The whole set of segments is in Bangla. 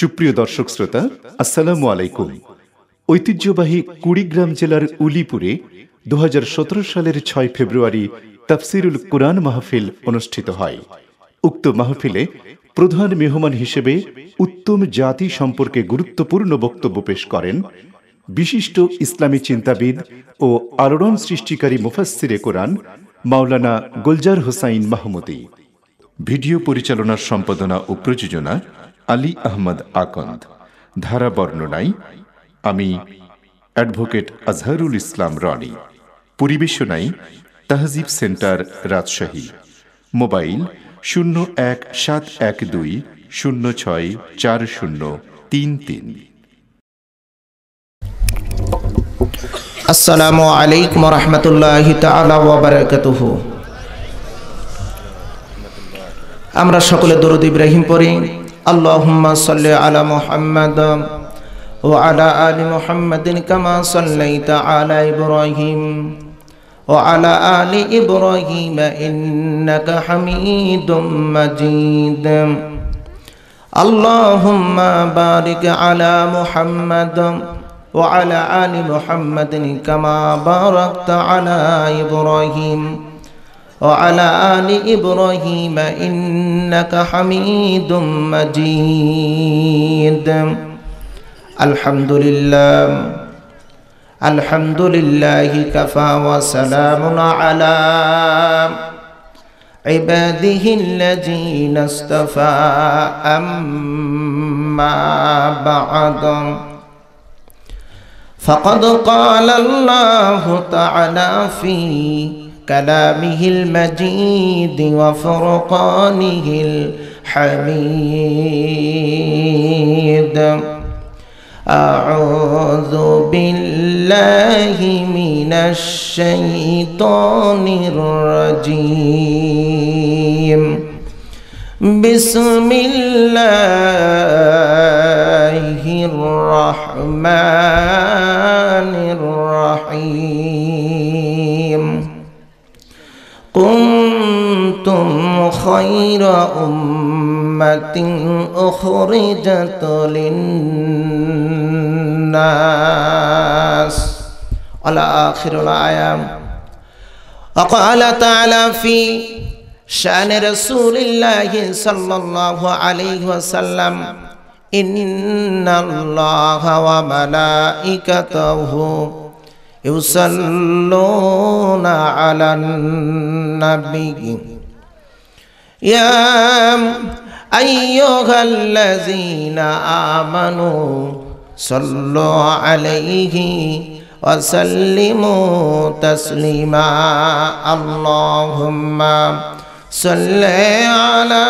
সুপ্রিয় দর্শক শ্রোতা, আসসালামু আলাইকুম। ঐতিহ্যবাহী কুড়িগ্রাম জেলার উলিপুরে 2017 সালের 6 ফেব্রুয়ারি তাফসিরুল কুরআন মাহফিল অনুষ্ঠিত হয়। উক্ত মাহফিলে প্রধান মেহমান হিসেবে উত্তম জাতি সম্পর্কে গুরুত্বপূর্ণ বক্তব্য পেশ করেন বিশিষ্ট ইসলামী চিন্তাবিদ ও আলোড়ন সৃষ্টিকারী মুফাসসিরে কোরআন মাওলানা গুলজার হোসাইন মাহমুদী। ভিডিও পরিচালনার সম্পাদনা ও প্রযোজনা আলী আহমদ আকন্দ। ধারা বর্ণনায় আমি advocate Azharul Islam Roni. পরিবেশনায় তাহজিব centre Rajshahi. Mobile 017120644033। আসসালামু আলাইকুম রহমতুল্লাহি তাআলা ওয়া বারাকাতুহু। আমরা সকলে দরুদ ইব্রাহিম পড়ি। আল্লাহুম্মা সাল্লি আলা মুহাম্মাদ ওয়া আলা আলি মুহাম্মাদিন কামা সাল্লাইতা আলা ইব্রাহিম ওয়া আলা আলি ইব্রাহিম ইন্নাকা হামিদুম মাজিদ। আল্লাহুম্মা বারিক আলা মুহাম্মাদ ওয়া আলা আলি মুহাম্মাদিন কামা বারাকতা আলা ইব্রাহিম وعلى آل إبراهيم إنك حميد مجيد. الحمد لله كفى وسلام على عباده الذين اصطفى أما بعد فقد قال الله تعالى في كلامه المجيد وفرقانه الحميد. أعوذ بالله من الشيطان الرجيم. بسم الله الرحمن الرحيم. كنتم خير أمة أخرجت للناس على آخر الآية. وقال تعالى في شأن رسول الله صلى الله عليه وسلم إن الله وملائكته يصلون على النبي يا أيها الذين آمنوا صلوا عليه وسلموا تسليما. اللهم صل على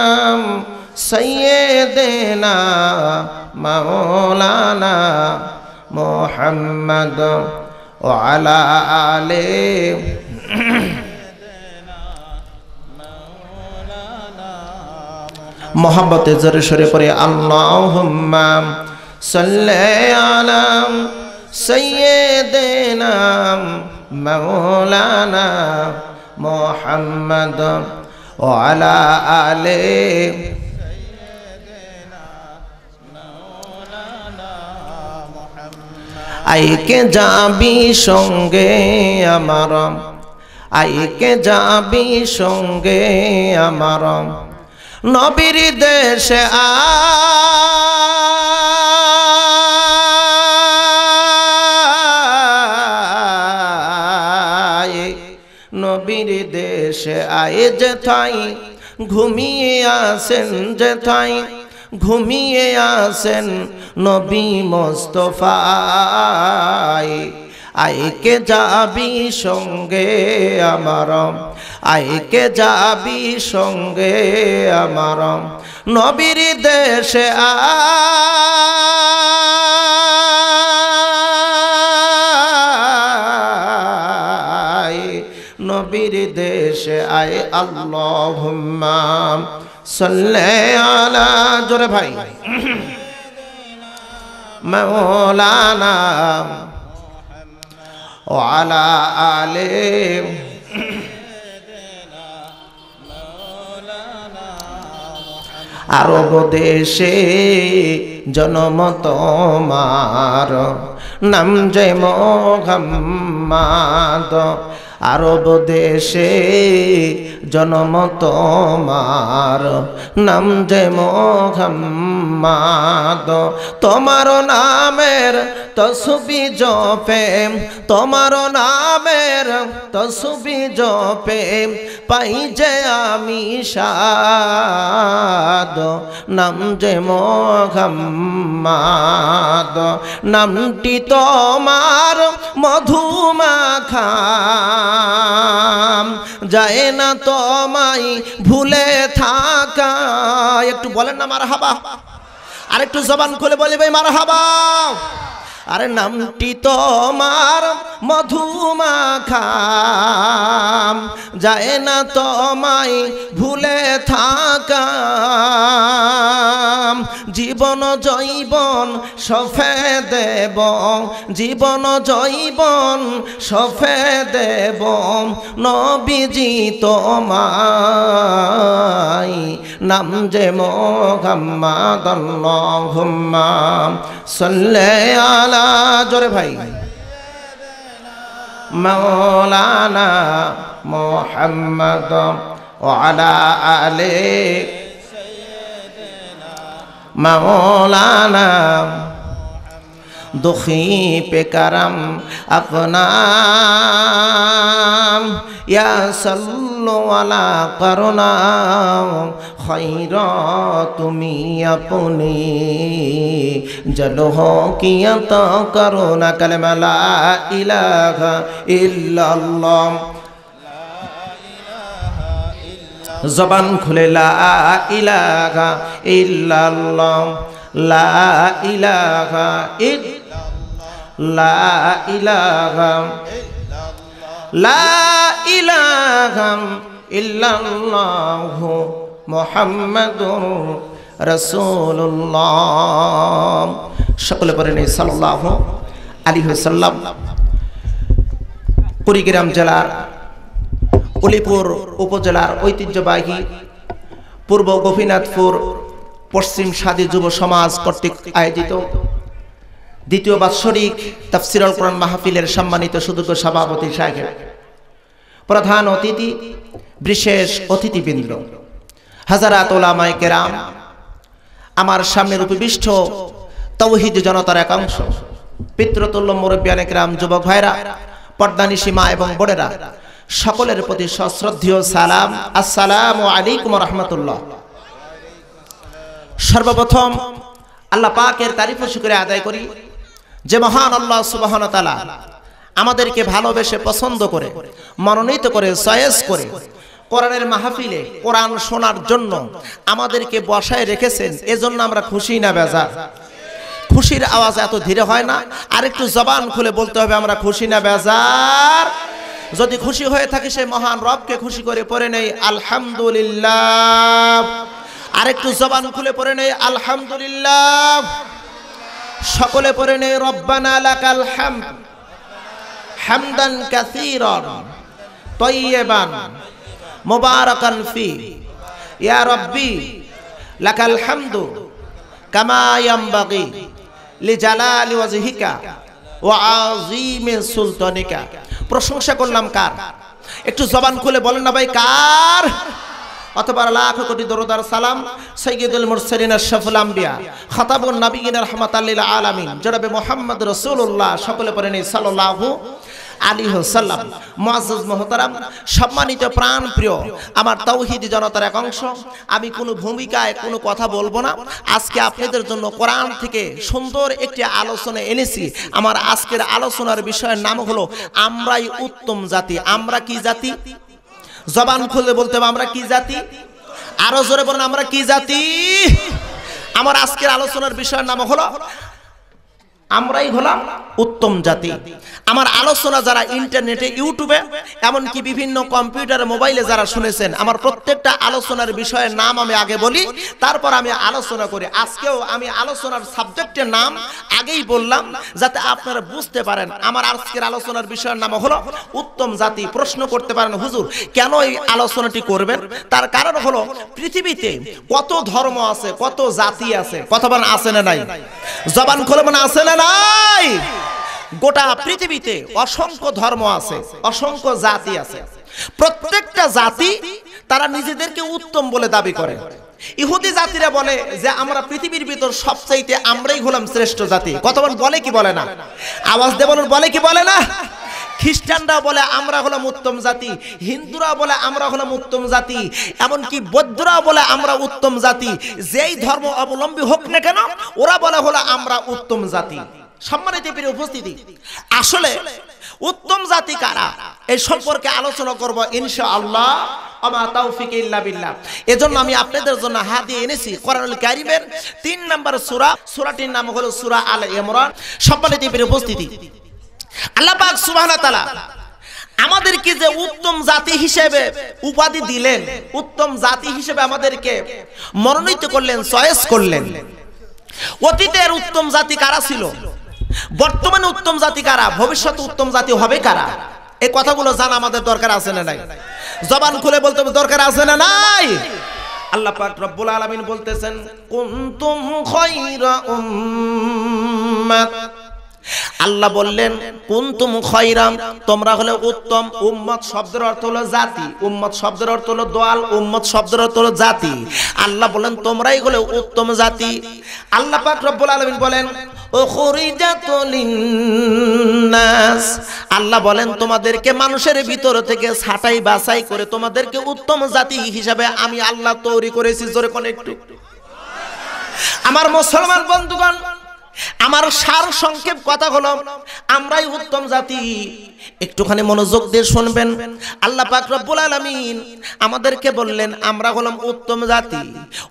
سيدنا مولانا محمد وعلى آله मोहब्बत ज़र शरे परे अल्लाहुम्मा सल्ले अला सय्यिदिना मौलाना मुहम्मद व अला आलिहि आइके जाबी संगे आमार आइके जाबी संगे आमार नबीर देशे आए नबीर देशे आए जेथाई घुमिए आसेन जेथाई घुमिए आसेन नबी मुस्तफा आइके जाबी संगे आमार आइके जाबी संगे आमार नबीर देशे आए नबीर देशे आए। अल्लाहुम्मा सल्ले अला जोरे भाई मौलाना वअला आलिहि আরব দেশে জন্ম তোমার, নাম যে মুহাম্মদ। আরব দেশে জন্ম তোমার, নাম যে মুহাম্মদ। তোমার নামের তসবি জপে, তোমার নামের তসবি জপে, পাই যে আমি সাদ, নাম যে মুহাম্মদ। নামটি তোমার মধুমাখা, যায় না তোমায় ভুলে থাকা। একটু বলেন না মারহাবা, আর একটু জবান খুলে বলি ভাই মারহাবা। আরে নামটি তোমার মধুমাখা, যায় না তোমায় ভুলে থাকা। জীবন জৈবন সফে দেব, জীবন জৈবন সফে দেব, নবীজি তোমায়, নাম যে মুহাম্মদ। আল্লাহুম্মা সাল্লি আলা, জোরে ভাই, মাওলানা মুহাম্মদ ওয়া আলা আলি মাওলানা। দুখী পে করম আপনা, ইয়া সাল্লু আলা করুণা, খৈরা তুমি আপনি, জলহ কিয়ত করুণা। কালেমা লা ইলাহা ইল্লাল্লাহ, জবান খুলে লা ইলাহা ইল্লাল্লাহ, লা ইলাহা লা ইলাহা লা ইলাহা ইল্লাল্লাহু মুহাম্মাদুর রাসূলুল্লাহ। সকলে পড়েন সাল্লাল্লাহু আলাইহি ওয়াসাল্লাম। কুড়িগ্রাম জেলার উলিপুর উপজেলার ঐতিহ্যবাহী পূর্ব গোপীনাথপুর পশ্চিম সাদী যুব সমাজ কর্তৃক আয়োজিত দ্বিতীয় বাৎসরিক তাফসীরুল কোরআন মাহফিলের সম্মানিত সুযোগ্য সভাপতি সাহেব, প্রধান অতিথি, বিশেষ অতিথিবৃন্দ, হাজারাত উলামায়ে কেরাম, আমার সামনের উপবিষ্ট তাওহীদ জনতার একাংশ, পিতৃতুল্য মুরব্বিয়ানে কেরাম, যুবক ভাইরা, পর্দানিশী মা এবং বোনেরা, সকলের প্রতি সশ্রদ্ধেয় সালাম। আসসালামু আলাইকুম ওয়া রাহমাতুল্লাহ। সর্বপ্রথম আল্লাহ পাকের তারিফ ও শুকরিয়া আদায় করি যে মহান আল্লাহ সুবহানাহু ওয়া তাআলা আমাদেরকে ভালোবেসে পছন্দ করে মনোনীত করে চয়েস করে কোরআনের মাহফিলে কোরআন শোনার জন্য আমাদেরকে বসায় রেখেছেন। এজন্য আমরা খুশি না বেজার? খুশির আওয়াজ এত ধীরে হয় না, আর একটু জবান খুলে বলতে হবে আমরা খুশি না বেজার। যদি খুশি হয়ে থাকে সেই মহান রবকে খুশি করে পড়ে নেই আলহামদুলিল্লাহ। আরেকটু জবান খুলে পড়ে নেই আলহামদুলিল্লাহ। সকলে পড়ে নেই রব্বানা লাকাল হামদ হামদান কাসীরান তাইয়্যিবান মুবারাকান ফি, ইয়া রাব্বি লাকাল হামদু কামা ইয়ানবাগি লিজালালি ওয়াজহিকা ওয়া আযীমি সুলতানিকা। প্রশংসা করলাম কার? একটু জবান খুলে বলেন না ভাই কার? অথবা লাখ কোটি দরুদ আর সালাম সাইয়্যিদুল মুরসালিন আশরাফুল আম্বিয়া খাতাবুন নবিয়্যিন রাহমাতাল লিল আলামিন জনাবে মুহাম্মদ রাসূলুল্লাহ। সকলে পড়েন সাল্লাল্লাহু আলাইহি ওয়াসাল্লাম। মুআজ্জাজ মুহতারাম, সম্মানিত প্রাণ প্রিয় আমার তাওহীদি জনতার এক অংশ, আমি কোনো ভূমিকায় কোনো কথা বলবো না। আজকে আপনাদের জন্য কোরআন থেকে সুন্দর একটি আলোচনা এনেছি। আমার আজকের আলোচনার বিষয়ের নাম হলো আমরাই উত্তম জাতি। আমরা কি জাতি? জবান খুলে বলতে হবে আমরা কি জাতি? আরো জোরে বলেন আমরা কি জাতি? আমার আজকের আলোচনার বিষয়ের নাম হলো আমরাই হলাম উত্তম জাতি। আমার আলোচনা যারা ইন্টারনেটে, ইউটিউবে, এমনকি বিভিন্ন কম্পিউটার, মোবাইলে যারা শুনেছেন, আমার প্রত্যেকটা আলোচনার বিষয়ের নাম আমি আগে বলি, তারপর আমি আলোচনা করি। আজকেও আমি আলোচনার সাবজেক্টের নাম আগেই বললাম যাতে আপনারা বুঝতে পারেন। আমার আজকের আলোচনার বিষয়ের নাম হলো উত্তম জাতি। প্রশ্ন করতে পারেন, হুজুর কেন এই আলোচনাটি করবেন? তার কারণ হলো পৃথিবীতে কত ধর্ম আছে, কত জাতি আছে। কথা বলেন আছে না নাই? জবান খুলে বলেন আছে না নাই? গোটা পৃথিবীতে অসংখ্য ধর্ম আছে, অসংখ্য জাতি আছে। প্রত্যেকটা জাতি তারা নিজেদেরকে উত্তম বলে দাবি করে। ইহুদি জাতিরা বলে যে আমরা পৃথিবীর ভিতর সবচাইতে আমরাই হলাম শ্রেষ্ঠ জাতি। কথা বলে কি বলে না? আওয়াজ দিয়ে বলুন, বলে কি বলে না? খ্রিস্টানরা বলে আমরা হলাম উত্তম জাতি, হিন্দুরা বলে আমরা হলাম উত্তম জাতি, এমনকি বৌদ্ধরা বলে আমরা উত্তম জাতি। যেই ধর্ম অবলম্বী হোক না কেন, ওরা বলে হলো আমরা উত্তম জাতি। সম্মানিত প্রিয় উপস্থিতি, আসলে উত্তম জাতি কারা এই সম্পর্কে আলোচনা করব ইনশাআল্লাহ। আমা তাওফিক ইল্লা বিল্লাহ। এজন্য আমি আপনাদের জন্য হাদিয়া এনেছি কোরআনুল কারীমের 3 নম্বর সূরা। সূরাটির নাম হলো সূরা আল ইমরান। সম্মানিত প্রিয় উপস্থিতি, আল্লাহ পাক সুবহানাহু ওয়া তাআলা আমাদেরকে যে উত্তম জাতি হিসেবে উপাধি দিলেন, উত্তম জাতি হিসেবে আমাদেরকে মনোনীত করলেন, চয়েস করলেন। অতীতের উত্তম জাতি কারা ছিল, বর্তমানে উত্তম জাতি কারা, ভবিষ্যতে উত্তম জাতি হবে কারা, এই কথাগুলো জানা আমাদের দরকার আছে না নাই? জবান খুলে বলতে দরকার আছে না নাই? আল্লাহ পাক রব্বুল আলামিন বলতেছেন, কুনতুম খায়রা উম্মাত। আল্লাহ বললেন কুনতুম খায়রাম, তোমরা হলো উত্তম। উম্মত শব্দের অর্থ হলো জাতি, উম্মত শব্দের অর্থ হলো দল, উম্মত শব্দের অর্থ হলো জাতি। আল্লাহ বলেন তোমরাই হলো উত্তম জাতি। আল্লাহ পাক রব্বুল আলামিন বলেন উখরিজাত লিন্নাস, আল্লাহ বলেন তোমাদেরকে মানুষের ভিতর থেকে ছাঁটাই বাছাই করে তোমাদেরকে উত্তম জাতি হিসাবে আমি আল্লাহ তৈরি করেছি। জোরে কোন একটু আমার মুসলমান বন্ধুগণ, আমার সার সংক্ষেপ কথা হলো আমরাই উত্তম জাতি। একটুখানি মনোযোগ দিয়ে শুনবেন। আল্লাহ পাক রব্বুল আলামিন আমাদেরকে বললেন আমরা হলাম উত্তম জাতি।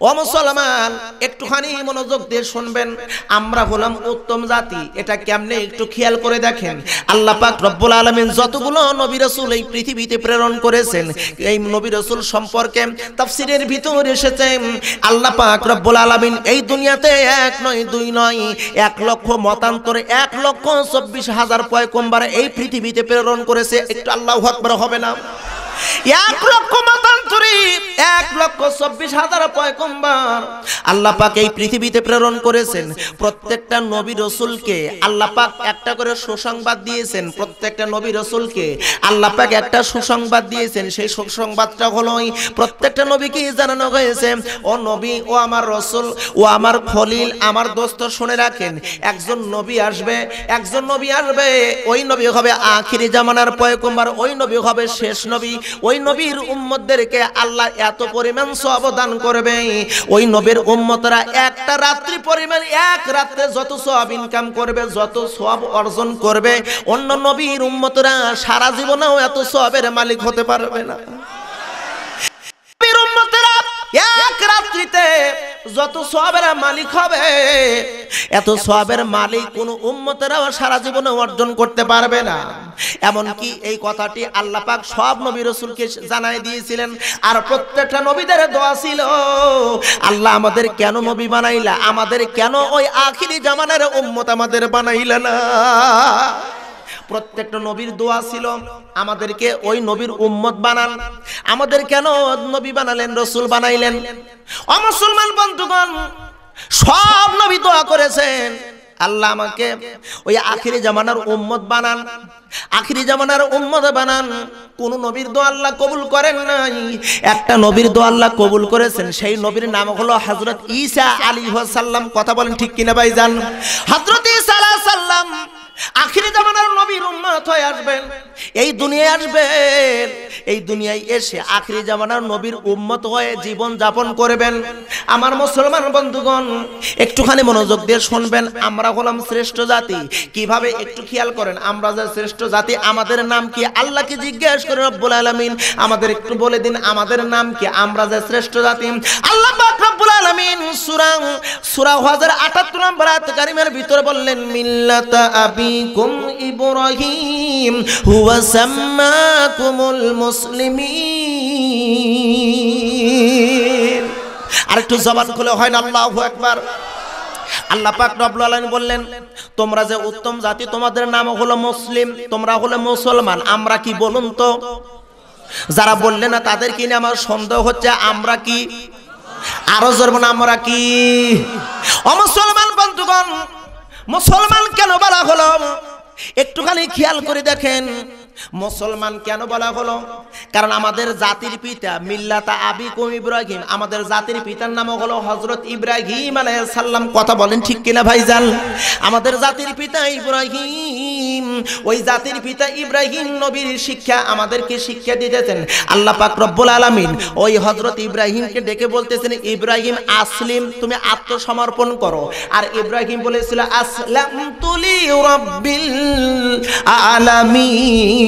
ও মুসলমান, একটুখানি মনোযোগ দিয়ে শুনবেন, আমরা হলাম উত্তম জাতি। এটা কেমনে একটু খেয়াল করে দেখেন। আল্লাহ পাক রব্বুল আলামিন যতগুলো নবী রাসূল এই পৃথিবীতে প্রেরণ করেছেন, এই নবী রাসূল সম্পর্কে তাফসীরের ভিতর এসেছে আল্লাহ পাক রব্বুল আলামিন এই দুনিয়াতে 1 নয় 2 নয় 1 লক্ষ মতান্তরে 1,24,000 পয়গম্বর এই পৃথিবীতে প্রেরণ করেছে। একটু আল্লাহু আকবার হবে না? 1 লক্ষ মতান্তরে 1,24,000 পয়গম্বর আল্লাহ পাক এই পৃথিবীতে প্রেরণ করেছেন। প্রত্যেকটা নবী রাসূলকে আল্লাহ পাক একটা করে সুসংবাদ দিয়েছেন। প্রত্যেকটা নবী রাসূলকে আল্লাহ পাক একটা সুসংবাদ দিয়েছেন। সেই সুসংবাদটা হলো প্রত্যেকটা নবীকে জানানো হয়েছে, ও নবী, ও আমার রাসূল, ও আমার খলিল, আমার দোস্ত, শুনে রাখেন একজন নবী আসবে, একজন নবী আসবে। ওই নবী হবে আখিরি জামানার পয়গম্বর, ওই নবী হবে শেষ নবী। ওই নবীর উম্মতদেরকে আল্লাহ এত পরিমাণ সওয়াব দান করবে, ওই নবীর উম্মতরা একটা রাত্রি পরিমাণ, এক রাতে যত সওয়াব ইনকাম করবে, যত সওয়াব অর্জন করবে, অন্য নবীর উম্মতরা সারা জীবনেও এত সওয়াবের মালিক হতে পারবে না। নবীর উম্মতরা এক রাত্রিতে যত সওয়াবের মালিক হবে, এত সওয়াবের মালিক কোন উম্মতেরাও সারা জীবনে অর্জন করতে পারবে না। এমনকি এই কথাটি আল্লাহ পাক সব নবী রাসূলকে জানাই দিয়েছিলেন। আর প্রত্যেকটা নবীদের দোয়া ছিল, আল্লাহ আমাদের কেন নবী বানাইলা, আমাদের কেন ওই আখিরি জামানার উম্মত আমাদের বানাইলা না। প্রত্যেকটা নবীর দোয়া ছিল আমাদেরকে ওই নবীর উম্মত বানান। আমাদের কেন নবী বানালেন, রাসূল বানাইলেন? ও মুসলমান বন্ধুগণ, সব নবী দোয়া করেছেন আল্লাহ আমাকে ওই আখিরি জামানার উম্মত বানান, আখিরি জামানার উম্মত বানান। কোন নবীর দোয়া আল্লাহ কবুল করেন নাই, একটা নবীর দোয়া আল্লাহ কবুল করেছেন। সেই নবীর নাম হলো হযরত ঈসা আলাইহিস সালাম। কথা বলেন ঠিক কিনা ভাইজান? হযরত ঈসা আলাইহিস সালাম আখিরি জামানার নবীর উম্মত হয়ে আসবেন, এই দুনিয়ায় আসবেন। এই দুনিয়ায় এসে আখিরি জামানার নবীর উম্মত হয়ে জীবন যাপন করবেন। আমার মুসলমান বন্ধুগণ একটুখানি মনোযোগ দিয়ে শুনবেন, আমরা হলাম শ্রেষ্ঠ জাতি। কিভাবে একটু খেয়াল করেন, আমরা যে শ্রেষ্ঠ জাতি আমাদের নাম কি? আল্লাহকে জিজ্ঞেস করে রব্বুল আলামিন আমাদের একটু বলে দিন আমাদের নাম কি? আমরা যে শ্রেষ্ঠ জাতি, আল্লাহ পাক রব্বুল আলামিন সূরা হজের ৭৮ নম্বর আয়াত কারিমের ভিতর বললেন মিল্লাতা আবিকুম ইব্রাহিম হুয়া সাম্মাকুমুল মুসলিমিন। আর একটু জবান খুলে হয় না আল্লাহু আকবার। আল্লাহ পাক রব্বুল আলামিন বললেন তোমরা যে উত্তম জাতি, তোমাদের নাম হলো মুসলিম, তোমরা হলো মুসলমান। আমরা কি বলুন তো? যারা বললেন না তাদের কি নিয়ে আমার সন্দেহ হচ্ছে, আমরা কি? আরো জোরব না, আমরা কি? অমুসলমান বন্ধুগণ, মুসলমান কেন বলা হলো একটুখানি খেয়াল করে দেখেন। মুসলমান কেন বলা হলো? কারণ আমাদের জাতির পিতা মিল্লাতা আবিকুম ইব্রাহিম, আমাদের জাতির পিতার নাম হলো হযরত ইব্রাহিম আলাইহিস সালাম। কথা বলেন ঠিক কিনা ভাইজান? আমাদের জাতির পিতা ইব্রাহিম, ওই জাতির পিতা ইব্রাহিম নবীর শিক্ষা আমাদেরকে শিক্ষা দিতেছেন। আল্লাহ পাক রব্বুল আলামিন ওই হযরত ইব্রাহিমকে ডেকে বলতেছেন ইব্রাহিম আসলিম, তুমি আত্মসমর্পণ করো। আর ইব্রাহিম বলেছিল আসলামতু লি রাব্বিল আলামিন।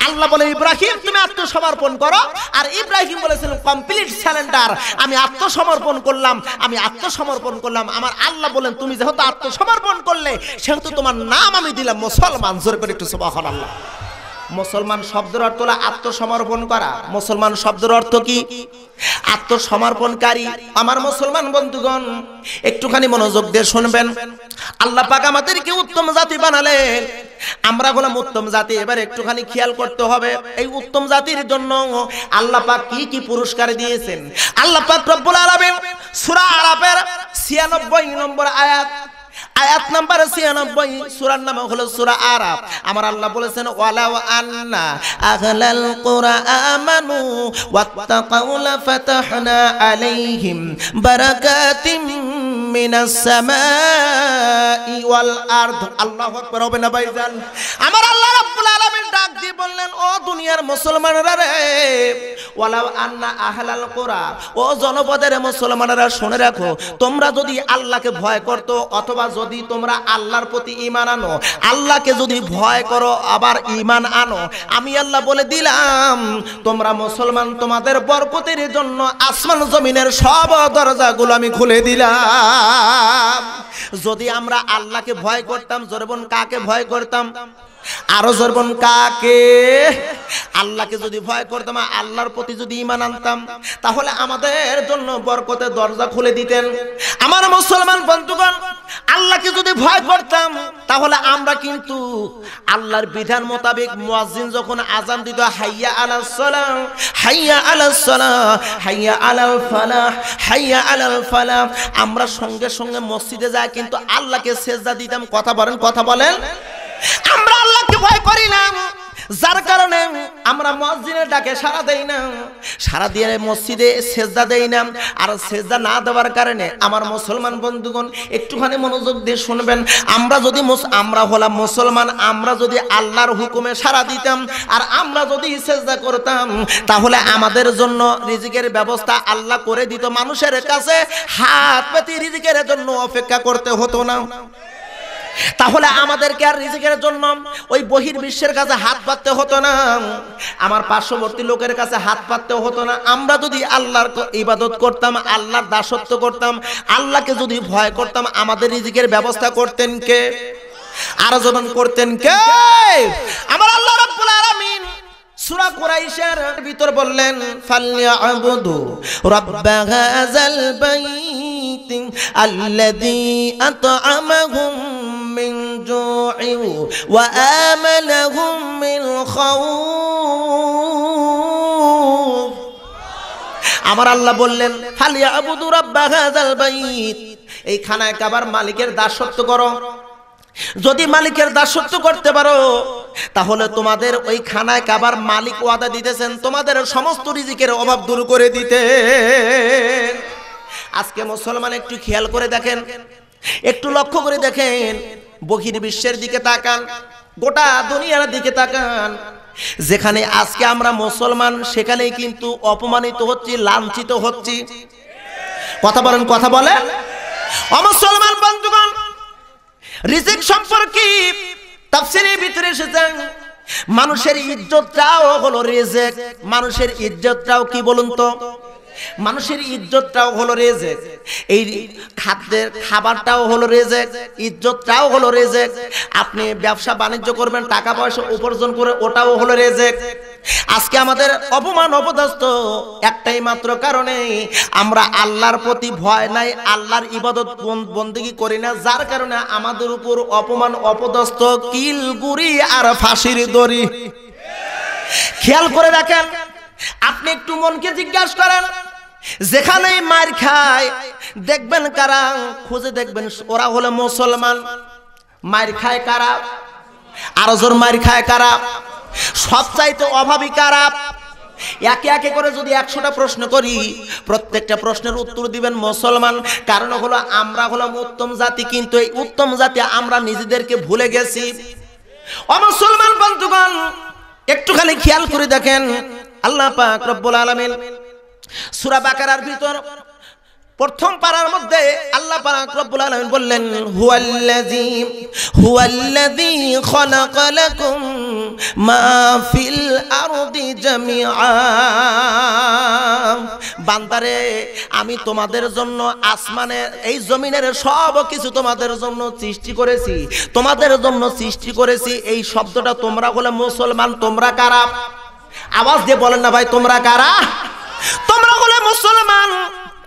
আল্লাহ বলে ইব্রাহিম তুমি আত্মসমর্পণ করো। আর ইব্রাহিম বলেছিল কমপ্লিট সারেন্ডার, আমি আত্মসমর্পণ করলাম, আমি আত্মসমর্পণ করলাম। আমার আল্লাহ বলেন তুমি যেহেতু আত্মসমর্পণ করলে সেহেতু তোমার নাম আমি দিলাম মুসলমান। জোরে করে একটু সুবহানাল্লাহ। মুসলমান শব্দের অর্থ হলো আত্মসমর্পণ করা। মুসলমান শব্দের অর্থ কি? আত্মসমর্পণকারী। আমার মুসলমান বন্ধুগণ একটুখানি মনোযোগ দিয়ে শুনবেন। আল্লাহ পাক আমাদেরকে উত্তম জাতি বানালেন, আমরা হলাম উত্তম জাতি। এবার একটুখানি খেয়াল করতে হবে এই উত্তম জাতির জন্য আল্লাহ পাক কি কি পুরস্কার দিয়েছেন। আল্লাহ পাক রব্বুল আলামিন সূরা আরাফের ৯৬ নম্বর আয়াত নাম্বার ৯৬, সূরার নাম হলো সূরা আরাফ। আমার আল্লাহ বলেছেন ওয়ালাউ আন্না আহলাল কুরা আমানু ওয়াত্তাকাউ লাফাতাহনা আলাইহিম বারাকাতিম মিনাস সামাই ওয়াল আরদ। আল্লাহু আকবার হবে না ভাইজান? আমার আল্লাহ রাব্বুল আলামিন ডাক দিয়ে বললেন ও দুনিয়ার মুসলমানরা রে, ওয়ালাউ আন্না আহলাল কুরা, ও জনপদের মুসলমানরা শুনে রাখো, তোমরা যদি আল্লাহকে ভয় করতো অথবা যদি তোমরা আল্লাহর প্রতি ঈমান আনো, আল্লাহকে যদি ভয় করো আবার ঈমান আনো, আমি আল্লাহ বলে দিলাম তোমরা মুসলমান, তোমাদের বরকতের জন্য আসমান জমিনের সব দরজাগুলো আমি খুলে দিলাম। যদি আমরা আল্লাহকে ভয় করতাম, জোরে বলুন কাকে ভয় করতাম? আরো জোরে বলুন কাকে? আল্লাহকে যদি ভয় করতাম, আল্লাহর প্রতি যদি ঈমান আনতাম, তাহলে আমাদের জন্য বরকতের দরজা খুলে দিতেন। আমার মুসলমান বন্ধুগণ আল্লাহকে যদি ভয় করতাম তাহলে আমরা কিন্তু আল্লাহর বিধান মোতাবেক মুয়াজ্জিন যখন আযান দিত হাইয়া আলাস সালাহ, হাইয়া আলাস সালাহ, হাইয়া আলাল ফালাহ, হাইয়া আলাল ফালাহ, আমরা সঙ্গে সঙ্গে মসজিদে যাই কিন্তু আল্লাহকে সিজদা দিতাম। কথা বলেন, কথা বলেন। আমরা আল্লাহকে ভয় করি না, যার কারণে আমরা মুয়াজ্জিনের ডাকে সাড়া দেই না, সাড়া দিয়ে মসজিদে সেজদা দেই না। আর সেজদা না দেওয়ার কারণে আমার মুসলমান বন্ধুগণ একটুখানি মনোযোগ দিয়ে শুনবেন, আমরা হলাম মুসলমান, আমরা যদি আল্লাহর হুকুমে সাড়া দিতাম আর আমরা যদি সেজদা করতাম তাহলে আমাদের জন্য রিজিকের ব্যবস্থা আল্লাহ করে দিত। মানুষের কাছে হাত পেতে রিজিকের জন্য অপেক্ষা করতে হতো না। তাহলে আমাদেরকে আর রিজিকের জন্য ওই বহির্বিশ্বের কাছে হাত পাততে হতো না, আমার পার্শ্ববর্তী লোকের কাছে হাত পাততে হতো না। আমরা যদি আল্লাহর ইবাদত করতাম, আল্লাহর দাসত্ব করতাম, আল্লাহকে যদি ভয় করতাম, আমাদের রিজিকের ব্যবস্থা করতেন কে? আরো যখন করতেন কে? আমার আল্লাহ রাব্বুল আলামিন সূরা কুরাইশের ভিতর বললেন ফালইয়াবুদু রাব্বা হাযাল বাইত আল্লাযী আত'আমাহুম মিন জু'ইন ওয়া আমানাহুম মিন খাউফ। আমার আল্লাহ বললেন ফালইয়াবুদু রাব্বা হাযাল বাইত, এই খানায় কাবার মালিকের দাসত্ব করো। যদি মালিকের দাসত্ব করতে পারো তাহলে তোমাদের ওই খানায় কাবার মালিক ওয়াদা দিতেছেন তোমাদের সমস্ত রিজিকের অভাব দূর করে দিতে। আজকে মুসলমান একটু খেয়াল করে দেখেন, একটু লক্ষ্য করে দেখেন, বহির্বিশ্বের দিকে তাকান, গোটা দুনিয়ার দিকে তাকান, যেখানে আজকে আমরা মুসলমান সেখানেই কিন্তু অপমানিত হচ্ছি, লাঞ্ছিত হচ্ছি। কথা বলেন, কথা বলেন। অমুসলমান বন্ধুগণ, রিজিক সম্পর্কে তাফসীরের ভিতরে এসেছেন মানুষের ইজ্জতটাও হলো রিজিক। মানুষের ইজ্জতটাও কি বলুন তো? মানুষের ইজ্জতটাও হলো রিজিক। এই খাদ্যের খাবারটাও হলো রিজিক, ইজ্জতটাও হলো রিজিক। আপনি ব্যবসা বাণিজ্য করবেন, টাকা পয়সা উপার্জন করে, ওটাও হলো রিজিক। আজকে আমাদের অপমান অপদস্থ একটাই মাত্র কারণে, আমরা আল্লাহর প্রতি ভয় নাই, আল্লাহর ইবাদত বন্দেগী করি না, যার কারণে আমাদের উপর অপমান অপদস্থ, কিল গুড়ি আর ফাঁসির দড়ি। খেয়াল করে দেখেন, আপনি একটু মনকে জিজ্ঞাসা করেন, যেখানেই মার খায় দেখবেন কারা, খুঁজে দেখবেন ওরা হলো মুসলমান। মার খায় কারা? আরো জোর, মার খায় কারা? সবচাইতে অভাবী কারা? একে একে করে যদি 100টা প্রশ্ন করি, প্রত্যেকটা প্রশ্নের উত্তর দিবেন মুসলমান। কারণ হলো আমরা হলাম উত্তম জাতি, কিন্তু এই উত্তম জাতি আমরা নিজেদেরকে ভুলে গেছি। অমুসলমান বন্ধুগণ, একটুখানি খেয়াল করে দেখেন, আল্লাহ পাক রব্বুল আলামিন সূরা বাকারার ভিতর প্রথম পারার মধ্যে আল্লাহ পাক রব্বুল আলামিন বললেন, হুয়াল্লাযী খালাকা লাকুম মা ফিল আরদি জামিআ। বান্দারে, আমি তোমাদের জন্য আসমানের এই জমিনের সব কিছু তোমাদের জন্য সৃষ্টি করেছি, তোমাদের জন্য সৃষ্টি করেছি। এই শব্দটা তোমরা হলে মুসলমান। তোমরা কারা? আওয়াজ দিয়ে বলেন না ভাই, তোমরা কারা? তোমরা হলে মুসলমান,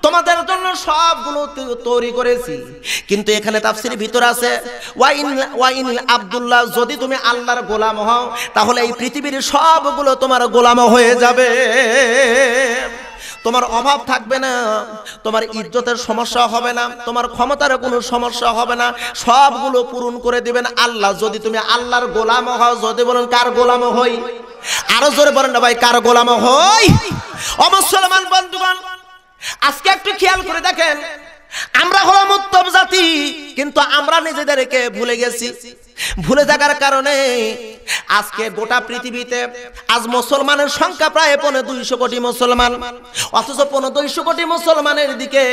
তোমাদের জন্য সবগুলো তৈরি করেছি। কিন্তু এখানে তাফসীরের ভিতর আছে ওয়াইন আব্দুল্লাহ, যদি তুমি আল্লাহর গোলাম হও তাহলে এই পৃথিবীর সবগুলো তোমার গোলাম হয়ে যাবে। তোমার অভাব থাকবে না, তোমার ইজ্জতের সমস্যা হবে না, তোমার ক্ষমতার কোনো সমস্যা হবে না, সবগুলো পূরণ করে দিবেন আল্লাহ, যদি তুমি আল্লাহর গোলাম হও। যদি বলেন কার গোলাম হই? আরো জোরে বলেন না ভাই, কার গোলাম হই? অমুসলমান বন্ধুগণ, আজকে একটু খেয়াল করে দেখেন, আমরা হলাম উত্তম জাতি, কিন্তু আমরা নিজেদেরকে ভুলে গেছি। ভুলে থাকার কারণে আজকে গোটা পৃথিবীতে আজ মুসলমানের সংখ্যা প্রায় 250 কোটি মুসলমান। অথচ 250 কোটি মুসলমানের দিকে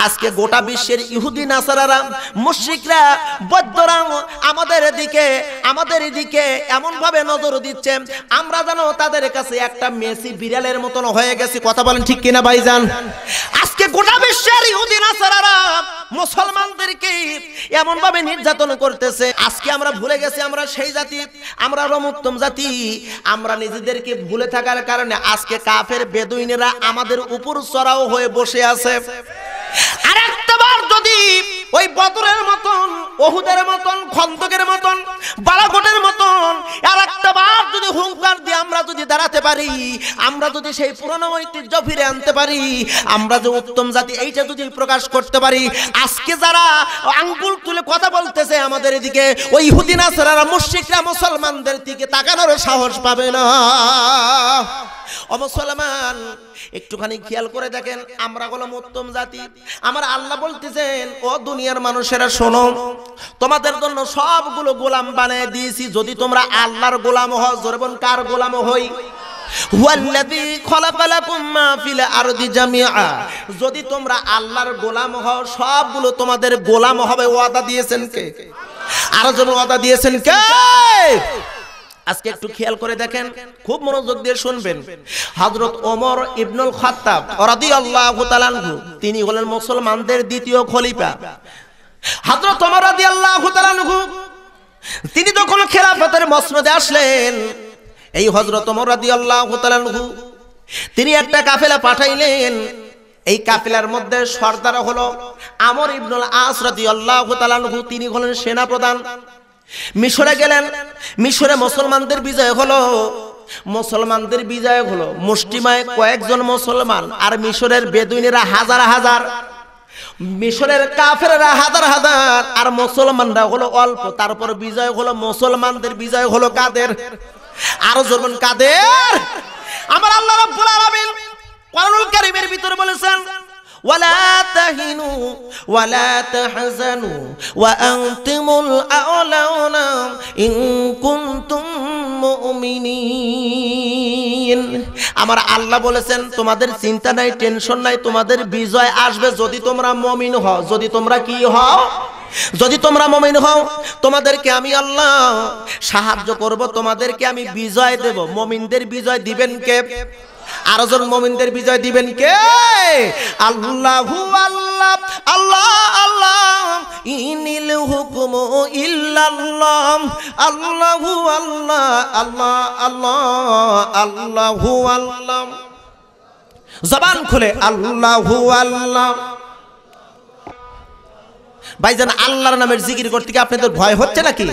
আজকে গোটা বিশ্বের ইহুদি নাসারারা, মুশরিকরা, বৌদ্ধরা আমাদের দিকে এমন ভাবে নজর দিচ্ছে, আমরা যেন তাদের কাছে একটা মেসি বিড়ালের মতন হয়ে গেছি। কথা বলেন ঠিক কিনা ভাইজান? আজকে গোটা বিশ্বের ইহুদি নাসারারা মুসলমানদেরকে এমন ভাবে নির্যাতন করতেছে। আজকে আমরা ভুলে গেছি আমরা সেই জাতি, আমরা উত্তম জাতি। আমরা নিজেদেরকে ভুলে থাকার কারণে আজকে কাফের বেদুইনেরা আমাদের উপর চড়াও হয়ে বসে আছে। আর একটাবার যদি ওই বদরের মতন, ওহুদের মতন, খন্দকের মতন, বালাকোটের মতন আর একটাবার যদি হুঙ্কার দিয়ে আমরা যদি দাঁড়াতে পারি, আমরা যদি সেই পুরনো ঐতিহ্য ফিরে আনতে পারি, আমরা যে উত্তম জাতি এইটা যদি প্রকাশ করতে পারি, আজকে যারা আঙ্গুল তুলে কথা বলতেছে আমাদের এদিকে, ওই ইহুদি নাসারারা, মুশরিকরা মুসলমানদের দিকে তাকানোর সাহস পাবে না। ও মুসলমান, একটুখানি খেয়াল করে দেখেন, আমরা হলাম উত্তম জাতি। আমার আল্লাহ বলতেছেন, ও দুনিয়ার মানুষেরা শোনো, তোমাদের জন্য সবগুলো গোলাম বানিয়ে দিয়েছি, যদি তোমরা আল্লাহর গোলাম হও। জোরে বলুন, কার গোলাম হই? হুয়াল্লাযী খালাকা লাকুম মা ফিল আরদি জামিআ। যদি তোমরা আল্লাহর গোলাম হও, সবগুলো তোমাদের গোলাম হবে। ওয়াদা দিয়েছেন কে? আরো জন ওয়াদা দিয়েছেন কে? আজকে একটু খেয়াল করে দেখেন, খুব মনোযোগ দিয়ে শুনবেন। হযরত ওমর ইবনুল খাত্তাব রাদিয়াল্লাহু তাআলা আনহু, তিনি হলেন মুসলমানদের দ্বিতীয় খলিফা। হযরত ওমর রাদিয়াল্লাহু তাআলা আনহু তিনি যখন খেলাফতের মসনদে আসলেন, এই হযরত ওমর রাদিয়াল্লাহু তাআলা আনহু তিনি একটা কাফেলা পাঠাইলেন। এই কাফেলার মধ্যে সর্দার হলো আমর ইবনুল আস রাদিয়াল্লাহু তাআলা আনহু, তিনি হলেন সেনা প্রধান। মিশরে গেলেন, মিশরে মুসলমানদের বিজয় হলো। মুসলমানদের বিজয় হলো মুষ্টিমেয় কয়েকজন মুসলমান, আর মিশরের বেদুইনেরা হাজার হাজার, মিশরের কাফেররা হাজার হাজার, আর মুসলমানরা হলো অল্প। তারপর বিজয় হলো মুসলমানদের, বিজয় হলো কাদের? আরো জোরবেন, কাদের? আমার আল্লাহ রাব্বুল আলামিন কোরআনুল কারীমের ভিতরে বলেছেন, ওয়ালা তাহিনু ওয়ালা তাহজানু ওয়া আনতুমুল আ'লাউনা ইন কুনতুম মুমিনিন। আমার আল্লাহ বলেছেন তোমাদের চিন্তা নাই, টেনশন নাই, তোমাদের বিজয় আসবে যদি তোমরা মুমিন হও। যদি তোমরা কি হও? যদি তোমরা মুমিন হও তোমাদেরকে আমি আল্লাহ সাহায্য করব, তোমাদেরকে আমি বিজয় দেব। মুমিনদের বিজয় দিবেন কে? আরো জন মুমিনদের বিজয় দিবেন কে? আল্লাহু আল্লাহ আল্লাহ আল্লাহ ইনিল হুকমু ইল্লাল্লাহ। আল্লাহু আল্লাহ আল্লাহ আল্লাহ আল্লাহু আল্লাহ। জবান খুলে আল্লাহু আল্লাহ। ভাইজান আল্লাহর নামের জিকির করতে কি আপনাদের ভয় হচ্ছে নাকি?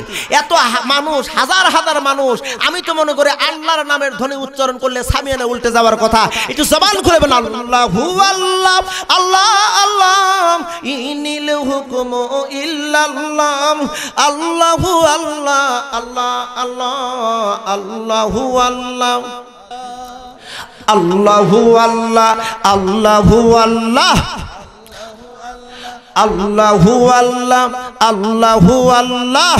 এত মানুষ, হাজার হাজার মানুষ, আমি তো মনে করি আল্লাহর নামের ধ্বনি উচ্চারণ করলে সামিয়ানা উল্টে যাওয়ার কথা। একটু জবান খুলে বলেন আল্লাহু আল্লাহ আল্লাহ আল্লাহ ইনিল হুকমু ইল্লাল্লাহ। আল্লাহু আল্লাহ আল্লাহ আল্লাহ আল্লাহু আল্লাহ আল্লাহু আল্লাহ আল্লাহু আল্লাহ আল্লাহু আল্লাহ আল্লাহু আল্লাহ।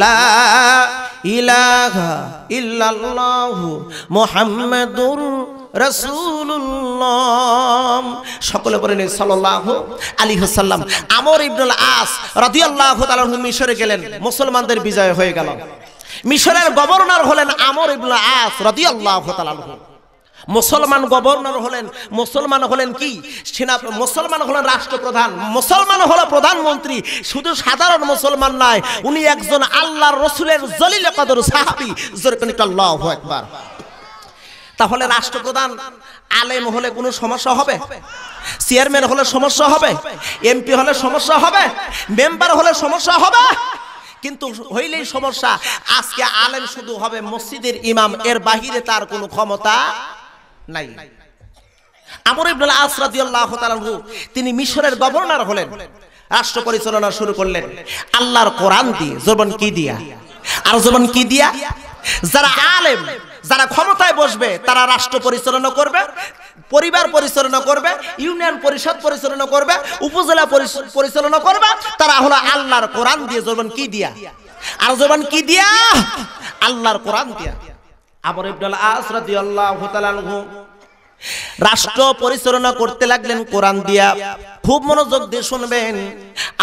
লা ইলাহা ইল্লাল্লাহু মুহাম্মাদুর রাসূলুল্লাহ। সকলে বলেন সাল্লাল্লাহু আলাইহি ওয়াসাল্লাম। আমর ইবনুল আস রাদিয়াল্লাহু তাআলা আনহু মিশরে গেলেন, মুসলমানদের বিজয় হয়ে গেল। মিশরের গভর্নর হলেন আমর ইবনুল আস রাদিয়াল্লাহু তাআলা আনহু। মুসলমান গভর্নর হলেন, মুসলমান হলেন কি সেনা, মুসলমান হলেন রাষ্ট্রপ্রধান, মুসলমান হলো প্রধানমন্ত্রী। শুধু সাধারণ মুসলমান নয়, উনি একজন আল্লাহর রাসূলের জলিল কদর সাহাবী। জোরে করে আল্লাহু আকবার। তাহলে রাষ্ট্রপ্রধান আলেম হলে কোনো সমস্যা হবে? চেয়ারম্যান হলে সমস্যা হবে? এমপি হলে সমস্যা হবে? মেম্বার হলে সমস্যা হবে? কিন্তু হইলেই সমস্যা। আজকে আলেম শুধু হবে মসজিদের ইমাম, এর বাহিরে তার কোনো ক্ষমতা নাই। আমর ইবনুল আস রাদিয়াল্লাহু তাআলা আনহু তিনি মিশরের গভর্নর হলেন, রাষ্ট্র পরিচালনা শুরু করলেন আল্লাহর কোরআন দিয়ে। জবান কি দিয়া? আর জবান কি দিয়া? যারা আলেম, যারা ক্ষমতায় বসবে তারা রাষ্ট্র পরিচালনা করবে, পরিবার পরিচালনা করবে, ইউনিয়ন পরিষদ পরিচালনা করবে, উপজেলা পরিচালনা করবে। তারা হলো আল্লাহর কোরআন দিয়ে। জবান কি দিয়া? আর জবান কি দিয়া? আল্লাহর কোরআন দিয়া। আমর ইবনুল আস রাদিয়াল্লাহু তাআলা আনহু রাষ্ট্র পরিচালনা করতে লাগলেন কোরআন দিয়া। খুব মনোযোগ দিয়ে শুনবেন।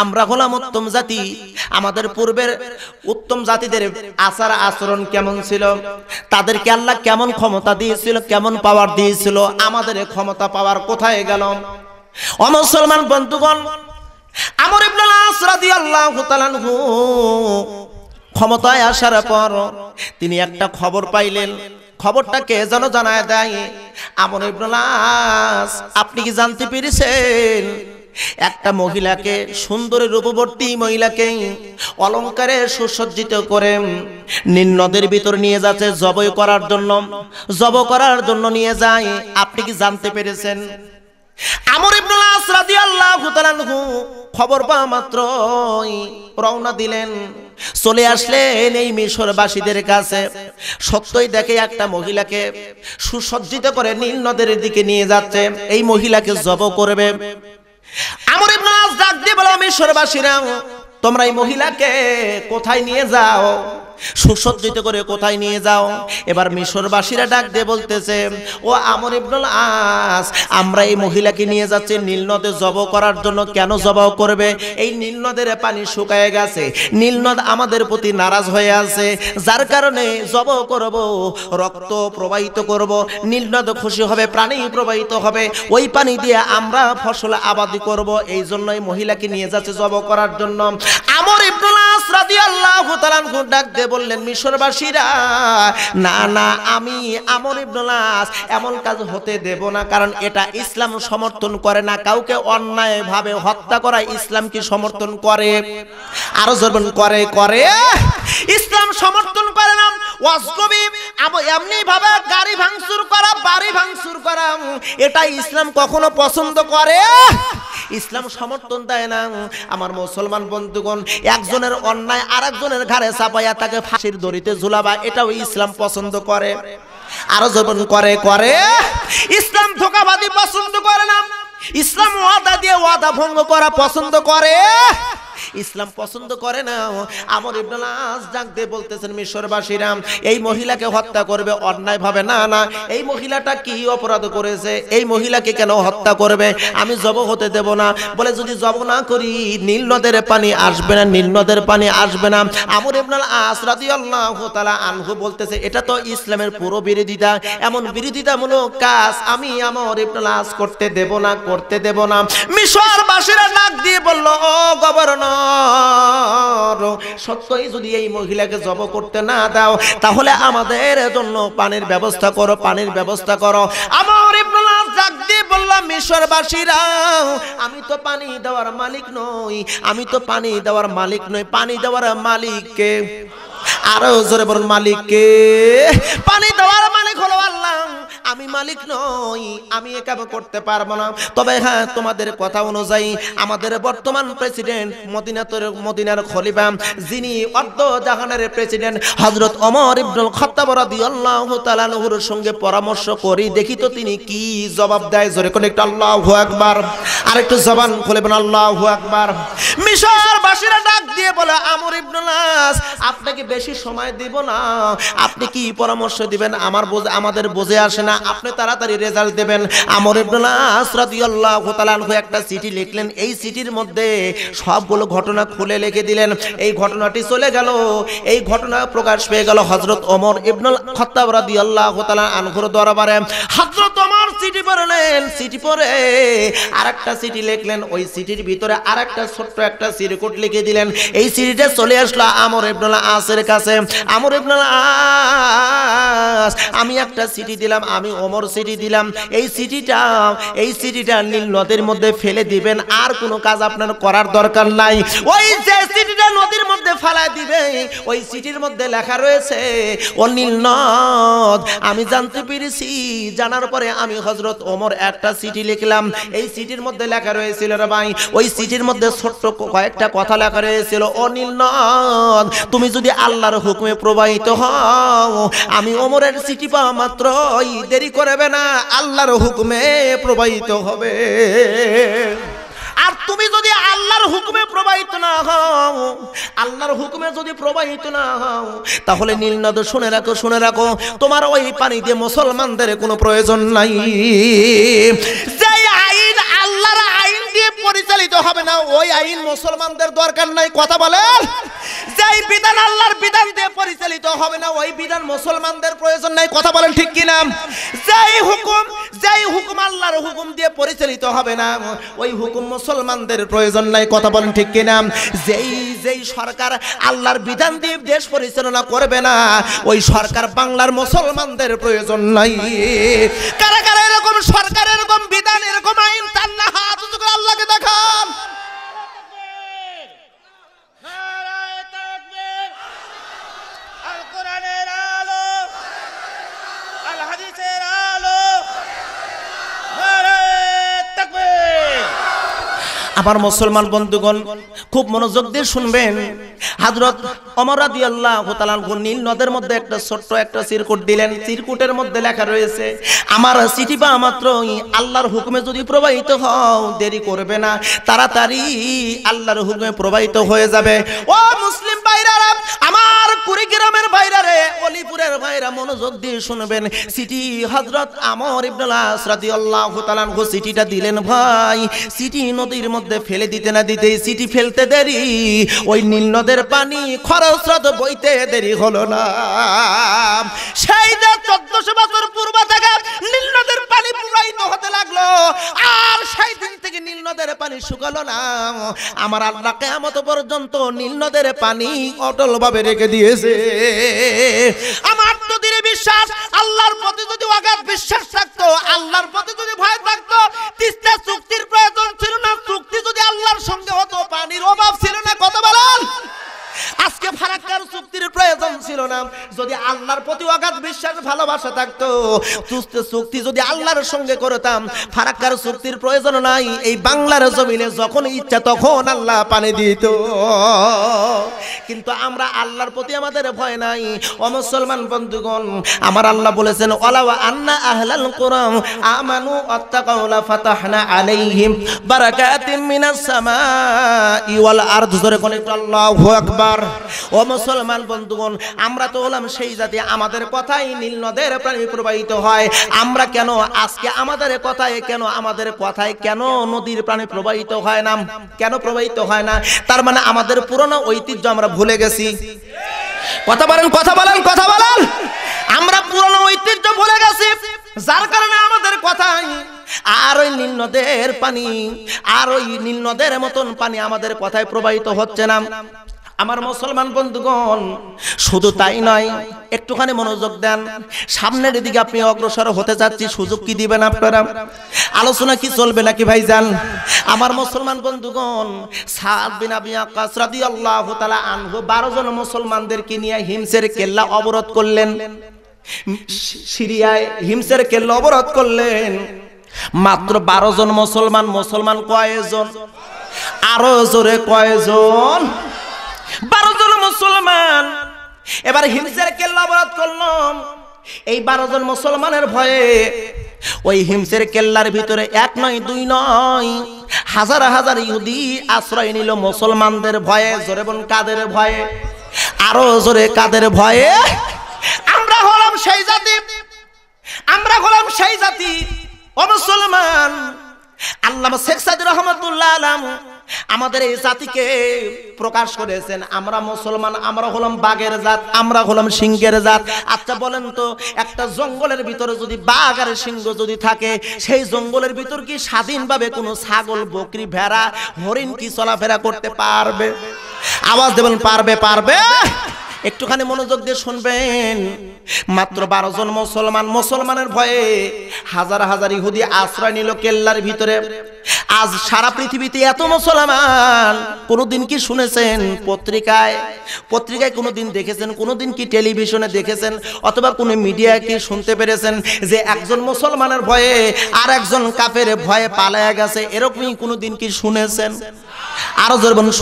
আমরা হলাম উত্তম জাতি। আমাদের পূর্বের উত্তম জাতিদের আচার আচরণ কেমন ছিল, তাদেরকে আল্লাহ কেমন ক্ষমতা দিয়েছিল, কেমন পাওয়ার দিয়েছিল, আমাদের ক্ষমতা পাওয়ার কোথায় গেল? ও মুসলমান বন্ধুগণ, আমর ইবনুল আস রাদিয়াল্লাহু তাআলা আনহু ক্ষমতায় আসার পর তিনি একটা খবর পাইলেন। খবরটা কে যেন জানায় দেয়, আমর ইবনুল আস আপনি কি জানতে পেরেছেন একটা মহিলাকে, সুন্দরী রূপবতী মহিলাকে অলংকারে সুসজ্জিত করে নীল নদের ভিতর নিয়ে যাচ্ছে জবাই করার জন্য, জবাই করার জন্য নিয়ে যায়। আপনি কি জানতে পেরেছেন? আমর ইবনুল আস রাদিয়াল্লাহু তাআলা আনহু খবর পাওয়া মাত্রই রওনা দিলেন, চলে আসলেন এই মিশরবাসীদের কাছে। সত্যই দেখে একটা মহিলাকে সুসজ্জিত করে নীল নদের দিকে নিয়ে যাচ্ছে, এই মহিলাকে জবাই করবে। আমর ইবনুল আস ডাক দিয়ে বলে, মিশরবাসীরা তোমরা এই মহিলাকে কোথায় নিয়ে যাও? সুসজ্জিত করে কোথায় নিয়ে যাও? এবার মিশরবাসীরা ডাক দিয়ে বলতেছে, ও আমর ইবনুল আস আমরা এই মহিলাকে নিয়ে যাচ্ছি নীল নদে জবাই করার জন্য। কেন জবাই করবে? এই নীল নদের পানি শুকায় গেছে, নীল নদ আমাদের প্রতি নারাজ হয়ে আছে, যার কারণে জবাই করব, রক্ত প্রবাহিত করব, নীল নদ খুশি হবে, প্রাণী প্রবাহিত হবে, ওই পানি দিয়ে আমরা ফসল আবাদি করব। এই জন্য এই মহিলাকে নিয়ে যাচ্ছে জবাই করার জন্য। আমর ইবনুল আস রাদিয়াল্লাহু তাআলা আনহু ডাক দিয়ে বললেন, মিশরবাসীরা না না, আমি আমর ইবনুল আস এমন কাজ হতে দেব না, কারণ এটা ইসলাম সমর্থন করে না। কাউকে অন্যায়ভাবে হত্যা করা ইসলাম কি সমর্থন করে? আরো জোরবেন করে? করে ইসলাম সমর্থন করে না। ওয়াজকবি এমনি ভাবে গাড়ি ভাঙচুর করা, বাড়ি ভাঙচুর করা, এটা ইসলাম কখনো পছন্দ করে? ইসলাম সমর্থন দেয় না। আমার মুসলমান বন্ধুগণ, একজনের অন্যায় আরেকজনের ঘাড়ে চাপাইয়া তাকে ফাঁসির দড়িতে ঝুলাবা, এটাও ইসলাম পছন্দ করে? আরো যখন করে করে ইসলাম ধোঁকাবাজি পছন্দ করে না, ইসলাম ওয়াদা দিয়ে ওয়াদা ভঙ্গ করা পছন্দ করে, ইসলাম পছন্দ করে না। আমর ইবনে আস ডাক দিয়ে বলতেছেন মিশরবাসীরা এই মহিলাকে হত্যা করবে অন্যায় ভাবে, না না এই মহিলাটা কি অপরাধ করেছে, এই মহিলাকে কেন হত্যা করবে, আমি জব হতে দেব না। বলে যদি জব না করি নীল নদের পানি আসবে না, নীল নদের পানি আসবে না। আমর ইবনে আস রাদিয়াল্লাহু তাআলা আনহু বলতেছে এটা তো ইসলামের পুরো বিরোধিতা, এমন বিরোধিতামূলক কাজ আমি আমর ইবনে আস করতে দেব না, করতে দেব না। মিশরবাসীরা ডাক দিয়ে বলল ও গভর্নর, সত্যই যদি এই মহিলাকে জব করতে না দাও তাহলে আমাদের জন্য পানির ব্যবস্থা করো, পানির ব্যবস্থা করো। আমর ইবনে আস ডাক দিয়ে বলল মিশরবাসীরা আমি তো পানি দেওয়ার মালিক নই, আমি তো পানি দেওয়ার মালিক নই, পানি দেওয়ার মালিক কে? আরো জোরে বলুন মালিক কে? পানি দেওয়ার মালিক হলো আল্লাহ, আমি মালিক নই, আমি একা করতে পারবো না। তবে হ্যাঁ তোমাদের কথা অনুযায়ী আমাদের বর্তমান প্রেসিডেন্ট মদিনার খলিফা যিনি অর্ধ জাহানের প্রেসিডেন্ট হযরত ওমর ইবনুল খাত্তাব রাদিয়াল্লাহু তাআলা আনহুর সঙ্গে পরামর্শ করি, দেখি তো তিনি কি জবাব দেয়। জোরে করে একটু আল্লাহু আকবার, আর একটু জবান খুলে বলেন আল্লাহু আকবার। মিশরবাসীরা ডাক দিয়ে বলে আমর ইবনুল আস আপনাকে বেশি সময় দিব না, আপনি কি পরামর্শ দিবেন আমাদের বুঝে আসে না, আপনি তাড়াতাড়ি রেজাল্ট দেবেন। আমর ইবনে আস রাদিয়াল্লাহু তাআলা আনহু একটা চিঠি লিখলেন, এই চিঠির মধ্যে সবগুলো ঘটনা খুলে লিখে দিলেন। এই ঘটনাটি চলে গেল, এই ঘটনা প্রকাশ পেয়ে গেল হযরত ওমর ইবনুল খাত্তাব রাদিয়াল্লাহু তাআলা আনহুর দরবারে। হযরত ওমর চিঠি পড়লেন, চিঠি পড়ে আরেকটা চিঠি লিখলেন, ওই চিঠির ভিতরে আরেকটা ছোট্ট একটা চিরকুট লিখে দিলেন। এই চিঠিটা চলে আসলো আমর ইবনে আসের কাছে। আমর ইবনে আস আমি একটা চিঠি দিলাম, আমি ওমর চিঠি দিলাম, এই চিঠিটা নীল নদের মধ্যে ফেলে দিবেন, আর কোনো কাজ আপনার করার দরকার নাই। ওই যে চিঠিটা নদীর মধ্যে ফেলা দিবে, ওই চিঠির মধ্যে লেখা রয়েছে ও নীল নদ আমি জানতে পেরেছি, জানার পরে আমি হযরত ওমর একটা চিঠি লিখলাম। এই চিঠির মধ্যে লেখা রয়েছিল রে ভাই, ওই চিঠির মধ্যে ছোট্ট কয়েকটা কথা লেখা রয়েছিল, ও নীল নদ তুমি যদি আল্লাহর হুকুমে প্রবাহিত হও, আমি ওমরের চিঠি পাওয়া মাত্রই দেরি করবে না, আল্লাহর হুকুমে প্রবাহিত হবে। আর তুমি যদি আল্লাহর হুকুমে প্রবাহিত না হও, আল্লাহর হুকুমে যদি প্রবাহিত না হও, তাহলে নীল নদ শুনে রাখো, শুনে রাখো তোমার ওই পানি দিয়ে মুসলমানদের কোনো প্রয়োজন নাই। যে আইন আল্লাহর আইন দিয়ে পরিচালিত হবে না, ওই আইন মুসলমানদের দরকার নাই। কথা বলেন, যেই বিধান আল্লাহর বিধান দিয়ে পরিচালিত হবে না, ওই বিধান মুসলমানদের প্রয়োজন নাই। কথা বলেন ঠিক কিনা? যেই হুকুম আল্লাহর হুকুম দিয়ে পরিচালিত হবে না, ওই হুকুম মুসলমানদের প্রয়োজন নাই। কথা বলেন ঠিক কিনা? যেই সরকার আল্লাহর বিধান দিয়ে দেশ পরিচালনা করবে না, ওই সরকার বাংলার মুসলমানদের প্রয়োজন নাই। কারা কারা এরকম সরকার, এরকম বিধান, এরকম আইন চান না? হাত উঁচু করে আল্লাহকে দেখান। আমার মুসলমান বন্ধুগণ খুব মনোযোগ দিয়ে শুনবেন। হযরত ওমর রাদিয়াল্লাহু তাআলা আনহু নীল নদের মধ্যে একটা ছোট্ট একটা চিরকুট দিলেন। চিরকুটের মধ্যে লেখা রয়েছে আমার চিঠি পাওয়া মাত্রই আল্লাহর হুকুমে যদি প্রবাহিত হও, দেরি করবে না, তাড়াতাড়ি আল্লাহর হুকুমে প্রবাহিত হয়ে যাবে। ও মুসলিম ভাইরা, আমার কুড়িগ্রামের ভাইরা রে, অলিপুরের ভাইরা মনোযোগ দিয়ে শুনবেন। চিঠি হযরত আমর ইবনে আস রাদিয়াল্লাহু তাআলা আনহু চিঠিটা দিলেন ভাই, চিঠি নদীর মধ্যে ফেলে দিতে না দিতেই চিঠি ফেলতে দেরি, ওই নীল নদের পানি খরস্রোত বইতে দেরি হলো না। সেই যে 1400 বছর পূর্ব থেকে নীল নদের পানি প্রবাহিত হতে লাগলো, আর সেই দিন থেকে নীল নদের পানি শুকালো না। আমার আল্লাহ কিয়ামত পর্যন্ত নীল নদের পানি অটল ভাবে রেখে দিয়েছে। আমার তো দৃঢ় বিশ্বাস, আল্লাহর প্রতি যদি অগাধ বিশ্বাস থাকতো, আল্লাহর প্রতি যদি ভয় থাকতো, তিস্তা চুক্তির প্রয়োজন ছিল না। চুক্তি যদি আল্লাহর সঙ্গে হতো, পানির অভাব ছিল না। কথা বলেন, আজকে ফারাক্কার চুক্তির প্রয়োজন ছিল না। যদি আল্লাহর প্রতি অগাধ বিশ্বাস ভালোবাসা থাকতো, চুক্তি চুক্তি যদি আল্লাহর সঙ্গে করতাম, ফারাক্কার চুক্তির প্রয়োজন নাই। এই বাংলার জমিনে যখন ইচ্ছা তখন আল্লাহ পানি দিত। কিন্তু আমরা আল্লাহর প্রতি আমাদের ভয় নাই। ও মুসলমান বন্ধুগণ, আমার আল্লাহ বলেছেন ওয়ালা আন্না আহলাল কুরআন আমানু ওয়াত্তাকাউ লা ফাতাহনা আলাইহিম বারাকাতিম মিনাস সামাই ওয়াল আরদ। জোরে কোন আল্লাহু আকবার। ও মুসলমান বন্ধুগণ, আমরা তো হলাম সেই জাতি, আমাদের কথাই নীল নদের পানি প্রবাহিত হয়। আমরা কেন আজকে আমাদের কথায় কেন নদীর পানি প্রবাহিত হয় না? কেন প্রবাহিত হয় না? তার মানে আমাদের পুরনো ঐতিহ্য আমরা ভুলে গেছি। কথা বলেন। আমরা পুরনো ঐতিহ্য ভুলে গেছি, যার কারণে আমাদের কথাই আর ওই নীল নদের পানি, আর ওই নীল নদের মতন পানি আমাদের কথায় প্রবাহিত হচ্ছে না। আমার মুসলমান বন্ধুগণ, শুধু তাই নয়, একটুখানি মনোযোগ দেন। সামনের দিকে আপনি অগ্রসর হতে যাচ্ছি, সুযোগ কি দিবেন আপনারা? আলোচনা কি চলবে নাকি ভাইজান? আমার মুসলমান বন্ধুগণ, সাদ বিন আবি ওয়াক্কাস রাদিয়াল্লাহু তাআলা আনহু 12 জন মুসলমানদেরকে নিয়ে হিমসের কেল্লা অবরোধ করলেন। সিরিয়ায় হিমসের কেল্লা অবরোধ করলেন। মাত্র 12 জন মুসলমান কয়জন? আরো জোরে কয়জন? 12 জন মুসলমান। এবার হিমসের কেল্লা অবরোধ করলাম। এই 12 জন মুসলমানের ভয়ে ওই হিমসের কেল্লার ভিতরে এক নয় দুই নয় হাজার হাজার ইহুদি আশ্রয় নিল মুসলমানদের ভয়ে। জোরে বলুন, কাদের ভয়ে? আরো জোরে, কাদের ভয়ে? আমরা হলাম সেই জাতি ও মুসলমান। আল্লামা শেখ সাদী রহমাতুল্লাহ আলাইহি আমাদের এই জাতিকে প্রকাশ করেছেন, আমরা মুসলমান, আমরা হলাম বাঘের জাত, আমরা হলাম সিংহের জাত। আচ্ছা বলেন তো, একটা জঙ্গলের ভিতরে যদি বাঘ আর সিংহ যদি থাকে, সেই জঙ্গলের ভিতর কি স্বাধীনভাবে কোনো ছাগল, বকরি, ভেড়া, হরিণ কি চলাফেরা করতে পারবে? আওয়াজ দেবেন, পারবে? একটুখানি মনোযোগ দিয়ে শুনবেন। মাত্র 12 জন মুসলমানের ভয়ে হাজার হাজার ইহুদি আশ্রয় নিল কেল্লার ভিতরে। আজ সারা পৃথিবীতে এত মুসলমান, কোনোদিন কি শুনেছেন পত্রিকায় কোনোদিন দেখেছেন? কোনোদিন কি টেলিভিশনে দেখেছেন? অথবা কোনো মিডিয়ায় কি শুনতে পেরেছেন যে একজন মুসলমানের ভয়ে আর একজন কাফের ভয়ে পালায়া গেছে? এরকমই কোনোদিন কি শুনেছেন? আরো জোরে বলুন,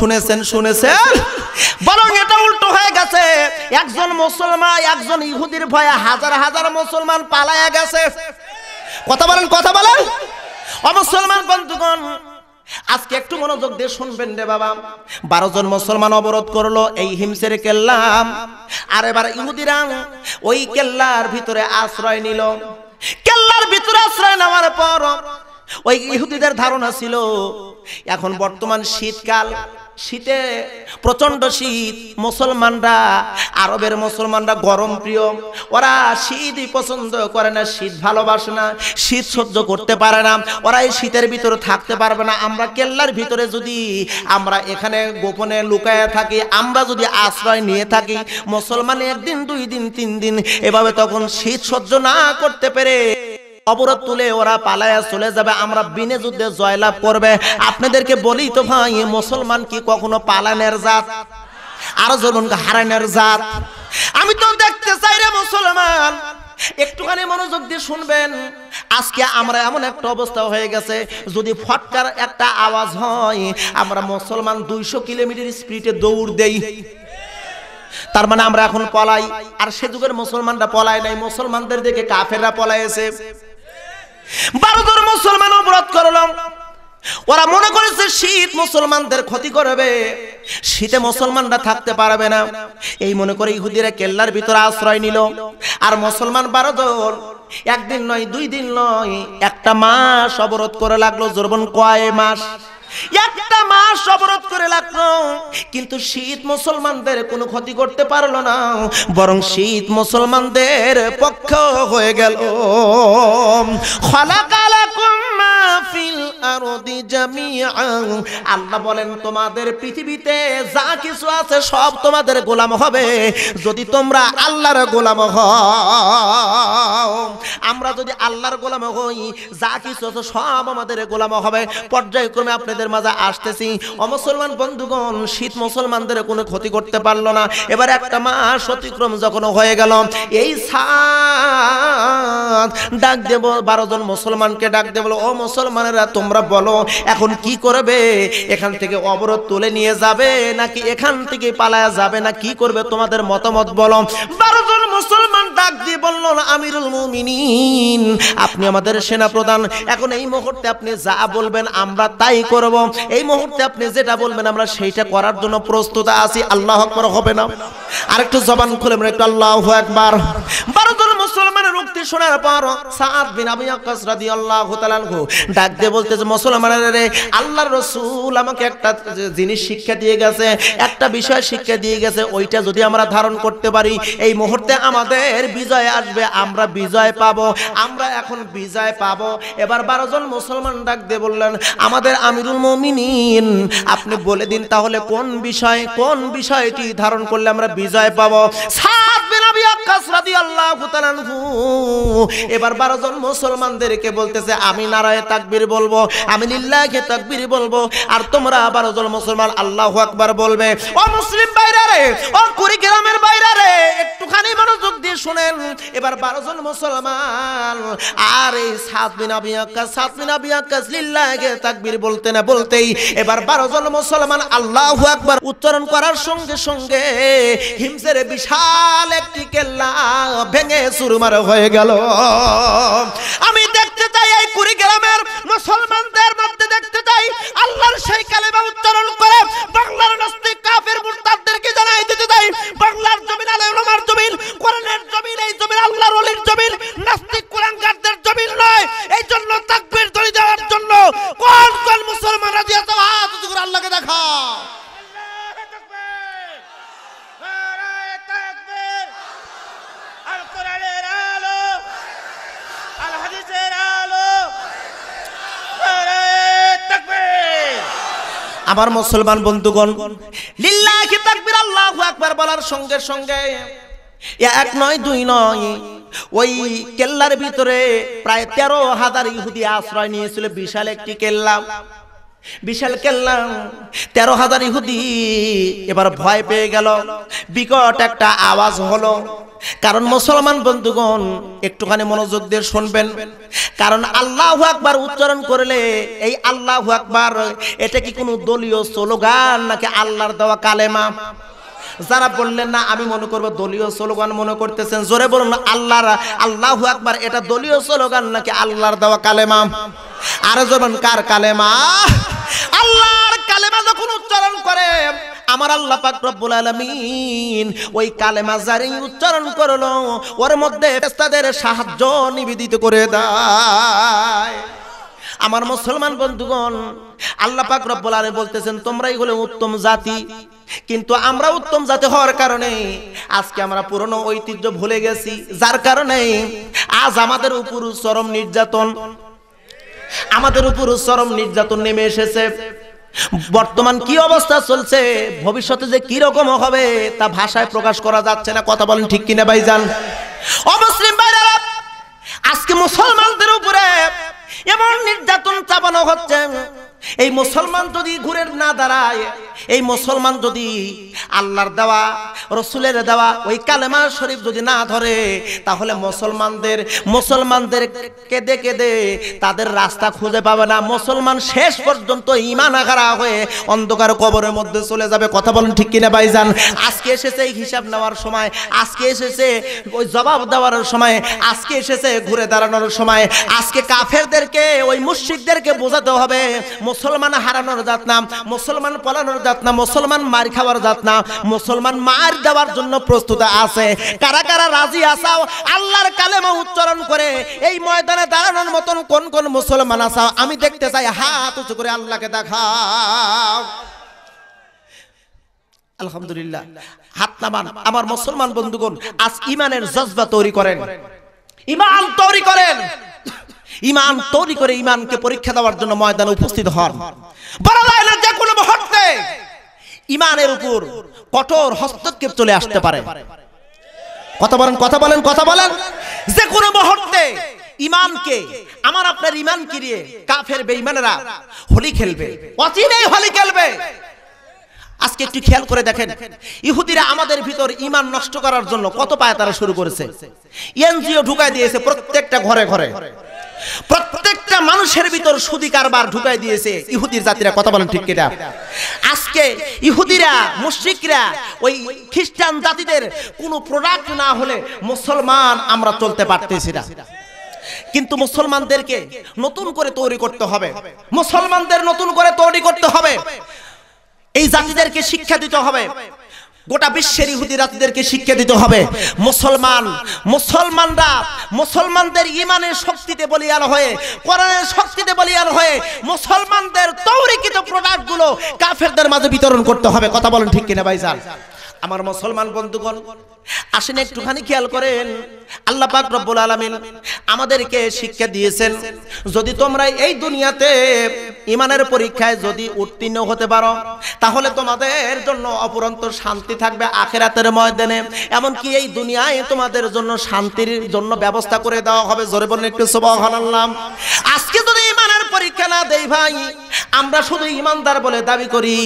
শুনেছেন? বরং এটা উল্টো হয়ে গেছে। একজন মুসলমান, একজন ইহুদির ভয়ে হাজার হাজার মুসলমান পালায়া গেছে। কথা বলেন। ও মুসলমান বন্ধুগণ, আজকে একটু মনোযোগ দিয়ে শুনবেন রে বাবা। 12 জন মুসলমান অবরোধ করলো এই হিমসের কেল্লা। আর এবার ইহুদিরা ওই কেল্লার ভিতরে আশ্রয় নিল। কেল্লার ভিতরে আশ্রয় নেওয়ার পর ওই ইহুদিদের ধারণা ছিল এখন বর্তমান শীতকাল, শীতে প্রচন্ড শীত, আরবের মুসলমানরা গরম প্রিয়, ওরা শীতই পছন্দ করে না, শীত ভালোবাসে না, শীত সহ্য করতে পারে না, ওরা এই শীতের ভিতরে থাকতে পারবে না। আমরা কেল্লার ভিতরে যদি আমরা এখানে গোপনে লুকায় থাকি, আমরা যদি আশ্রয় নিয়ে থাকি, মুসলমান 1 দিন 2 দিন 3 দিন এভাবে তখন শীত সহ্য না করতে পেরে অবরোধ তুলে ওরা পালায়া চলে যাবে, আমরা বিনে যুদ্ধে জয়লাভ করবে। আপনাদেরকে বলি তো ভাই, মুসলমান কি কখনো পালানের জাত? আরো জনন হারানের জাত? আমি তো দেখতে চাই রে মুসলমান, একটুখানি মনোযোগ দিয়ে শুনবেন। আজকে আমরা এমন একটা অবস্থা হয়ে গেছে, যদি ফটকার একটা আওয়াজ হয় আমরা মুসলমান 200 কিলোমিটার স্পিডে দৌড় দেই। তার মানে আমরা এখন পলাই। আর সে যুগের মুসলমানরা পলায় নাই, মুসলমানদের দিকে কাফেররা পলাইছে। 12 জন মুসলমান অবরোধ করলাম। ওরা মনে করেছে শীত মুসলমানদের ক্ষতি করবে, শীতে মুসলমানরা থাকতে পারবে না, এই মনে করে ইহুদিরা কেল্লার ভিতরে আশ্রয় নিল। আর মুসলমান 12 জন 1 দিন নয় 2 দিন নয় 1টা মাস অবরোধ করে লাগলো। জোরবন, কয় মাস? 1টা মাস অবরোধ করে লাগলো। কিন্তু শীত মুসলমানদের কোনো ক্ষতি করতে পারলো না, বরং শীত মুসলমানদের পক্ষ হয়ে গেল। খালাকালাকুম মা ফিল আরদি জামিআন, আল্লাহ বলেন তোমাদের পৃথিবীতে যা কিছু আছে সব তোমাদের গোলাম হবে যদি তোমরা আল্লাহর গোলাম হও। আমরা যদি আল্লাহর গোলাম হই যা কিছু আছে সব আমাদের গোলাম হবে। পর্যায়ক্রমে আপনাদের মাঝে আসতেছি। ও মুসলমান বন্ধুগণ, শীত মুসলমানদের কোনো ক্ষতি করতে পারলো না। এবার একটা মাস অতিক্রম যখন হয়ে গেল, এই সাদ ডাক দেব 12 জন মুসলমানকে ডাক দেব, ও মুসলমানেরা তোমরা বলো এখন কি করবে? এখান থেকে অবরোধ তুলে নিয়ে যাবে নাকি এখান থেকে পালায়া যাবে না কি করবে? তোমাদের মতামত বলো। 12 জন মুসলমান ডাক দিয়ে বলল, আমিরুল মুমিনিন আপনি আমাদের সেনা প্রধান, এখন এই মুহূর্তে আপনি যা বলবেন আমরা তাই করব। এই মুহূর্তে আপনি যেটা বলবেন আমরা সেইটা করার জন্য প্রস্তুত আছি। আল্লাহু আকবার হবে না? আরেকটু জবান খুলে আমরা একটু আল্লাহু আকবার। 12 জন মুসলমানের উক্তি শোনার পর সাদ বিন আবি ওয়াক্কাস রাদিয়াল্লাহু তাআলা আনহু ডাক দিয়ে বলতেছে, মুসলমানেরা রে, আল্লাহর রাসূল আমাকে একটা জিনিস শিক্ষা দিয়ে গেছে, একটা বিষয় শিক্ষা দিয়ে গেছে, ওইটা যদি আমরা ধারণ করতে পারি এই মুহূর্তে আমাদের বিজয় আসবে, আমরা বিজয় পাবো, আমরা এখন বিজয় পাবো। এবার 12 জন মুসলমান ডাক দিয়ে বললেন, আমাদের আমিরুল মুমিনিন আপনি বলে দিন তাহলে কোন বিষয়টি ধারণ করলে আমরা বিজয় পাবো। সাদ বিন আবি ওয়াক্কাস রাদিয়াল্লাহু তাআলা আনহু এবার 12 জন মুসলমানদেরকে বলতেছে, আমি নারায়ে তাকবীর বলবো, আমি লিল্লাহি তাকবীর বলবো, আর তোমরা 12 জন মুসলমান আল্লাহু আকবার বলবে। ও মুসলিম ভাইরা রে, ও কুড়িগ্রামের ভাইরা রে, একটুখানি মনোযোগ দিয়ে শুনেন। এবার 12 জন মুসলমান আর এই সাদ বিন আবি ওয়াক্কাস লিল্লাহি তাকবীর বলতে না বলতেই এবার 12 জন মুসলমান আল্লাহু আকবার উচ্চারণ করার সঙ্গে সঙ্গে হিমসের বিশাল একটি কেল্লা ভেঙে চুরমার হয়ে গেল। আমি দেখতে চাই এই কুড়িগ্রামের মুসলমানদের মধ্যে, দেখতে চাই আল্লাহর সেই কালেমা উচ্চারণ করে বাংলার নাস্তিক কাফের মুরতাদদেরকে জানাই দিতে চাই, বাংলার জমিন আলে উলামার জমিন, কোরআনের জমিন, এই জমিন আল্লাহর ওলির জমিন, নাস্তিক কুরআনগারদের জমিন নয়। এই জন্য তাকবীর ধরে দেওয়ার জন্য কোন কোন মুসলমান রাজি আছে হাত উঁচু করে আল্লাহকে দেখা। আমার মুসলমান বন্ধুগণ, লিল্লাহি তাকবীর আল্লাহু আকবার বলার সঙ্গে সঙ্গে এক নয় দুই নয়, ওই কেল্লার ভিতরে প্রায় 13,000 ইহুদি আশ্রয় নিয়েছিল। বিশাল একটি কেল্লা, বিশাল কেল্লা, 13,000 ইহুদি এবার ভয় পেয়ে গেল। বিকট একটা আওয়াজ হলো। কারণ মুসলমান বন্ধুগণ একটুখানি মনোযোগ দিয়ে শুনবেন, কারণ আল্লাহু আকবার উচ্চারণ করলে এই আল্লাহু আকবার এটা কি কোনো দলীয় স্লোগান নাকি আল্লাহর দেওয়া কালেমা? যারা বললেন না আমি মনে করব দলীয় স্লোগান মনে করতেছেন, জোরে বলুন আল্লাহু আকবার এটা দলীয় স্লোগান নাকি আল্লাহর দেওয়া কালেমা? আরে জবান কার কালেমা? আল্লাহর কালেমা যখন উচ্চারণ করে আমার আল্লাহ পাক রব্বুল আলামিন ওই কালেমা যারা উচ্চারণ করলো ওর মধ্যে ফেরেশতাদের সাহায্য নিবেদিত করে দেয়। আমার মুসলমান বন্ধুগণ, আল্লাহ পাক রব্বুল আলামিন বলতেছেন তোমরাই হলে উত্তম জাতি, কিন্তু আমরা উত্তম জাতি হওয়ার কারণে আজকে আমরা পুরনো ঐতিহ্য ভুলে গেছি, যার কারণে আজ আমাদের উপর চরম নির্যাতন নেমে এসেছে। বর্তমান কি অবস্থা চলছে, ভবিষ্যতে যে কি রকম হবে তা ভাষায় প্রকাশ করা যাচ্ছে না। কথা বলেন ঠিক কিনা ভাইজান? অমুসলিম ভাইরা, আজকে মুসলমানদের উপরে এমন নির্যাতন চাপানো হচ্ছে, এই মুসলমান যদি ঘুরে না দাঁড়ায়, এই মুসলমান যদি আল্লাহর দেওয়া রসুলের দেওয়া ওই কালেমা শরীফ যদি না ধরে, তাহলে মুসলমানদের কেঁদে কেঁদে তাদের রাস্তা খুঁজে পাবে না। মুসলমান শেষ পর্যন্ত ঈমান হারা হয়ে অন্ধকার কবরের মধ্যে চলে যাবে। কথা বলেন ঠিক কিনা ভাইজান? আজকে এসেছে এই হিসাব নেওয়ার সময়, আজকে এসেছে ওই জবাব দেওয়ার সময়, আজকে এসেছে ঘুরে দাঁড়ানোর সময়। আজকে কাফেরদেরকে ওই মুশরিকদেরকে বোঝাতে হবে মুসলমান হারানোর জাত না, মুসলমান পলানোর জাত না, মুসলমান মার খাওয়ার জাত না, মুসলমান মার দেওয়ার জন্য প্রস্তুত আছে। কারা কারা রাজি আসাও আল্লাহর কালেমা উচ্চারণ করে এই ময়দানে দাঁড়ানোর মতন কোন কোন মুসলমান আসাও? আমি দেখতে চাই, হাত উঁচু করে আল্লাহকে দেখাও। আলহামদুলিল্লাহ, হাত নামান। আমার মুসলমান বন্ধুগণ, আজ ইমানের জজবা তৈরি করেন, ইমান তৈরি করেন। ইমান তৈরি করে ইমানকে পরীক্ষা দেওয়ার জন্য ময়দানে উপস্থিত হন। বলা যায় না যে কোনো মুহূর্তে ইমানের উপর কঠোর হস্তক্ষেপ চলে আসতে পারে। কথা বলেন যে কোনো মুহূর্তে ইমানকে, আমার আপনার ইমান কিরিয়ে কাফের বেঈমানেরা হোলি খেলবে, অচিরেই হোলি খেলবে। আজকে একটু খেয়াল করে দেখেন, ইহুদিরা আমাদের ভিতর ইমান নষ্ট করার জন্য কত পায়তারা শুরু করেছে। এনজিও ঢুকাই দিয়েছে প্রত্যেকটা ঘরে ঘরে, প্রত্যেকটা মানুষের ভিতর সুদি কারবার ঢুকাই দিয়েছে ইহুদির জাতিরা। কথা বলেন ঠিক কিনা? আজকে ইহুদিরা, মুশরিকরা, ওই খ্রিস্টান জাতিদের কোনো প্রোডাক্ট না হলে মুসলমান আমরা চলতে পারতেছি না। কিন্তু মুসলমানদেরকে নতুন করে তৈরি করতে হবে, মুসলমানদের নতুন করে তৈরি করতে হবে, এই জাতিদেরকে শিক্ষা দিতে হবে, গোটা বিশ্বের ইহুদি জাতিদেরকে শিক্ষা দিতে হবে। মুসলমানরা মুসলমানদের ইমানের শক্তিতে বলিয়ান হয়ে, কোরআনের শক্তিতে বলিয়ান হয়ে মুসলমানদের তৈরিকৃত প্রোডাক্টগুলো কাফেরদের মাঝে বিতরণ করতে হবে। কথা বলেন ঠিক কিনা ভাইজান? আমার মুসলমান বন্ধুগণ, আসেন একটুখানি খেয়াল করেন, আল্লাহ পাক রব্বুল আলামিন আমাদেরকে শিক্ষা দিয়েছেন, যদি তোমরা এই দুনিয়াতে ইমানের পরীক্ষায় যদি উত্তীর্ণ হতে পারো, তাহলে তোমাদের জন্য অপরন্ত শান্তি থাকবে আখিরাতের ময়দানে। এমনকি এই দুনিয়ায় তোমাদের জন্য শান্তির জন্য ব্যবস্থা করে দেওয়া হবে। জোরে বলেন একটু সুবহানাল্লাহ। আজকে যদি ইমানের পরীক্ষা না দেই ভাই, আমরা শুধু ইমানদার বলে দাবি করি,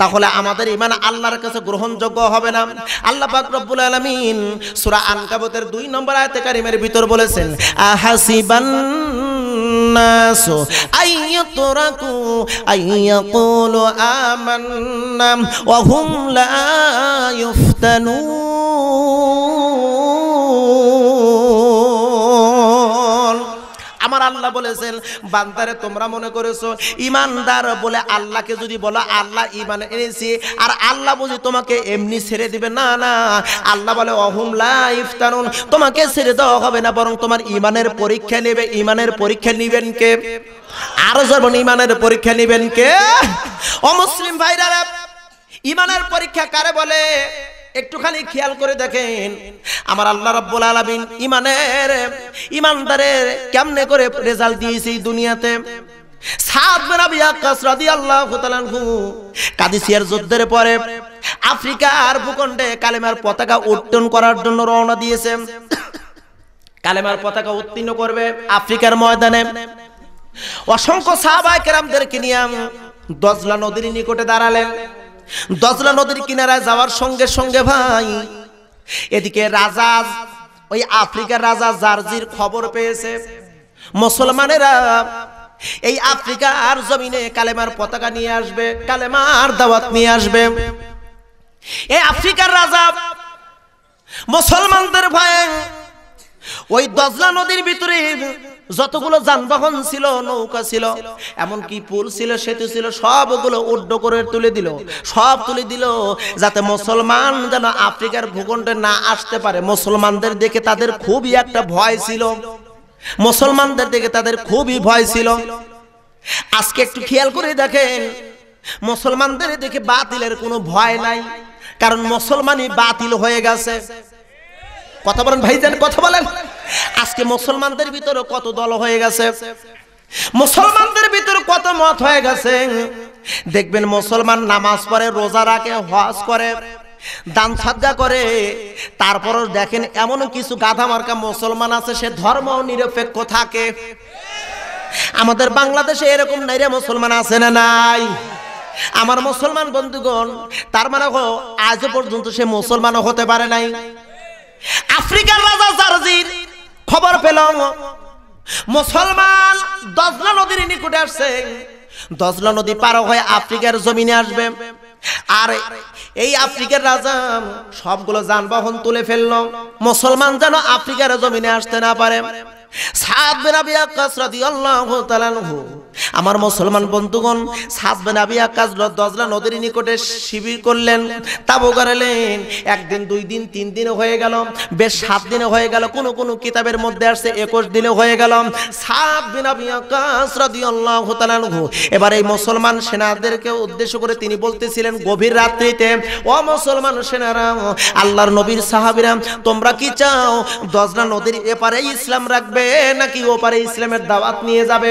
তাহলে আমাদের ইমান আল্লাহর কাছে গ্রহণযোগ্য হবে না। আল্লাহ পাক রব্বুল আলামিন সূরা আনকাবুতের 2 নম্বর আয়াতে কারিমের ভিতর বলেছেন, আহাসিবান নাসু আইয়াতরাকু আইয়াকুলু আমান্না ওয়া হুম লা ইফতানুন। আমার আল্লাহ বলেছেন, বান্দারে তোমরা মনে করেছো ইমানদার বলে আল্লাহকে যদি বলো আল্লাহ ইমান এনেছি, আর আল্লাহ বুঝি তোমাকে এমনি ছেড়ে দিবে? না না, আল্লাহ বলে অহুম লা ইফতানুন, তোমাকে ছেড়ে দেওয়া হবে না, বরং তোমার ইমানের পরীক্ষা নেবে। ইমানের পরীক্ষা নিবেন কে? আরো যেমন ইমানের পরীক্ষা নিবেন কে? অমুসলিম ভাইরা, ইমানের পরীক্ষা কারে বলে একটুখানি খেয়াল করে দেখেন। আমার আল্লাহ রাব্বুল আলামিন ইমানদারের কেমনে করে রেজাল্ট দিয়েছে এই দুনিয়াতে। সাদ বিন আবি ওয়াক্কাস রাদিয়াল্লাহু তাআলা আনহু কাদিসিয়ার যুদ্ধের পরে আফ্রিকার ভূখণ্ডে কালেমার পতাকা উত্তোলন করার জন্য রওনা দিয়েছে। কালেমার পতাকা উত্তীর্ণ করবে আফ্রিকার ময়দানে। অসংখ্য সাহাবায়ে কেরামদেরকে নিয়ে দজলা নদীর নিকটে দাঁড়ালেন। দজলা নদীর কিনারায় যাওয়ার সঙ্গে সঙ্গে ভাই, এদিকে রাজা, ওই আফ্রিকার রাজা জার্জির খবর পেয়েছে মুসলমানেরা এই আফ্রিকার জমিনে কালেমার পতাকা নিয়ে আসবে, কালেমার দাওয়াত নিয়ে আসবে। এই আফ্রিকার রাজা মুসলমানদের ভয়ে ওই দজলা নদীর ভিতরে যতগুলো যানবাহন ছিল, নৌকা ছিল, এমনকি পুল ছিল, সেতু ছিল, সবগুলো উড্ড করে তুলে দিল, সব তুলে দিল, যাতে মুসলমান যেন আফ্রিকার ভূখণ্ডে না আসতে পারে। মুসলমানদের দেখে তাদের খুবই একটা ভয় ছিল, মুসলমানদের দেখে তাদের খুবই ভয় ছিল। আজকে একটু খেয়াল করে দেখেন, মুসলমানদের দেখে বাতিলের কোনো ভয় নাই, কারণ মুসলমানই বাতিল হয়ে গেছে। কথা বলেন ভাইজান, কথা বলেন। আজকে মুসলমানদের ভিতরে কত দল হয়ে গেছে, মুসলমানদের ভিতরে কত মত হয়ে গেছে। দেখবেন মুসলমান নামাজ পড়ে, রোজা রাখে, হজ করে, দান সাদকা করে, তারপরও দেখেন এমন কিছু গাধা মার্কা মুসলমান আছে, সে ধর্ম নিরপেক্ষ থাকে। আমাদের বাংলাদেশে এরকম নাই রে মুসলমান আছে না নাই? আমার মুসলমান বন্ধুগণ, তার মানে আজ পর্যন্ত সে মুসলমানও হতে পারে নাই। আফ্রিকার রাজা জার্জির খবর পেল মুসলমান দজলা নদীর নিকটে আসছে, দজলা নদী পার হয়ে আফ্রিকার জমিনে আসবে। আর এই আফ্রিকার রাজা সবগুলো যানবাহন তুলে ফেললো, মুসলমান যেন আফ্রিকার জমিনে আসতে না পারে। সাদ বিন আবি ওয়াক্কাস রাদিয়াল্লাহু তাআলা আনহু, আমার মুসলমান বন্ধুগণ, সাদ বিন আবি ওয়াক্কাস দজলা নদীর নিকটে শিবির করলেন, তাবু গাড়লেন। একদিন, 2 দিন, 3 দিন হয়ে গেল, বেশ 7 দিন হয়ে গেল, কোন কোন কিতাবের মধ্যে আসছে 21 দিনে হয়ে গেল। সাদ বিন আবি ওয়াক্কাস রাদিয়াল্লাহু তাআলা আনহু এবার এই মুসলমান সেনাদেরকে উদ্দেশ্য করে তিনি বলতেছিলেন গভীর রাত্রিতে, ও মুসলমান সেনারা, আল্লাহর নবীর সাহাবীরা, তোমরা কি চাও দজলা নদীর এপারে ইসলাম রাখবে রাখবে নাকি ওপারে ইসলামের দাওয়াত নিয়ে যাবে?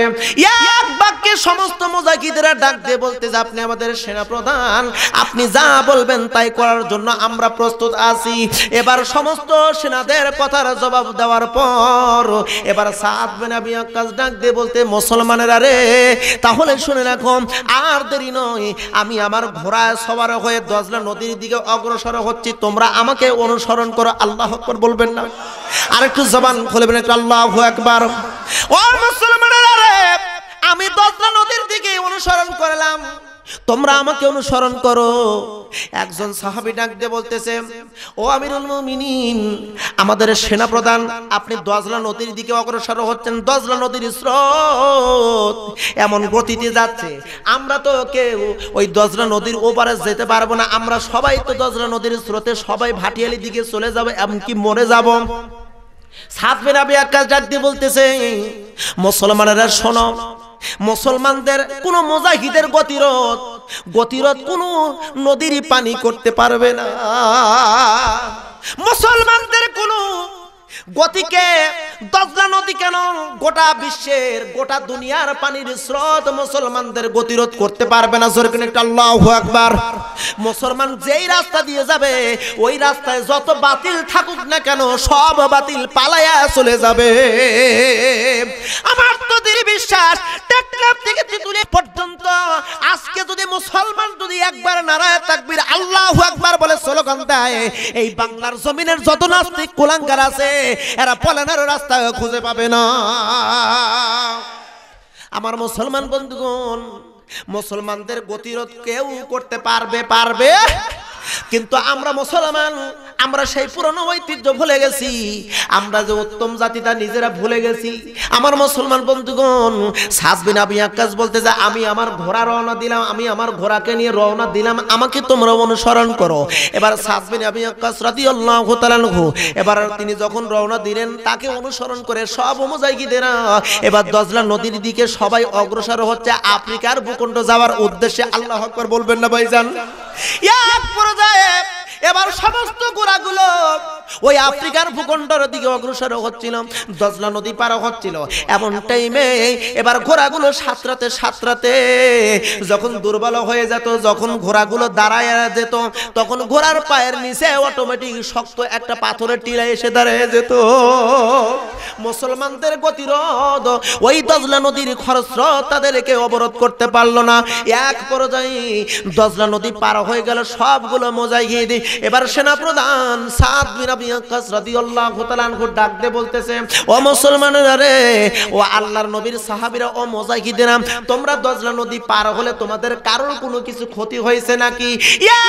এক বাক্যে সমস্ত মুজাহিদরা ডাক দিয়ে বলতে যে আপনি আমাদের সেনাপ্রধান, আপনি যা বলবেন তাই করার জন্য আমরা প্রস্তুত আছি। এবার সমস্ত সেনাদের কথার জবাব দেওয়ার পর এবার সাদ বিন আবি ওয়াক্কাস ডাক দিয়ে বলতে, মুসলমানেরা রে, তাহলে শুনে রাখো, আর দেরি নয়, আমি আমার ঘোড়ায় সওয়ার হয়ে দজলা নদীর দিকে অগ্রসর হচ্ছি, তোমরা আমাকে অনুসরণ করো। আল্লাহু আকবার বলবেন না? আর একটু জবান খুলে বলেন একটু আল্লাহু আকবার। ও মুসলমানেরা রে, আমি দজলা নদীর দিকে অনুসরণ করলাম, তোমরা আমাকে অনুসরণ করো। একজন সাহাবী ডাক দিয়ে বলতেছে, ও আমিরুল মুমিনিন, আমাদের সেনাপ্রধান, আপনি দজলা নদীর দিকে অগ্রসর হচ্ছেন, দজলা নদীর স্রোত এমন গতিতে যাচ্ছে, আমরা তো কেউ ওই দজলা নদীর ওপারে যেতে পারবো না, আমরা সবাই তো দজলা নদীর স্রোতে সবাই ভাটিয়ালি দিকে চলে যাবে, এমনকি মরে যাব। সাদ বিন আবি ওয়াক্কাস ডাক দিয়ে বলতেছে, মুসলমানেরা শোনো, মুসলমানদের কোন মুজাহিদের গতিরোধ কোন নদীর পানি করতে পারবে না। মুসলমানদের কোন গতিকে দজলা নদী কেন, গোটা বিশ্বের গোটা দুনিয়ার পানির স্রোত মুসলমানদের গতিরোধ করতে পারবে না। জোরে করে একটা আল্লাহু আকবার। মুসলমান যেই রাস্তা দিয়ে যাবে ওই রাস্তায় যত বাতিল থাকুক না কেন সব বাতিল পালায়া চলে যাবে। আমার তো দৃঢ় বিশ্বাস, টেকনাফ থেকে তেতুলিয়া পর্যন্ত আজকে যদি মুসলমান যদি একবার নারায়ে তাকবীর আল্লাহু আকবার বলে স্লোগান দেয়, এই বাংলার জমিনের যত নাস্তিক কুলাঙ্গার আছে এরা পলানোর রাস্তা খুঁজে পাবে না। আমার মুসলমান বন্ধুগণ, মুসলমানদের গতিরোধ কেউ করতে পারবে, কিন্তু আমরা মুসলমান, আমরা সেই পুরনো ঐতিহ্য ভুলে গেছি, আমরা যে উত্তম জাতিটা নিজেরা ভুলে গেছি। আমার মুসলমান বন্ধুগণ, সাদ বিন আবি ওয়াক্কাস বলতে যে আমি আমার ঘোড়া রওনা দিলাম, আমি আমার ঘোড়াকে নিয়ে রওনা দিলাম, আমাকে তোমরা অনুসরণ করো। এবার সাদ বিন আবি ওয়াক্কাস রাদিয়াল্লাহু তাআলা আনহু এবার তিনি যখন রওনা দিলেন, তাকে অনুসরণ করে সব মুজাহিদেরা এবার দজলা নদীর দিকে সবাই অগ্রসর হচ্ছে আফ্রিকার ভূখণ্ড যাওয়ার উদ্দেশ্যে। আল্লাহু আকবার বলবেন না ভাইজান? এক পর্যায়ে এবার সমস্ত ঘোড়াগুলো ওই আফ্রিকার ভূখণ্ডের দিকে অগ্রসর হচ্ছিল, দজলা নদী পার হচ্ছিল। এমন টাইমে এবার ঘোড়াগুলো সাঁতরাতে যখন দুর্বল হয়ে যেত, যখন ঘোড়াগুলো দাঁড়ায় যেত, তখন ঘোড়ার পায়ের নিচে অটোমেটিক শক্ত একটা পাথরের টিলা এসে দাঁড়িয়ে যেত। মুসলমানদের গতিরোধ ওই দজলা নদীর খরস্রোত তাদেরকে অবরোধ করতে পারলো না। এক পর্যায়ে দজলা নদী পার হয়ে গেল সবগুলো মুজাহিদ। এবার সেনাপ্রধান সাদ বিন আবি ওয়াক্কাস রাদিয়াল্লাহু তাআলা আনহু ডাক দিয়ে বলতেছে, ও মুসলমানেরা রে, ও আল্লাহর নবীর সাহাবীরা, ও মুজাহিদেরা, তোমরা দজলা নদী পার হলে তোমাদের কারোর কোনো কিছু ক্ষতি হয়েছে নাকি?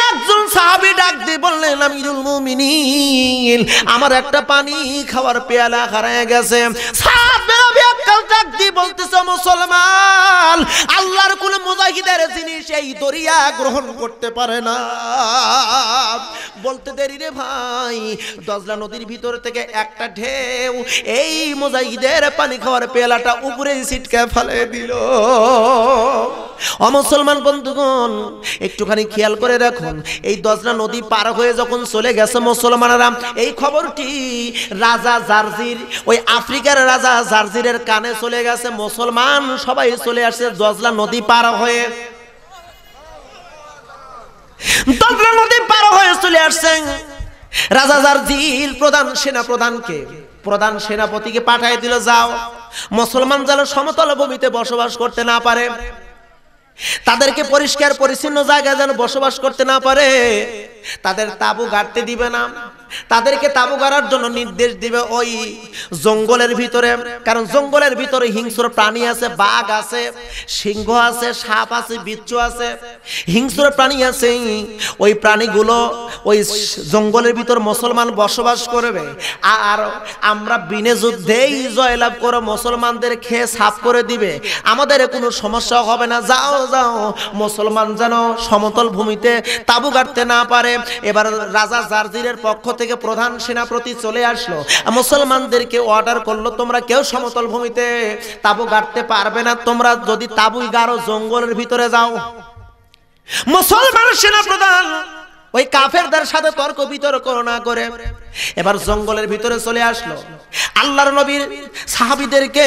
একজন সাহাবী ডাক দিয়ে বললেন, আমিরুল মুমিনিন, আমার একটা পানি খাওয়ার পেয়ালা হারিয়ে গেছে। সাদ বিন আবি ওয়াক্কাস ডাক দিয়ে বলতেছে, মুসলমান, আল্লাহর কোন মুজাহিদের জিনিস এই দরিয়া গ্রহণ করতে পারে না। বলতে দেরি রে ভাই, দজলা নদীর ভিতর থেকে একটা ঢেউ এই মুজাহিদের পানি খাওয়ার পেয়ালাটা উপরে ছিটকে ফেলে দিল। ও মুসলমান বন্ধুগণ, একটুখানি খেয়াল করে রাখুন, এই দজলা নদী পার হয়ে যখন চলে গেছে মুসলমানেরা, এই খবরটি রাজা জার্জির, ওই আফ্রিকার রাজা জার্জিরের কানে চলে গেছে। মুসলমান সবাই চলে আসছে দজলা নদী পার হয়ে, দজলা নদী পার হয়ে চলে আসছেন। রাজা জার্জির প্রধান সেনাপতিকে পাঠিয়ে দিল, যাও মুসলমান যেন সমতল ভূমিতে বসবাস করতে না পারে, তাদেরকে পরিষ্কার পরিচ্ছন্ন জায়গায় যেন বসবাস করতে না পারে, তাদের তাবু গাড়তে দিবে না, তাদেরকে তাবু গাড়ার জন্য নির্দেশ দিবে ওই জঙ্গলের ভিতরে। কারণ জঙ্গলের ভিতরে হিংস্র প্রাণী আছে, বাঘ আছে, সিংহ আছে, সাপ আছে, বিচ্ছু আছে, হিংস্র প্রাণী আছে। ওই প্রাণীগুলো ওই জঙ্গলের ভিতর মুসলমান বসবাস করবে, আর আমরা বিনা যুদ্ধেই জয়লাভ করে মুসলমানদের খেয়ে সাফ করে দিবে, আমাদের কোনো সমস্যা হবে না। যাও যাও, মুসলমান যেন সমতল ভূমিতে তাবু গাড়তে না পারে। এবার রাজা জার্জিরের পক্ষ থেকে প্রধান সেনাপতি চলে আসলো, মুসলমানদেরকে অর্ডার করলো, তোমরা কেউ সমতল ভূমিতে তাবু গাড়তে পারবে না, তোমরা যদি তাবুই গাড়ো জঙ্গলের ভিতরে যাও। মুসলমান সেনাপ্রধান ওই কাফেরদের সাথে তর্ক বিতর্ক না করে এবার জঙ্গলের ভিতরে চলে আসলো। আল্লাহর নবীর সাহাবীদেরকে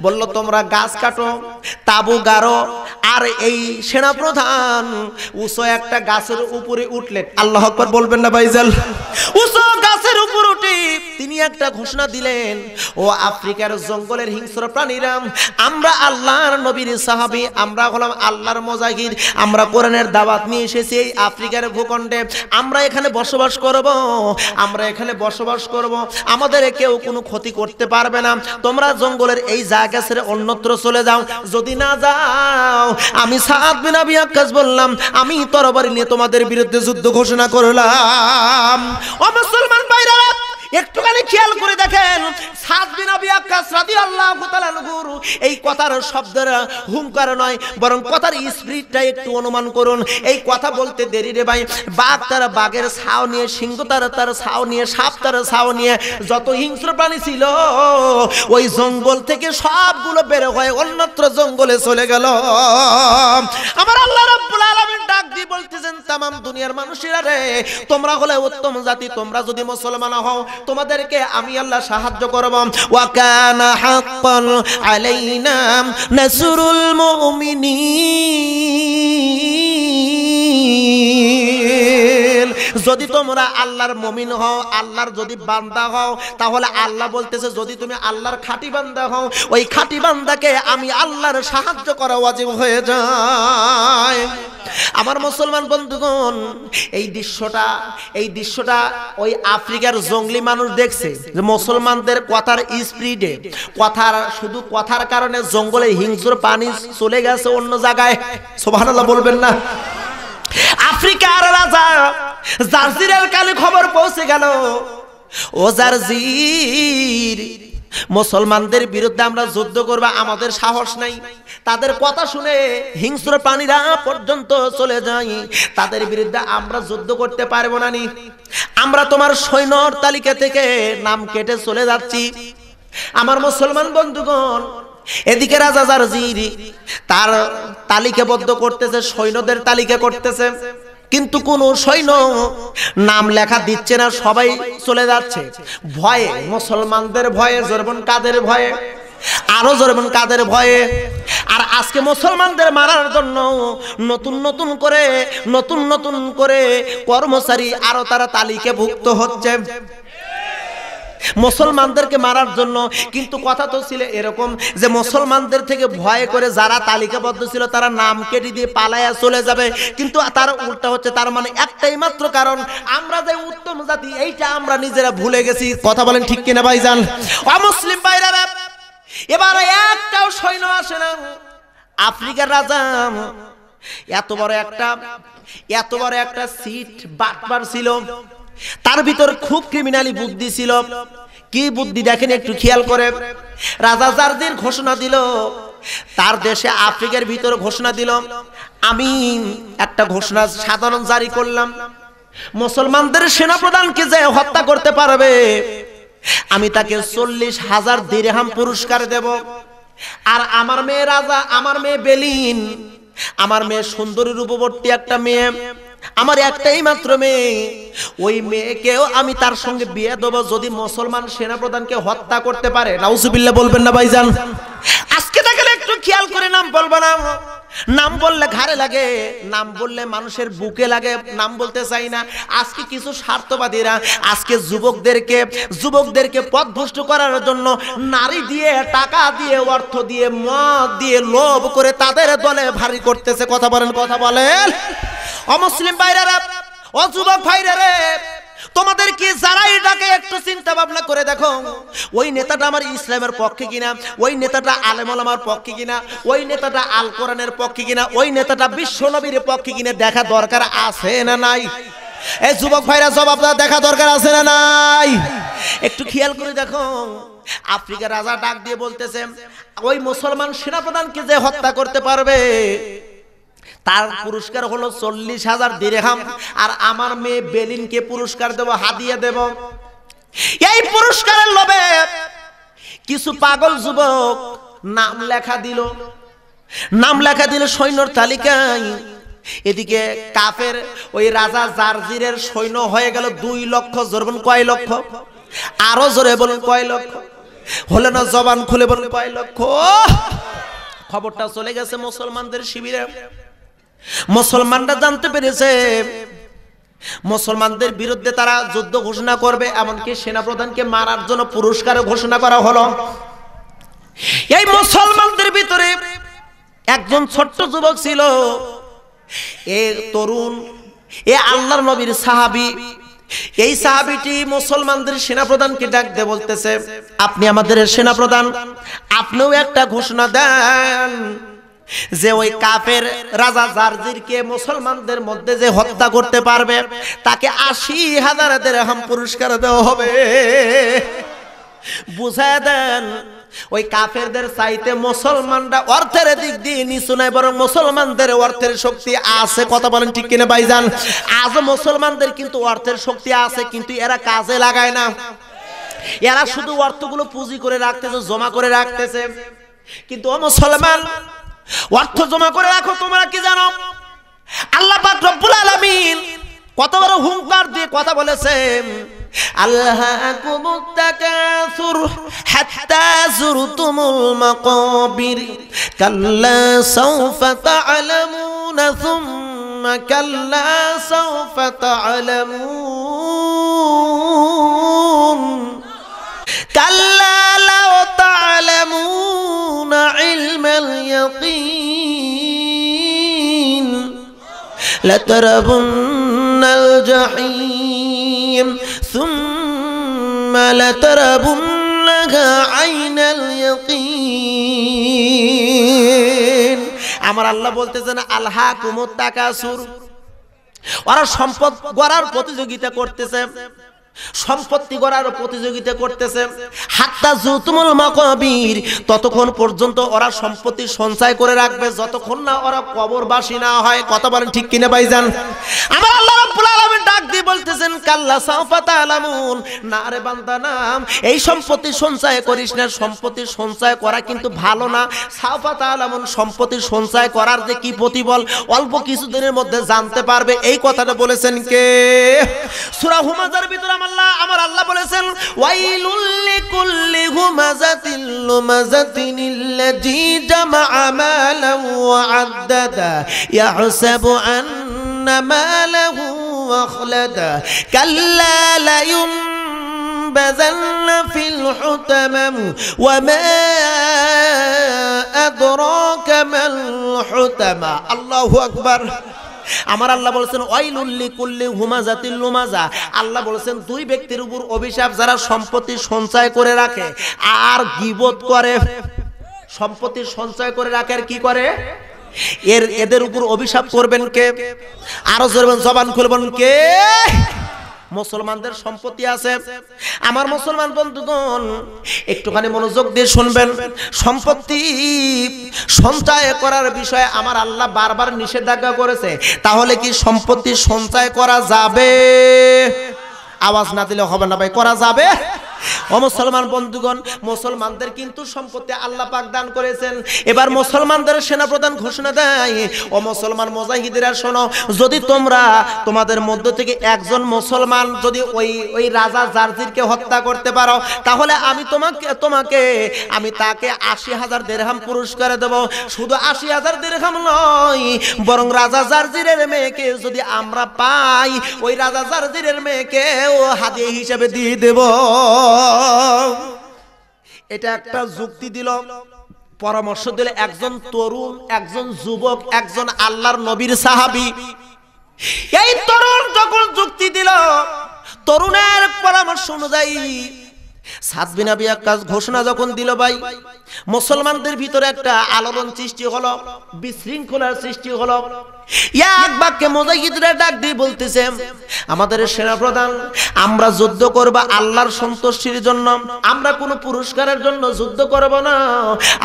বলল, তোমরা গাছ কাটো, তাবু গাড়ো। আর এই সেনাপ্রধান উঁচু একটা গাছের উপরে উঠলেন। আল্লাহু আকবার বলবেন না ভাইজান? উঁচু গাছের উপর উঠে তিনি একটা ঘোষণা দিলেন, ও আফ্রিকার জঙ্গলের হিংস্র প্রাণীরা, আমরা আল্লাহর নবীর সাহাবী, আমরা হলাম আল্লাহর মুজাহিদ, আমরা কোরআনের দাওয়াত নিয়ে এসেছি এই আফ্রিকার ভূখণ্ডে। আমরা এখানে বসবাস করব, আমরা এখানে বসবাস করব, আমাদের কেউ কোনো ক্ষতি করতে পারবে না। তোমরা জঙ্গলের এই জায়গা ছেড়ে অন্যত্র চলে যাও। যদি না যাও, আমি সাদ বিন আবি ওয়াক্কাস বললাম, আমি তরবারি নিয়ে তোমাদের বিরুদ্ধে যুদ্ধ ঘোষণা করলাম। ও মুসলমান ভাইরা, একটুখানি খেয়াল করে দেখেন, সাদ বিন আবি ওয়াক্কাস রাদিয়াল্লাহু তাআলা আনহু এই কথার শব্দের হুঙ্কার নয়, বরং কথার স্পিরিটটা একটু অনুমান করুন। এই কথা বলতে দেরি রে ভাই। বাঘ তার বাঘের ছাও নিয়ে, সিংহ তার ছাও নিয়ে, সাপ তার ছাও নিয়ে, যত হিংস্র প্রাণী ছিল ওই জঙ্গল থেকে সবগুলো বের হয়ে অন্যত্র জঙ্গলে চলে গেল। আমার আল্লাহ রাব্বুল আলামিন ডাক দিয়ে বলতেছেন, তামাম দুনিয়ার মানুষেরা রে, তোমরা হলে উত্তম জাতি, তোমরা যদি মুসলমান হও তোমাদেরকে আমি আল্লাহ সাহায্য করব। ওয়া কানা হাক্কান আলাইনা নাসরুল মুমিনিন। যদি তোমরা আল্লাহর মুমিন হও, আল্লাহর যদি বান্দা হও, তাহলে আল্লাহ বলতেছে, যদি তুমি আল্লাহর খাঁটি বান্দা হও, ওই খাঁটি বান্দাকে আমি আল্লাহর সাহায্য করা ওয়াজিব হয়ে যায়। আমার মুসলমান বন্ধুগণ, এই দৃশ্যটা ওই আফ্রিকার জঙ্গলি মানুষ দেখছে যে মুসলমানদের কথার স্পিডে, শুধু কথার কারণে জঙ্গলে হিংস্র পানি চলে গেছে অন্য জায়গায়। সুবহানাল্লাহ বলবেন না? আফ্রিকার রাজা জারজিরের কানে খবর পৌঁছে গেল, ও জারজির, মুসলমানদের বিরুদ্ধে আমরা যুদ্ধ করব, আমাদের সাহস নাই। তাদের কথা শুনে হিংস্র প্রাণীরা পর্যন্ত চলে যায়, তাদের বিরুদ্ধে আমরা যুদ্ধ করতে পারবো না। আমরা তোমার সৈন্যর তালিকা থেকে নাম কেটে চলে যাচ্ছি। আমার মুসলমান বন্ধুগণ, এদিকে রাজা জারজির তার তালিকাবদ্ধ করতেছে, সৈন্যদের তালিকা করতেছে, কিন্তু কোন সৈন্য নাম লেখা দিচ্ছে না, সবাই চলে যাচ্ছে ভয়ে, মুসলমানদের ভয়ে। জোরবন কাদের ভয়ে? আরো জোরবন কাদের ভয়ে? আর আজকে মুসলমানদের মারার জন্য নতুন নতুন করে কর্মচারী আরো তারা তালিকাভুক্ত হচ্ছে মুসলমানদেরকে মারার জন্য। কিন্তু কথা তো ছিল এরকম যে মুসলমানদের থেকে ভয় করে যারা তালিকাবদ্ধ ছিল তারা নাম কেটে দিয়ে পালায়া চলে যাবে, কিন্তু তার উল্টা হচ্ছে। তার মানে একটাই মাত্র কারণ, আমরা যে উত্তম জাতি এইটা আমরা নিজেরা ভুলে গেছি। কথা বলেন ঠিক কিনা ভাইজান? অমুসলিম ভাইরা, এবার একটাও সৈন্য আসে না। আফ্রিকার রাজা এত বড় একটা সিট বাটপার ছিল, তার ভিতর খুব ক্রিমিনালি বুদ্ধি ছিল। কি বুদ্ধি দেখেন একটু খেয়াল করে। রাজা জারজির ঘোষণা দিল, তার দেশে আফ্রিকার ভিতর ঘোষণা দিল, আমি একটা ঘোষণা সাধারণ জারি করলাম, মুসলমানদের সেনাপ্রধানকে যে হত্যা করতে পারবে আমি তাকে 40,000 দিরহাম পুরস্কার দেব। আর আমার মেয়ে রাজা, আমার মেয়ে বেলিন, আমার মেয়ে সুন্দরী রূপবতী একটা মেয়ে, আমার একটাই মাত্র মেয়ে, ওই মেয়েকেও আমি তার সঙ্গে বিয়ে দেব যদি মুসলমান সেনাপ্রধানকে হত্যা করতে পারে। নাউজুবিল্লাহ বলবেন না ভাইজান? আজকে দেখেন একটু খেয়াল করে, নাম বলবো না, নাম বললে ঘাড়ে লাগে, নাম বললে মানুষের বুকে লাগে, নাম বলতে চাই না। আজকে কিছু স্বার্থবাদীরা আজকে যুবকদেরকে পথভ্রষ্ট করার জন্য নারী দিয়ে, টাকা দিয়ে, অর্থ দিয়ে, মদ দিয়ে লোভ করে তাদের দলে ভারী করতেছে। কথা বলেন অমুসলিম ভাইরা, ও যুবক ভাইরা রে, তোমাদের কি যারাই ডাকে একটু চিন্তা ভাবনা করে দেখো, ওই নেতাটা আমার ইসলামের পক্ষে কিনা, ওই নেতাটা আলেম ওলামার পক্ষে কিনা, ওই নেতাটা আল কোরআনের পক্ষে কিনা, ওই নেতাটা বিশ্ব নবীর পক্ষে কিনা দেখা দরকার আছে না নাই? এই যুবক ভাইরা, জবাবটা দেখা দরকার আছে না নাই? একটু খেয়াল করে দেখো। আফ্রিকার রাজা ডাক দিয়ে বলতেছে, ওই মুসলমান সেনাপ্রধানকে যে হত্যা করতে পারবে তার পুরস্কার হলো 40,000 দিরহাম, আর আমার মেয়ে বেলিনকে পুরস্কার দেব, হাদিয়া দেব। এই পুরস্কারের লোভে কিছু পাগল যুবক নাম লেখা দিল সৈন্যর তালিকায়। এদিকে কাফের ওই রাজা জারজিরের সৈন্য হয়ে গেল 2 লক্ষ। জোরে বলুন কয় লক্ষ? আরো জোরে বলুন কয় লক্ষ? হলো না? জবান খুলে বলুন কয় লক্ষ? খবরটা চলে গেছে মুসলমানদের শিবিরে। মুসলমানরা জানতে পেরেছে মুসলমানদের বিরুদ্ধে তারা যুদ্ধ ঘোষণা করবে, এমনকি সেনাপ্রধানকে মারার জন্য পুরস্কার ঘোষণা করা হলো। এই মুসলমানদের ভিতরে একজন ছোট্ট যুবক ছিল, এ তরুণ, এ আল্লাহর নবীর সাহাবী। এই সাহাবীটি মুসলমানদের সেনাপ্রধানকে ডাক দিয়ে বলতেছে, আপনি আমাদের সেনাপ্রধান, আপনিও একটা ঘোষণা দেন যে ওই কাফের রাজা জারজিরকে মুসলমানদের মধ্যে যে হত্যা করতে পারবে তাকে 80,000 দিরহাম পুরস্কার দেওয়া হবে। বুঝায় দেন ওই কাফেরদের চাইতে মুসলমানরা অর্থের দিক দিয়ে নিচু নাই, বরং মুসলমানদের অর্থের শক্তি আছে। কথা বলেন ঠিক কিনা ভাইজান? আজ মুসলমানদের কিন্তু অর্থের শক্তি আছে, কিন্তু এরা কাজে লাগায় না। এরা শুধু অর্থগুলো পুঁজি করে রাখতেছে, জমা করে রাখতেছে। কিন্তু ও মুসলমান, অর্থ জমা করে রাখো। তোমরা কি জানো আল্লাহ পাক রব্বুল আলামিন কত বড় হুঙ্কার দিয়ে কথা বলেছেন? আল্লাহাকুমুত তাকাসুর হাত্তা যুরতুমুল মাকাবির কাল্লা সাওফা তা'লামুনা সুম্মা কাল্লা সাওফা তা'লামুন কাল্লা লাউ তা'লামুনা ইলমাল ইয়াকিন লাতারাবুন্নাল জাহিম সুম্মা লাতারাবুন্নাহা আইনাল ইয়াকিন। আমার আল্লাহ বলতেছেন আলহাকুমুত তাকাসুর, ওরা সম্পদ গড়ার প্রতিযোগিতা করতেছে, সম্পত্তি গড়ার প্রতিযোগিতা করতেছে। হাত্তা যুরতুমুল মাকাবির, ততক্ষণ পর্যন্ত ওরা সম্পত্তি সঞ্চয় করে রাখবে যতক্ষণ না ওরা কবরবাসী না হয়। কথা বলেন ঠিক কিনা ভাইজান? আমার আল্লাহ রাব্বুল আলামিন ডাক দিয়ে বলতেছেন কাল্লা সাওফা তা'লামুন, না রে বান্দা না, এই সম্পত্তি সঞ্চয় করিস না। সম্পত্তি সঞ্চয় করা কিন্তু ভালো না। সাওফা তা'লামুন, সম্পত্তি সঞ্চয় করার যে কি প্রতিফল অল্প কিছুদিনের মধ্যে জানতে পারবে। এই কথাটা বলেছেন কে? সূরা হুমাযার ভিতরে আমার আল্লাহ বলেছেন ওয়াইলুল লিকুল্লি হুমাযাতিল লুমাযাতিনিল্লাযী জামাআ মালান ওয়া আদ্দাদা ইয়াহসাবু আন্না মালাহু আখলাদা কাল্লা লা ينبذن في الحطمة وما أدراك ما الحطمة الله أكبر আমার আল্লাহ বলেছেন ওয়াইলুল লিকুল্লি হুমাযাতিল লুমাযা। আল্লাহ বলেছেন দুই ব্যক্তির উপর অভিশাপ, যারা সম্পত্তি সঞ্চয় করে রাখে আর গীবত করে। সম্পত্তি সঞ্চয় করে রাখে আর কি করে? এদের উপর অভিশাপ করবেন কে? আরো জোরে জবান খুলে বলুন কে? মুসলমানদের সম্পত্তি আছে। আমার মুসলমান বন্ধুগণ একটুখানি মনোযোগ দিয়ে শুনবেন। সম্পত্তি সঞ্চয় করার বিষয়ে আমার আল্লাহ বারবার নিষেধাজ্ঞা করেছে। তাহলে কি সম্পত্তি সঞ্চয় করা যাবে? আওয়াজ না দিলে হবে না ভাই, করা যাবে? ও মুসলমান বন্ধুগণ, মুসলমানদের কিন্তু সম্পত্তি আল্লাহ পাক দান করেছেন। এবার মুসলমানদের সেনাপ্রধান ঘোষণা দেয়, ও মুসলমান মুজাহিদিরা শোনো, যদি তোমরা তোমাদের মধ্য থেকে একজন মুসলমান যদি ওই রাজা জারজিরকে হত্যা করতে পারো, তাহলে আমি তাকে 80,000 দিরহাম পুরস্কার দেব। শুধু 80,000 দিরহাম নয়, বরং রাজা জারজিরের মেয়েকে যদি আমরা পাই, ওই রাজা জারজিরের মেয়েকে ও হাদিয়া হিসেবে দিয়ে দেব। এটা একটা যুক্তি দিল, পরামর্শ দিল একজন তরুণ, একজন যুবক, একজন আল্লাহর নবীর সাহাবী। এই তরুণ যখন যুক্তি দিল, তরুণের পরামর্শ অনুযায়ী সাদ বিন আবি ওয়াক্কাস ঘোষণা যখন দিল, ভাই মুসলমানদের ভিতরে একটা আলোড়ন সৃষ্টি হলো, বিশৃঙ্খলার সৃষ্টি হলো। এক বাক্যে মুজাহিদরা ডাক দিয়ে বলতেছে, আমাদের সেনাপ্রধান, আমরা যুদ্ধ করব আল্লাহর সন্তুষ্টির জন্য, আমরা কোনো পুরস্কারের জন্য যুদ্ধ করব না।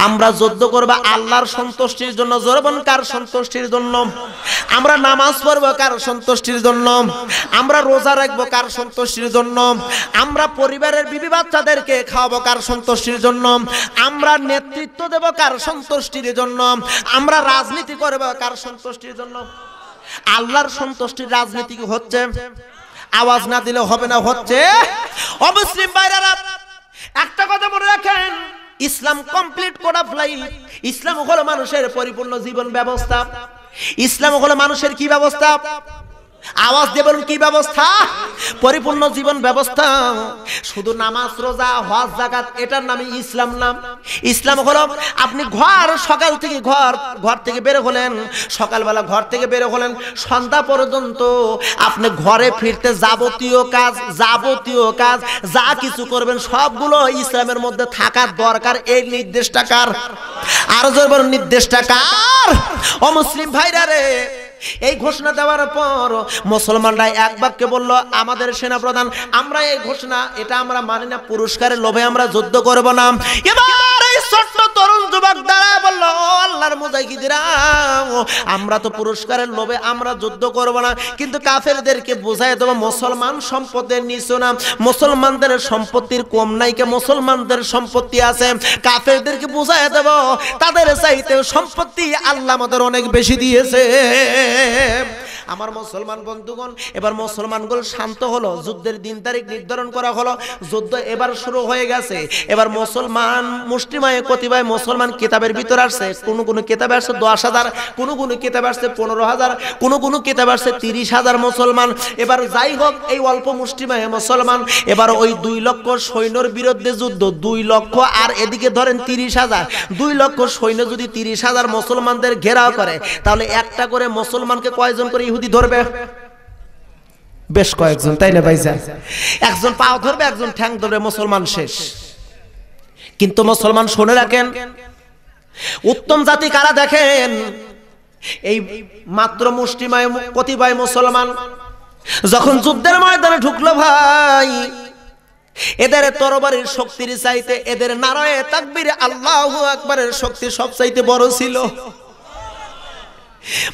আমরা যুদ্ধ করব আল্লাহর সন্তুষ্টির জন্য। জোরবন কার সন্তুষ্টির জন্য? আমরা নামাজ পড়ব কার সন্তুষ্টির জন্য? আমরা রোজা রাখবো কার সন্তুষ্টির জন্য? আমরা পরিবারের বিবি বাচ্চাদেরকে খাওয়াবো কার সন্তুষ্টির জন্য? আমরা নেতৃত্ব দেব কার সন্তুষ্টির জন্য? আমরা রাজনীতি করব কার সন্তুষ্টির জন্য? আল্লাহর সন্তুষ্টির রাজনীতি কি হচ্ছে? আওয়াজ না দিলে হবে না, হচ্ছে। অমুসলিম ভাইরা একটা কথা মনে রাখেন, ইসলাম কমপ্লিট কোড অফ লাইফ। ইসলাম হলো মানুষের পরিপূর্ণ জীবন ব্যবস্থা। ইসলাম হলো মানুষের কি ব্যবস্থা? আওয়াজ দিয়ে বলুন কি ব্যবস্থা? পরিপূর্ণ জীবন ব্যবস্থা। শুধু নামাজ, রোজা, হজ, যাকাত এটার নামই ইসলাম নাম। ইসলাম হলো আপনি সকাল থেকে ঘর থেকে বের হলেন, সকালবেলা ঘর থেকে বের হলেন, সন্ধ্যা পর্যন্ত আপনি ঘরে ফিরতে যাবতীয় কাজ যা কিছু করবেন সবগুলো ইসলামের মধ্যে থাকার দরকার। এই নির্দেশটা কার? আরো জোরে বলুন নির্দেশটা কার? অমুসলিম ভাইরা রে, এই ঘোষণা দেওয়ার পর মুসলমানরা এক বাক্যে বলল, আমাদের সেনাপ্রধান, আমরা এই ঘোষণা এটা আমরা মানি না, পুরস্কারের লোভে আমরা যুদ্ধ করব না। এবার এই ছোট্ট তরুণ যুবক দাঁড়ায় বলল, ও আল্লাহর মুজাহিদিরা, আমরা তো পুরস্কারের লোভে আমরা যুদ্ধ করব না, কিন্তু কাফেরদেরকে বুঝাই দেব মুসলমান সম্পদের নিছো না, মুসলমানদের সম্পত্তির কম নাই, কে মুসলমানদের সম্পত্তি আছে। কাফেরদেরকে বুঝাই দেব তাদের চাইতে সম্পত্তি আল্লাহ আমাদের অনেক বেশি দিয়েছে। আমার মুসলমান বন্ধুগণ, এবার মুসলমানগুলো শান্ত হলো, যুদ্ধের দিন তারিখ নির্ধারণ করা হলো, যুদ্ধ এবার শুরু হয়ে গেছে। এবার মুসলমান মুষ্টিমেয় কতিপয় মুসলমান কিতাবের ভিতর আসছে, কোন কিতাবে আসছে 10,000, কোন কিতাবে আসছে 15,000, কোন কিতাবে আসছে 30,000 মুসলমান। এবার যাই হোক, এই অল্প মুষ্টিমেয় মুসলমান এবার ওই 2 লক্ষ সৈন্যর বিরুদ্ধে যুদ্ধ, 2 লক্ষ আর এদিকে ধরেন 30,000, 2 লক্ষ সৈন্য যদি 30,000 মুসলমানদের ঘেরাও করে, তাহলে একটা করে মুসলমানকে কয়জন করে ইহুদি ধরবে? বেশ কয়েকজন, তাই না ভাইজান? একজন পাও ধরবে, একজন ঠ্যাং ধরবে, মুসলমান শেষ। কিন্তু মুসলমান শুনে রাখেন, উত্তম জাতি কারা দেখেন? এই মাত্র মুষ্টিমেয় কতিপয় মুসলমান যখন যুদ্ধের ময়দানে ঢুকলো ভাই, এদের তরবারির শক্তির চাইতে এদের নারায়ে তাকবীর আল্লাহু আকবারের শক্তি সব চাইতে বড় ছিল।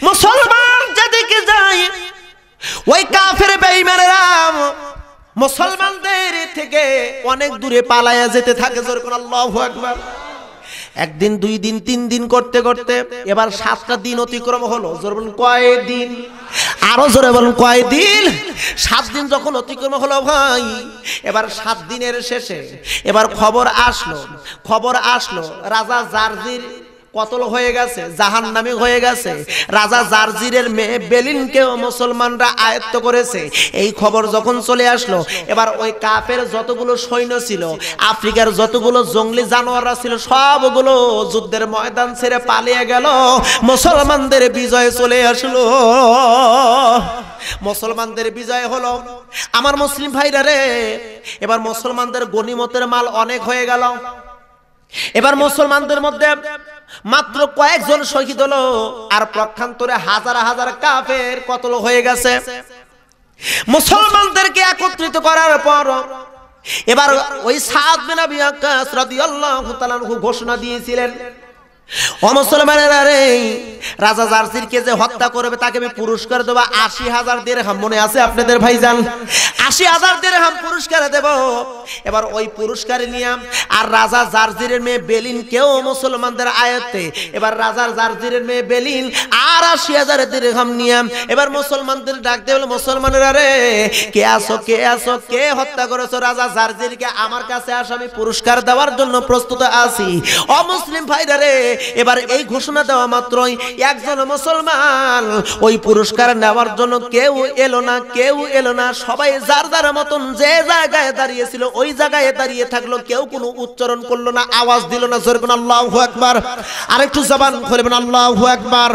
মুসলমান যেদিকে যায়, ওই কাফের বেঈমানেরা মুসলমানদের থেকে অনেক দূরে পালায়া যেতে থাকে। যখন আল্লাহু আকবার, একদিন, 2 দিন, 3 দিন করতে করতে এবার 7টা দিন অতিক্রম হলো। জোরে বলুন কয়দিন? আরো জোরে বলুন কয়দিন? 7 দিন যখন অতিক্রম হলো ভাই, এবার 7 দিনের শেষে এবার খবর আসলো রাজা জারজির কতল হয়ে গেছে, জাহান্নামী হয়ে গেছে। রাজা জারজিরের মেয়ে বেলিনকেও মুসলমানরা আয়ত্ত করেছে। এই খবর যখন চলে আসলো, এবার ওই কাফের যতগুলো সৈন্য ছিল, আফ্রিকার যতগুলো জঙ্গলি জানোয়াররা ছিল, সবগুলো যুদ্ধের ময়দান ছেড়ে পালিয়ে গেল। মুসলমানদের বিজয় চলে আসলো, মুসলমানদের বিজয় হলো। আমার মুসলিম ভাইরা রে, এবার মুসলমানদের গনিমতের মাল অনেক হয়ে গেল। এবার মুসলমানদের মধ্যে মাত্র কয়েকজন শহীদ হলো, আর প্রক্ষান্তরে হাজার হাজার কাফের কতল হয়ে গেছে। মুসলমানদেরকে একত্রিত করার পর এবার ওই সাদ বিন আবি ওয়াক্কাস রাদিয়াল্লাহু তাআলা ঘোষণা দিয়েছিলেন, ও মুসলমানেরা রে, রাজা জারজিরকে যে হত্যা করবে তাকে আমি পুরস্কার দেব 80,000 দিরহাম। মনে আছে আপনাদের ভাইজান? 80,000 দিরহাম পুরস্কার দেব। এবার ওই পুরস্কার নিয়ে আর রাজা জারজিরের মেয়ে বেলিনকেও মুসলমানদের আয়ত্তে, এবার রাজা জারজিরের মেয়ে বেলিন আর 80,000 দিরহাম নিয়ে এবার মুসলমানদের ডাক দেব, মুসলমানেরা রে, কে আসো, কে হত্যা করেছো রাজা জারজিরকে? আমার কাছে আসো, আমি পুরস্কার দেওয়ার জন্য প্রস্তুত আছি। অমুসলিম ভাইরা রে, এবার এই ঘোষণা দেওয়া মাত্রই একজন মুসলমান ওই পুরস্কার নেওয়ার জন্য কেউ এলো না। সবাই যার যার মতন যে জায়গায় দাঁড়িয়েছিল ওই জায়গায় দাঁড়িয়ে থাকলো, কেউ কোনো উচ্চারণ করলো না, আওয়াজ দিল না। জোরে বলুন আল্লাহু আকবার। আরেকটু জবান খুলে বলুন আল্লাহু আকবার।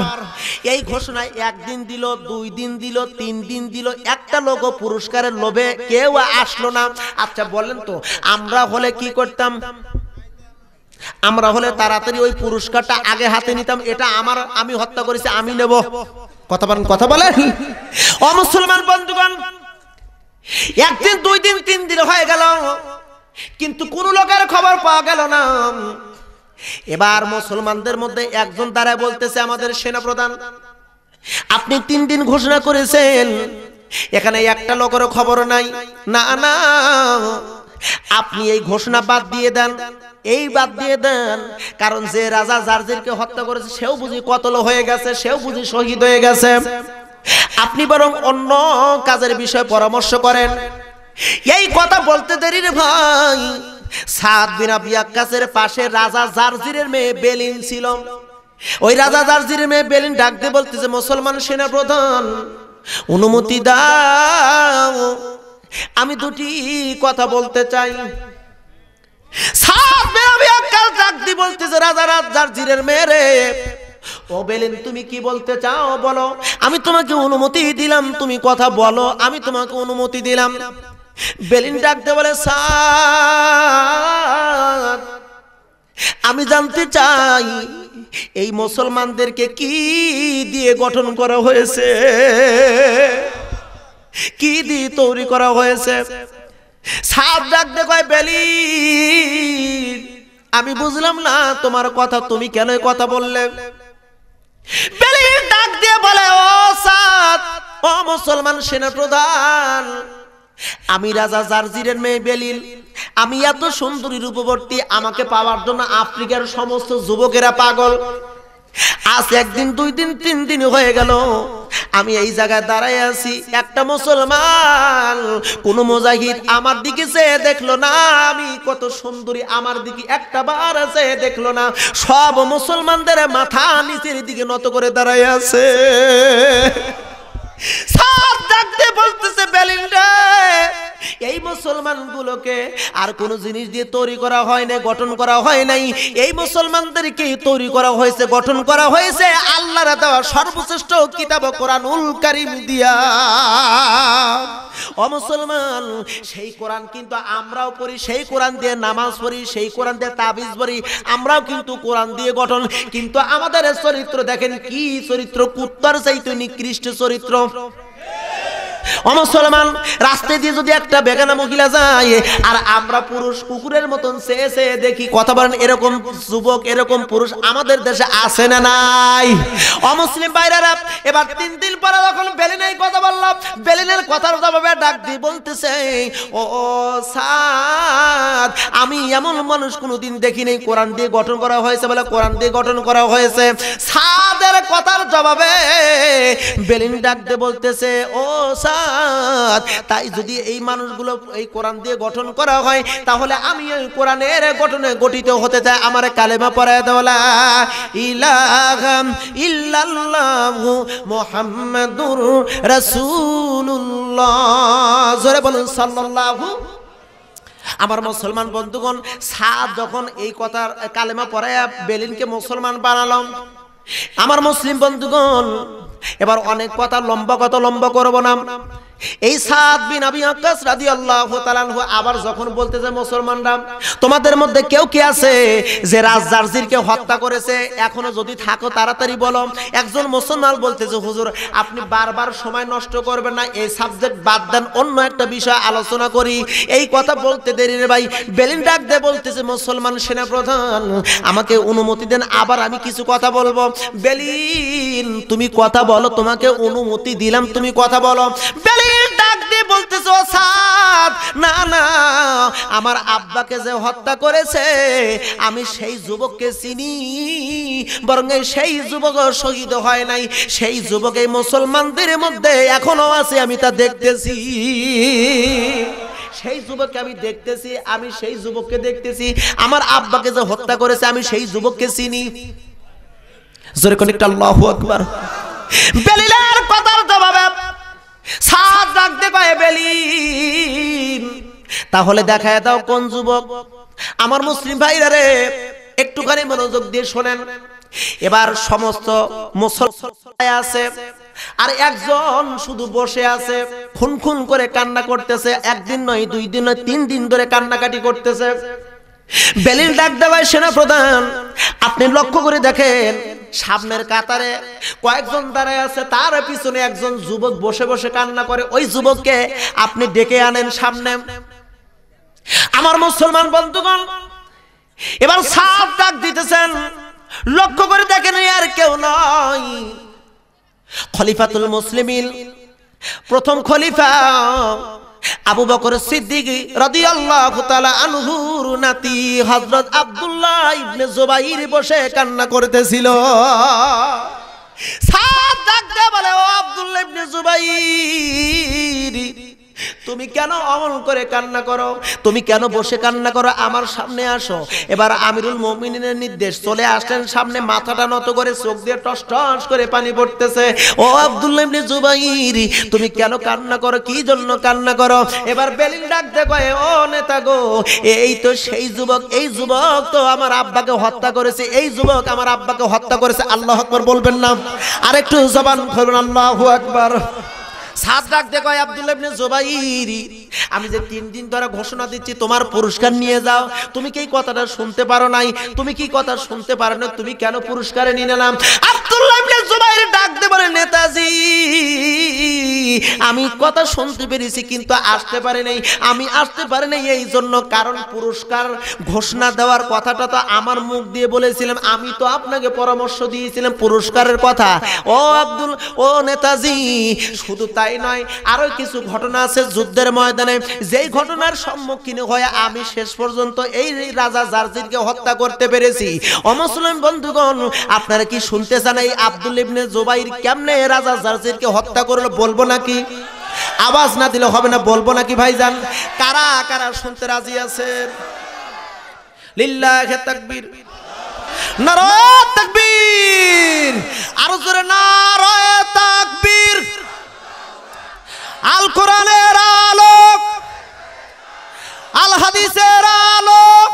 এই ঘোষণা 1 দিন দিল, 2 দিন দিল, 3 দিন দিল, একটা লোক পুরস্কারের লোভে কেউ আসলো না। আচ্ছা বলেন তো, আমরা হলে কি করতাম? আমরা হলে তাড়াতাড়ি ওই পুরস্কারটা আগে হাতে নিতাম, এটা আমি হত্যা করেছি, আমি নেব। কথা বলেন ও মুসলমান বন্ধুগণ। 1 দিন, 2 দিন, 3 দিন হয়ে গেল, কিন্তু কোন লোকের খবর পাওয়া গেল না। এবার মুসলমানদের মধ্যে একজন দাঁড়ায় বলতেছে, আমাদের সেনাপ্রধান, আপনি 3 দিন ঘোষণা করেছেন, এখানে একটা লোকেরও খবর নাই। না, আপনি এই ঘোষণা বাদ দিয়ে দেন, কারণ যে রাজা জারজিরকে হত্যা করেছে সেও বুঝি কতল হয়ে গেছে, সেও বুঝি শহীদ হয়ে গেছে। আপনি বরং অন্য কাজের বিষয়ে পরামর্শ করেন। এই কথা বলতে দেরি রে ভাই, সাদ বিন আবি ওয়াক্কাসের পাশে রাজা জারজিরের মেয়ে বেলিন ছিল। ওই রাজা জারজিরের মেয়ে বেলিন ডাক দিয়ে বলতেছে, মুসলমান সেনাপ্রধান অনুমতি দাও, আমি দুটি কথা বলতে চাই। সাদ বিন আবি ওয়াক্কাস ডাক দিয়ে বলতেছে, রাজা জারজিরের মেয়ে রে, ও বেলিন তুমি কি বলতে চাও বলো, আমি তোমাকে অনুমতি দিলাম, তুমি কথা বলো, আমি তোমাকে অনুমতি দিলাম। বেলিন ডাকতে বলে, সাদ আমি জানতে চাই এই মুসলমানদেরকে কি দিয়ে গঠন করা হয়েছে, কি দিয়ে তৈরি করা হয়েছে। সাদ ডাকতে কয়, বেলিন আমি বুঝলাম না তোমার কথা, তুমি কেন এই কথা বললে। বেলিন ডাক দিয়ে বলে, ও সাদ, ও মুসলমান সেনাপ্রধান, আমি রাজা জারজিরের মেয়ে বেলিন, আমি এত সুন্দরী রূপবর্তী, আমাকে পাওয়ার জন্য আফ্রিকার সমস্ত যুবকেরা পাগল। আজ একদিন, 2 দিন, 3 দিন হয়ে গেল আমি এই জায়গায় দাঁড়ায় আছি, একটা মুসলমান কোন মুজাহিদ আমার দিকে চেয়ে দেখলো না, আমি কত সুন্দরী আমার দিকে একটা বার চেয়ে দেখলো না, সব মুসলমানদের মাথা নিচের দিকে নত করে দাঁড়ায় আছে। সাদ ডাকতে বলতেছে, বেলিন রে, এই মুসলমানগুলোকে আর কোন জিনিস দিয়ে তৈরি করা হয় না, গঠন করা হয় নাই, এই মুসলমানদেরকে তৈরি করা হয়েছে, গঠন করা হয়েছে আল্লাহর দেওয়া সর্বশ্রেষ্ঠ কিতাব কোরআনুল কারীম দিয়া। ও মুসলমান, সেই কোরআন কিন্তু আমরাও পড়ি, সেই কোরআন দিয়ে নামাজ পড়ি, সেই কোরআন দিয়ে তাবিজ পড়ি, আমরাও কিন্তু কোরআন দিয়ে গঠন। কিন্তু আমাদের চরিত্র দেখেন কি চরিত্র, কুত্তার চাইতে নিকৃষ্ট চরিত্র। ও মুসলমান, রাস্তায় দিয়ে যদি একটা বেগানা মহিলা যায় আর আমরা পুরুষ কুকুরের মতন চেয়ে চেয়ে দেখি, কথা বলেন এরকম যুবক, এরকম পুরুষ আমাদের দেশে আছে না নাই? অমুসলিম ভাইরা, এবার 3 দিন পরে যখন বেলিনের কথা বললাম, বেলিনের কথার জবাবে ডাক দিয়ে বলতেছে, ও সাদ আমি এমন মানুষ কোনোদিন দেখি নাই, কোরআন দিয়ে গঠন করা হয়েছে বলে কোরআন দিয়ে গঠন করা হয়েছে। সাদের কথার জবাবে বেলিন ডাক দিয়ে বলতেছে, ও তাই যদি এই মানুষগুলো এই কোরআন দিয়ে গঠন করা হয়, তাহলে আমি ওই কোরআনের গঠনে গঠিত হতে চাই, আমার কালেমা পড়ায় দাও, লা ইলাহা ইল্লাল্লাহু মুহাম্মাদুর রাসূলুল্লাহ, জোরে বলুন সাল্লাল্লাহু। আমার মুসলমান বন্ধুগণ, সাদ যখন এই কথার কালেমা পড়ায়া বেলিনকে মুসলমান বানালাম, আমার মুসলিম বন্ধুগণ এবার অনেক কথা লম্বা করব না। এই সাদ বিন আবি ওয়াক্কাস রাদিয়াল্লাহু তাআলা আনহু আবার যখন বলতেছে, মুসলমানরা তোমাদের মধ্যে কেউ কি আছে যে রাজ জারজিরকে হত্যা করেছে? এখনো যদি থাকো তাড়াতাড়ি বলো। একজন মুসলমান বলতেছে, হুজুর আপনি বারবার সময় নষ্ট করবেন না, এই সাবজেক্ট বাদ দেন, অন্য একটা বিষয় আলোচনা করি। এই কথা বলতে দেরি রে ভাই, বেলিন ডাক দিয়ে বলতেছে, মুসলমান সেনাপ্রধান আমাকে অনুমতি দেন, আবার আমি কিছু কথা বলবো। বেলিন তুমি কথা বলো, তোমাকে অনুমতি দিলাম, তুমি কথা বলো। বেলিন ডাক দিয়ে বলতেছে, ও সাদ না না, আমার আব্বাকে যে হত্যা করেছে আমি সেই যুবককে চিনি, বরং সেই যুবক শহীদ হয় নাই, সেই যুবক এই মুসলমানদের মধ্যে এখনো আছে, আমি তা দেখতেছি। সেই যুবককে আমি দেখতেছি, আমি সেই যুবককে দেখতেছি, আমার আব্বাকে যে হত্যা করেছে আমি সেই যুবককে চিনি। জোরে কোন একটা আল্লাহু আকবার। বেলিনের কথার জবাবে সাদ ডাকতে পায়, বেলিন তাহলে দেখায় দাও কোন যুবক। আমার মুসলিম ভাইরা রে, একটুখানি মনোযোগ দিয়ে শোনেন। এবার সমস্ত মুসলমান আছে আর একজন শুধু বসে আছে, খুন করে কান্না করতেছে, একদিন নয়, 2 দিন নয়, 3 দিন ধরে কান্নাকাটি করতেছে। বেলিন ডাক দেওয়ায় সেনাপ্রধান আপনি লক্ষ্য করে দেখেন, সামনের কাতারে কয়েকজন দাঁড়ায় আছে, তার পিছনে একজন যুবক বসে বসে কান্না করে। ওই যুবককে আপনি ডেকে আনেন সামনে। আমার মুসলমান বন্ধুগণ, এবার সাদ ডাক দিতেছেন, লক্ষ্য করে দেখেন আর কেউ নয়, খলিফাতুল মুসলিমিন, প্রথম খলিফা আবু বকর সিদ্দিক রাদিয়াল্লাহু তাআলা আনহুর নাতি হযরত আব্দুল্লাহ ইবনে জুবাইর বসে কান্না করতেছিল। সাদ ডাক দিয়ে বলে, ও আব্দুল্লাহ ইবনে ইবনে জুবাইর তুমি কেন অমন করে কান্না করো, তুমি কেন বসে কান্না করো, আমার সামনে আসো। এবার আমিরুল মুমিনিনের নির্দেশ, চলে আসলেন সামনে, মাথাটা নত করে, চোখ দিয়ে টস টস করে পানি পড়তেছে। ও আব্দুল্লাহ ইবনে জুবাইর তুমি কেন কান্না করো, কি জন্য কান্না করো? এবার বেলিন ডাক দে কয়, ও নেতা গো, এই তো সেই যুবক, এই যুবক তো আমার আব্বাকে হত্যা করেছে, এই যুবক আমার আব্বাকে হত্যা করেছে। আল্লাহু আকবার বলবেন না? আরেকটু জবান খুলবেন, আল্লাহু আকবার। সাদ ডাক দে কয়, আব্দুল্লাহ ইবনে জুবাইর আমি যে 3 দিন ধরে ঘোষণা দিচ্ছি তোমার পুরস্কার নিয়ে যাও, তুমি কি কথাটা শুনতে পারো নাই? তুমি কি কথা শুনতে পারো না? তুমি কেন পুরস্কারে নিয়ে নিলাম? আব্দুল্লাহ ইবনে জুবাইর ডাক দে বলে, নেতাজি আমি কথা শুনতে পেরেছি কিন্তু আসতে পারি নাই। আমি আসতে পারি নাই এই জন্য, কারণ পুরস্কার ঘোষণা দেওয়ার কথাটা তো আমার মুখ দিয়ে বলেছিলাম, আমি তো আপনাকে পরামর্শ দিয়েছিলাম পুরস্কারের কথা। ও আব্দুল, ও নেতাজি, শুধু তাই নয়, আরো কিছু ঘটনা আছে যুদ্ধের ময়দানে, যেই ঘটনার সম্মুখীন হয়ে আমি শেষ পর্যন্ত এই রাজা জারজিরকে হত্যা করতে পেরেছি। অমুসলিম বন্ধুগণ, আপনারা কি শুনতে চান এই আব্দুল্লাহ ইবনে জুবাইর কেমনে রাজা জারজিরকে হত্যা করলো? বলবো নাকি? আওয়াজ না দিলে হবে না, বলবো নাকি ভাইজান? কারা কারা শুনতে রাজি আছেন? লিল্লাহি তাকবীর, নারায়ে তাকবীর, আরো জোরে নারায়ে তাকবীর। আল কোরআনের আলোক, আল হাদিসের আলোক,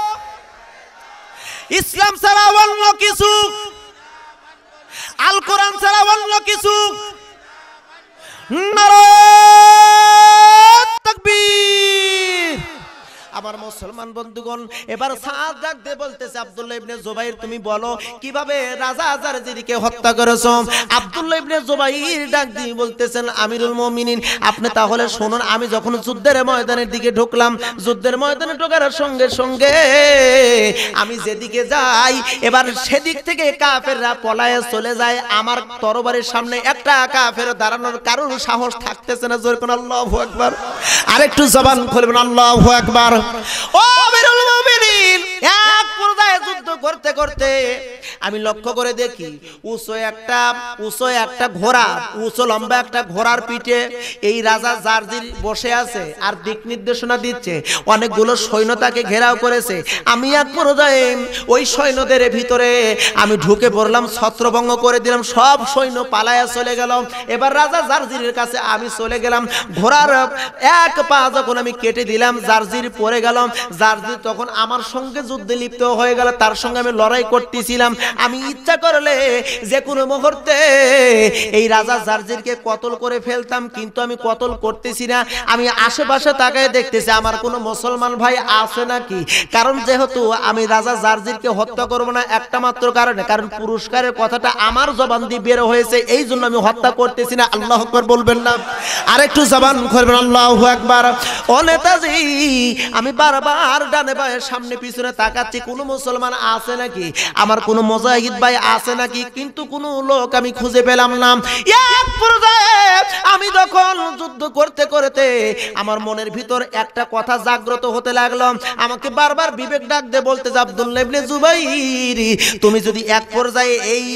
ইসলাম ছাড়া অন্য কিছু, আল কোরআন ছাড়া অন্য কিছু, নারায়ে তাকবীর। আমার মুসলমান বন্ধুগণ, এবার সাদ ডাক দিয়ে বলতেছে, আব্দুল্লাহ ইবনে জুবাইর তুমি বলো কিভাবে রাজা জারজিরকে হত্যা করেছো? আব্দুল্লাহ ইবনে জুবাইর ডাক দিয়ে বলতেছেন, আমিরুল মুমিনিন আপনি তাহলে শুনুন, আমি যখন যুদ্ধের ময়দানের দিকে ঢুকলাম, যুদ্ধের ময়দানে ঢোকার সঙ্গে সঙ্গে আমি যেদিকে যাই, এবার সেদিক থেকে কাফেররা পলায়ে চলে যায়। আমার তরবারির সামনে একটা কাফের দাঁড়ানোর কারণ সাহস থাকতেছে না। জোরে কোন আল্লাহু আকবার। আরেকটু জবান খুলবেন, আল্লাহু আকবার। ও আমিরুল মুমিনিন, এক পর্যায়ে যুদ্ধ করতে করতে আমি লক্ষ্য করে দেখি উঁচু একটা ঘোড়া, উঁচু লম্বা একটা ঘোড়ার পিঠে এই রাজা জারজির বসে আছে আর দিক নির্দেশনা দিচ্ছে। অনেকগুলো সৈন্য তাকে ঘেরাও করেছে। আমি এক পর্যায়ে ওই সৈন্যদের ভিতরে আমি ঢুকে পড়লাম, ছত্রভঙ্গ করে দিলাম, সব সৈন্য পালায়া চলে গেল। এবার রাজা জারজিরের কাছে আমি চলে গেলাম, ঘোড়ার এক পা যখন আমি কেটে দিলাম, জারজির পড়ে গেল। জারজির তখন আমার সঙ্গে যুদ্ধে লিপ্ত হয়ে গেল, তার সঙ্গে আমি লড়াই করতেছিলাম। আমি ইচ্ছা করলে যে কোনো মুহূর্তে এই রাজা জারজিরকে কতল করে ফেলতাম, কিন্তু আমি কতল করতেছি না। আমি আশেপাশে তাকায় দেখতেছি আমার কোনো মুসলমান ভাই আছে নাকি, কারণ যেহেতু আমি রাজা জারজিরকে হত্যা করব না একটা মাত্র কারণে, কারণ পুরস্কারের কথাটা আমার জবান দিয়ে বের হয়েছে, এই জন্য আমি হত্যা করতেছি না। আল্লাহু আকবার বলবেন না? আরেকটু জবান খুলবেন, আল্লাহু আকবার। ও নেতাজি, আমি বারবার ডানে বায়ে সামনে পিছনে তাকাচ্ছি, কোনো মুসলমান আছে নাকি, আমার কোনো মুজাহিদ ভাই আছে নাকি, কিন্তু কোনো লোক আমি খুঁজে পেলাম না। এক পর্যায়ে আমি যখন যুদ্ধ করতে করতে আমার মনের ভিতর একটা কথা জাগ্রত হতে লাগলো, আমাকে বারবার বিবেক ডাক দিয়ে বলতে, আব্দুল্লাহ ইবনে জুবাইর তুমি যদি এক পর্যায়ে এই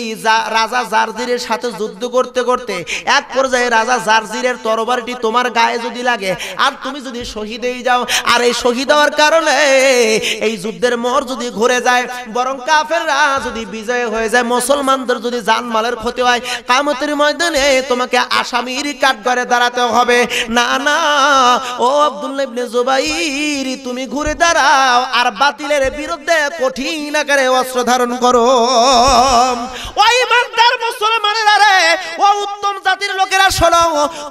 রাজা জারজিরের সাথে যুদ্ধ করতে করতে এক পর্যায়ে রাজা জারজিরের তরবারিটি তোমার গায়ে যদি লাগে আর তুমি যদি শহীদ হয়ে যাও, আর এই শহীদ হওয়ার কারণে এই যুদ্ধের মোড় যদি ঘুরে যায়, বরং কাফেররা যদি বিজয় হয়ে যায়, মুসলমানদের যদি জানমালের ক্ষতি হয়, কিয়ামতের ময়দানে তোমাকে আসামির কাঠগড়ায় দাঁড়াতে হবে। না না, ও আব্দুল্লাহ ইবনে জুবাইর তুমি ঘুরে দাঁড়াও আর বাতিলের বিরুদ্ধে কঠিন আকারে অস্ত্র ধারণ করো। ও ইমানদার মুসলমানেরা রে, ও উত্তম জাতির লোকেরা শোনো,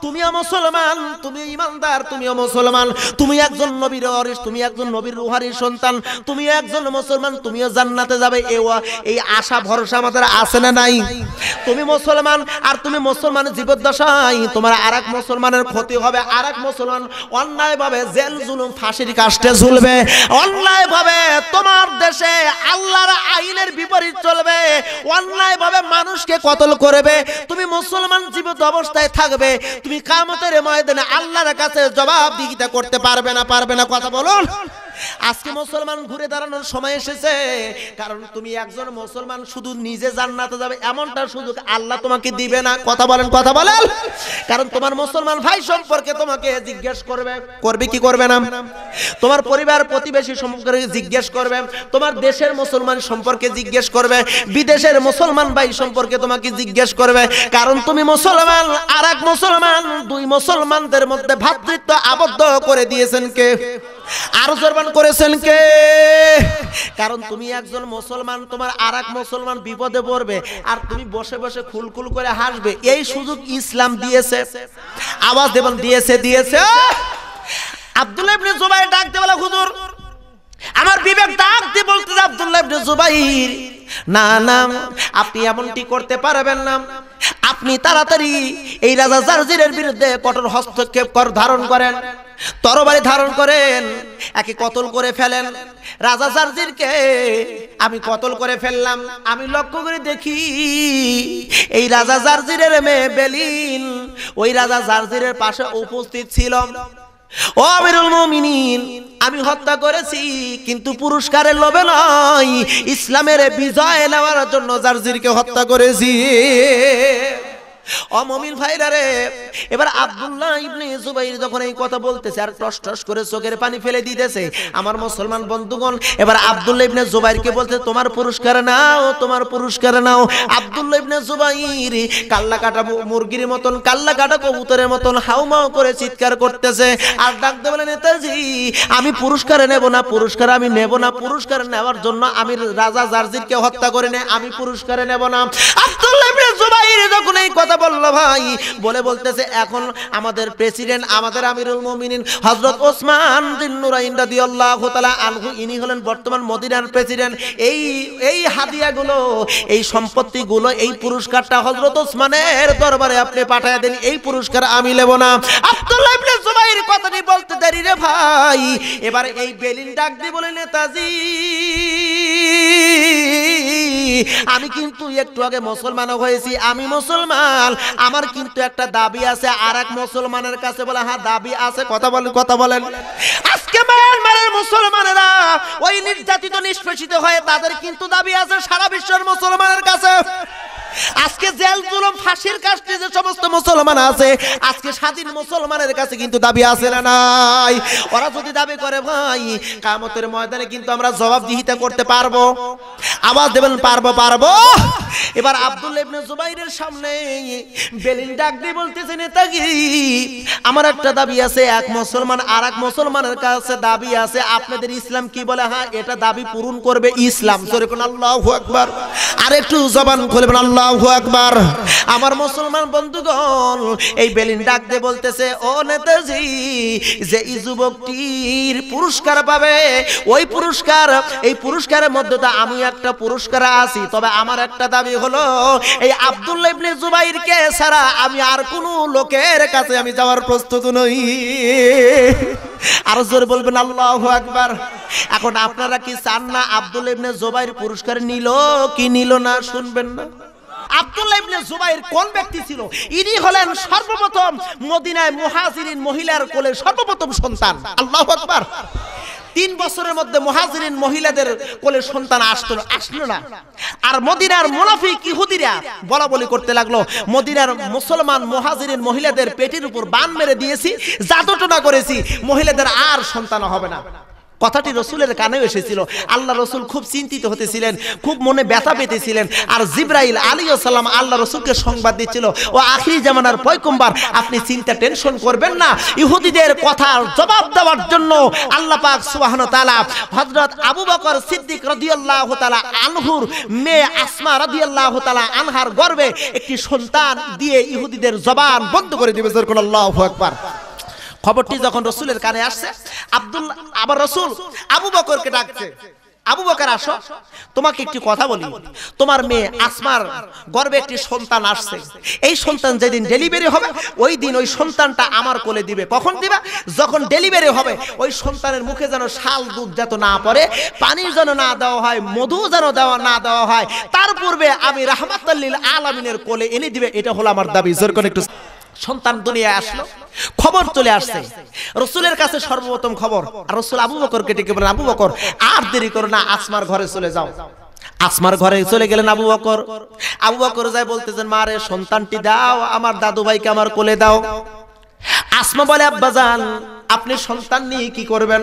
তুমিও মুসলমান, তুমি ইমানদার, তুমিও মুসলমান, তুমি একজন নবীর ওয়ারিস, তুমি একজন নবীর রূহানি সন্তান, তুমি একজন মুসলমান, তুমিও জান্নাতে যাবে, এই আশা ভরসা আমাদের আছে না নাই? তুমি মুসলমান আর তুমি মুসলমান জীবদ্দশায় তোমার আরেক মুসলমানের ক্ষতি হবে, আরেক মুসলমান অন্যায়ভাবে জেল জুলুম ফাঁসির কাস্টে ঝুলবে, অন্যায়ভাবে তোমার দেশে আল্লাহর আইনের বিপরীত চলবে, অন্যায়ভাবে মানুষকে কতল করবে, তুমি মুসলমান জীবিত অবস্থায় থাকবে, তুমি কিয়ামতের ময়দানে আল্লাহর কাছে জবাবদিহিতা করতে পারবে না, পারবে না? কথা বলুন। আজকে মুসলমান ঘুরে দাঁড়ানোর সময় এসেছে, কারণ তুমি একজন মুসলমান শুধু নিজে জান্নাতে যাবে এমনটা সুযোগ আল্লাহ তোমাকে দিবে না। কথা বলেন, কথা বলেন। কারণ তোমার মুসলমান ভাই সম্পর্কে তোমাকে জিজ্ঞেস করবে, করবে কি করবে না? তোমার পরিবার প্রতিবেশী সম্পর্কে জিজ্ঞেস করবে, তোমার দেশের মুসলমান সম্পর্কে জিজ্ঞেস করবে, বিদেশের মুসলমান ভাই সম্পর্কে তোমাকে জিজ্ঞেস করবে। কারণ তুমি মুসলমান, আর এক মুসলমান, দুই মুসলমানদের মধ্যে ভ্রাতৃত্ব আবদ্ধ করে দিয়েছেন কে? আর জোরবান করেছেন কে? কারণ তুমি একজন মুসলমান, তোমার আর এক মুসলমান বিপদে পড়বে আর তুমি বসে বসে খুলখুল করে হাসবে, এই সুযোগ ইসলাম দিয়েছে। আওয়াজ দেবেন, দিয়েছে, দিয়েছে। আব্দুল্লাহ ইবনে জুবাইর ডাকতে বলে, হুজুর আমার বিবেক ডাক দিয়ে বলতে, আব্দুল্লাহ ইবনে জুবাইর, না না, আপনি এমনটি করতে পারবেন না। আপনি তাড়াতাড়ি এই রাজা জারজিরের বিরুদ্ধে কঠোর হস্তক্ষেপ ধারণ করেন, তরবারি ধারণ করেন, একে কতল করে ফেলেন। রাজা জারজিরকে আমি কতল করে ফেললাম, আমি লক্ষ্য করে দেখি এই রাজা জারজিরের মেয়ে বেলিন ওই রাজা জারজিরের পাশে উপস্থিত ছিল। ও আমিরুল মুমিনিন, আমি হত্যা করেছি কিন্তু পুরস্কারের লোভে নয়, ইসলামের বিজয় নেওয়ার জন্য জারজিরকে হত্যা করেছি। ও মুমিন ভাইরা রে, এবার আব্দুল্লাহ ইবনে জুবাইর যখন এই কথা বলতেছে আর টস টস করে চোখের পানি ফেলে দিতেছে, আমার মুসলমান বন্ধুগণ এবার আব্দুল্লাহ ইবনে জুবাইরকে বলতে, তোমার পুরস্কার নাও, তোমার পুরস্কার নাও। আব্দুল্লাহ ইবনে জুবাইর কাল্লা কাটা মুরগির মতন, কাল্লা কাটা কবুতরের মতন হাউমাউ করে চিৎকার করতেছে আর ডাকতে বলে, নেতাজি আমি পুরস্কার নেব না, পুরস্কার আমি নেব না, পুরস্কার নেওয়ার জন্য আমি রাজা জারজিরকে হত্যা করে নে, আমি পুরস্কার নেব না। আব্দুল্লাহ ইবনে জুবাইর যখন এই কথা বললো ভাই, বলে বলতেছে, এখন আমাদের প্রেসিডেন্ট, আমাদের আমিরুল মুমিনিন হযরত ওসমান বিন নুরাইন রাদিয়াল্লাহু তাআলা আনহু, ইনি হলেন বর্তমান মদিনার প্রেসিডেন্ট। এই হাদিয়াগুলো, এই সম্পত্তিগুলো, এই পুরস্কারটা হযরত ওসমানের দরবারে আপনি পাঠিয়ে দেন, এই পুরস্কার আমি নেব না। আব্দুল্লাহ ইবনে জুবাইর কথাটি বলতে দেরি রে ভাই, এবার এই বেলিন ডাক দিয়ে বলে, নেতাজি আমি কিন্তু একটু আগে মুসলমান হয়েছি, আমি মুসলমান, আমার কিন্তু একটা দাবি আছে। আর এক মুসলমানের কাছে বলে, হ্যাঁ দাবি আছে, কথা বলেন, কথা বলেন। আজকে মায়ানমারের মুসলমানেরা ওই নির্যাতিত নিষ্পেষিত হয়ে তাদের কিন্তু দাবি আছে সারা বিশ্বের মুসলমানের কাছে। আজকে জেল জুলুম ফাঁসির কাছে যে সমস্ত মুসলমান আছে, আজকে স্বাধীন মুসলমানের কাছে কিন্তু দাবি আছে না নাই? ওরা যদি দাবি করে ভাই, কিয়ামতের ময়দানে কিন্তু আমরা জবাবদিহিতা করতে পারবো। আওয়াজ দেবেন, পারবো, পারবো। এবার আব্দুল্লাহ ইবনে জুবাইরের সামনে বেলিন ডাক দিয়ে বলতেছে, নেতাজি আমার একটা দাবি আছে, এক মুসলমান আর এক মুসলমানের কাছে দাবি আছে, আপনাদের ইসলাম কি বলে? হ্যাঁ এটা দাবি পূরণ করবে ইসলাম। জোরে কোন আল্লাহু আকবার, আর একটু জবান খুলবেন, আল্লাহু আকবার। আমার মুসলমান বন্ধুগণ, এই বেলিন ডাক দিয়ে বলতেছে, ও নেতাজি যে এই যুবকটির পুরস্কার পাবে, ওই পুরস্কার, এই পুরস্কারের মধ্যে তো আমি একটা পুরস্কার আছি, তবে আমার একটা দাবি হলো এই আব্দুল্লাহ ইবনে জুবাইরকে ছাড়া আমি আর কোনো লোকের কাছে আমি যাওয়ার প্রস্তুত নই। আরো জোরে বলবেন আল্লাহু আকবার। এখন আপনারা কি চান না আব্দুল্লাহ ইবনে জুবাইর পুরস্কার নিল কি নিল না? শুনবেন না? আব্দুল্লাহ ইবনে জুবাইর কোন ব্যক্তি ছিল? ইনি হলেন সর্বপ্রথম মদিনায় মুহাজিরিন মহিলার কোলে সর্বপ্রথম সন্তান। আল্লাহু আকবার। 3 বছরের মধ্যে মুহাজিরিন মহিলাদের কোলে সন্তান আসলো না। আর মদিনার মুনাফিক ইহুদিরা বলা বলি করতে লাগলো, মদিনার মুসলমান মুহাজিরিন মহিলাদের পেটের উপর বান মেরে দিয়েছি, জাদুটনা করেছি, মহিলাদের আর সন্তান হবে না। কথাটি রসুলের কানেও এসেছিল। আল্লাহ রসুল খুব চিন্তিত হতেছিলেন, খুব মনে ব্যথা পেতেছিলেন। আর জিবরাইল আলাইহিস সালাম আল্লাহ রসুলকে সংবাদ দিচ্ছিল, ও আখিরি জামানার পয়গম্বর, আপনি চিন্তা টেনশন করবেন না। ইহুদিদের কথার জবাব দেওয়ার জন্য আল্লাহ পাক সুবহানাহু ওয়া তাআলা হযরত আবু বকর সিদ্দিক রাদিয়াল্লাহু তাআলা আনহুর মেয়ে আসমা রাদিয়াল্লাহু তাআলা আনহার গর্ভে একটি সন্তান দিয়ে ইহুদিদের জবান বন্ধ করে দিবে। আল্লাহু আকবার। খবরটি যখন রসুলের কানে আসছে, আবার রসুল আবু বকরকে ডাকছে, আবু বকর আসো, তোমাকে একটি কথা বলি। তোমার মেয়ে আসমার গর্ভে একটি সন্তান আসছে, এই সন্তান যেদিন ডেলিভারি হবে ওই দিন ওই সন্তানটা আমার কোলে দিবে। কখন দিবা? যখন ডেলিভারি হবে ওই সন্তানের মুখে যেন শাল দুধ যত না পড়ে, পানি যেন না দেওয়া হয়, মধু যেন না দেওয়া হয়, তার পূর্বে আমি রাহমাতুল লিল আলামিনের কোলে এনে দিবে। এটা হলো আমার দাবি। জোর করে একটু সন্তান দুনিয়ায় আসলো, খবর চলে আসছে রাসূলের কাছে সর্বপ্রথম খবর। আর রাসূল আবু বকরকে ডেকে বলেন, আবু বকর আর দেরি করো না, আসমার ঘরে চলে যাও। আসমার ঘরে চলে গেলেন আবু বকর। আবু বকর যায় বলতেছেন, মা রে সন্তানটি দাও, আমার দাদু ভাইকে আমার কোলে দাও। আসমা বলে, আব্বাজান আপনি সন্তান নিয়ে কি করবেন?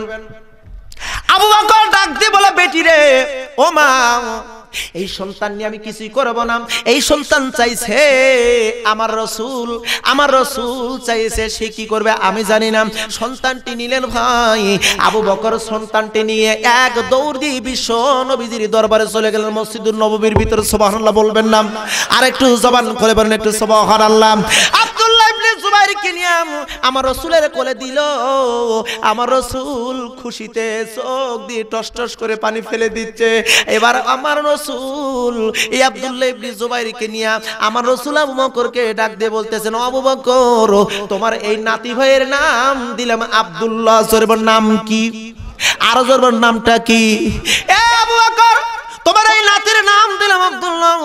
আবু বকর ডাক দিয়ে বলে, বেটি রে, ও মা, এই সন্তান নিয়ে আমি কিছুই করব না। এই সন্তান চাইছে আমার রাসূল চাইছে, সে কি করবে আমি জানি না। সন্তানটি নিলেন ভাই। আবু বকর সন্তানটি নিয়ে এক দৌড় দিয়ে বিশ্ব নবীজির দরবারে চলে গেলেন, মসজিদুন নববীর ভিতরে। সুবহানাল্লাহ বলবেন না? আর একটু জবান খুলে বলেন একটু সুবহানাল্লাহ। আব্দুল্লাহ ইবনে জুবাইরকে নিয়ে আমার রাসূলের কোলে দিল। আমার রাসূল খুশিতে চোখ দিয়ে টস টস করে পানি ফেলে দিচ্ছে। এবার আমার রাসূল এই আব্দুল্লাহ ইবনে জুবাইরকে নিয়ে আমার রাসূল আবু বকরকে ডাক দিয়ে বলতেছেন, আবু বকর তোমার এই নাতি ভাইয়ের নাম দিলাম আব্দুল্লাহ। জোরবার নাম কি? আরো জোরবার নামটা কি? এ আবু বকর তোমার এই নাতির নাম দিলাম আব্দুল্লাহ।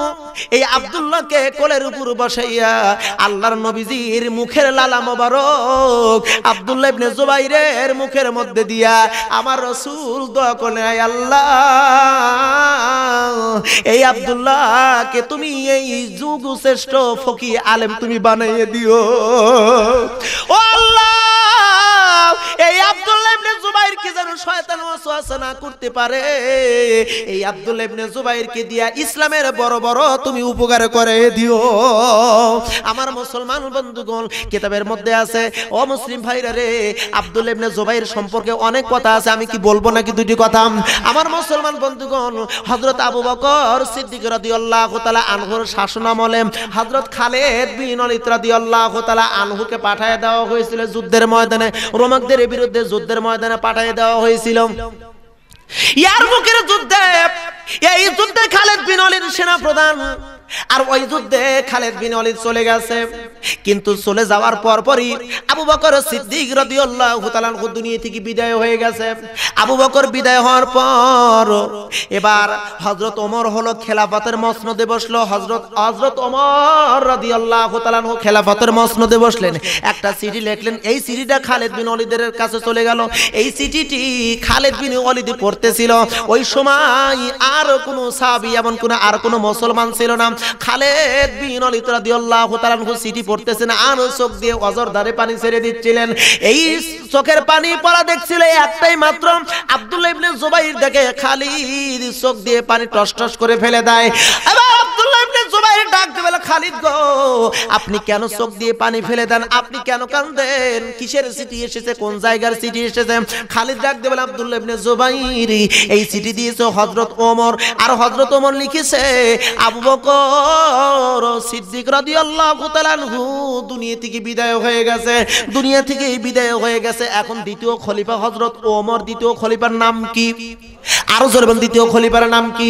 এই আব্দুল্লাহকে কোলের উপর বসাইয়া আল্লাহর নবীজির মুখের লালা মোবারক আব্দুল্লাহ ইবনে জুবাইরের মুখের মধ্যে দিয়া আমার রাসূল দোয়া করে, আল্লাহ এই আব্দুল্লাহকে তুমি এই যুগ শ্রেষ্ঠ ফকিহ আলেম তুমি বানাইয়ে দিও। ও আল্লাহ, এই আব্দুল্লাহ ইবনে জুবাইরকে যেন শয়তান ওয়াসওয়াসা না করতে পারে। এই আব্দুল্লাহ ইবনে জুবাইরকে দিয়া ইসলামের বড় বড় তুমি উপকার করে দিও। আমার মুসলমান বন্ধুগণ, কিতাবের মধ্যে আছে, ও মুসলিম ভাইরা রে, আব্দুল্লাহ ইবনে জুবাইর সম্পর্কে অনেক কথা আছে, আমি কি বলবো নাকি দুটি কথা? আমার মুসলমান বন্ধুগণ, হযরত আবু বকর সিদ্দিক রাদিয়াল্লাহু তাআলা আনহুর শাসনামলে হযরত খালিদ বিন ওয়ালিদ রাদিয়াল্লাহু তাআলা আনহুকে পাঠিয়ে দেওয়া হয়েছিল যুদ্ধের ময়দানে, রোমাকদের বিরুদ্ধে যুদ্ধের ময়দানে পাঠিয়ে দেওয়া হয়েছিল। ইয়ারমুকের যুদ্ধে, এই যুদ্ধে খালিদ বিন ওয়ালিদ সেনা প্রধান, আর ওই যুদ্ধে খালিদ বিন ওয়ালিদ চলে গেছে। কিন্তু চলে যাওয়ার পরপরই আবু বকর সিদ্দিক রাদিয়াল্লাহু তাআলা দুনিয়া থেকে বিদায় হয়ে গেছে। আবু বকর বিদায় হওয়ার পর এবার হযরত ওমর হলো খেলাফতের মসনদে বসলো। হযরত ওমর রাদিয়াল্লাহু তাআলা খেলাফতের মসনদে বসলেন। একটা চিঠি লিখলেন, এই চিঠিটা খালিদ বিন ওয়ালিদের কাছে চলে গেল। এই চিঠিটি খালিদ বিন ওয়ালিদ পড়তেছিল। ওই সময় আর কোনো সাহাবী এমন আর কোনো মুসলমান ছিল না। খালিদ বিন ওয়ালিদ রাদিয়াল্লাহু তাআলা চিঠি পড়তেছেন আর চোখ দিয়ে অজর ধারে পানি ছেড়ে দিচ্ছিলেন। এই চোখের পানি পড়া দেখছিল একটাই মাত্র আব্দুল্লাহ ইবনে জুবাইর দেখে খালিদ চোখ দিয়ে পানি টস টস করে ফেলে দেয়। এবার আব্দুল্লাহ ইবনে জুবাইর ডাক দিয়ে বলে, খালিদ গো, আপনি কেন চোখ দিয়ে পানি ফেলে দেন? আপনি কেন কাঁদেন? কিসের চিঠি এসেছে? কোন জায়গার চিঠি এসেছে? খালিদ ডাক দিয়ে বলে, আব্দুল্লাহ ইবনে জুবাইর এই চিঠি দিয়েছে হযরত ওমর, আর হযরত ওমর লিখেছে আবু বকর সিদ্দিক রাদিয়াল্লাহু তাআলা আনহু দুনিয়া থেকে বিদায় হয়ে গেছে। দুনিয়া থেকে বিদায় হয়ে গেছে। এখন দ্বিতীয় খলিফা হযরত ওমর। দ্বিতীয় খলিফার নাম কি? আরো জোরে বলেন, দ্বিতীয় খলিফার নাম কি?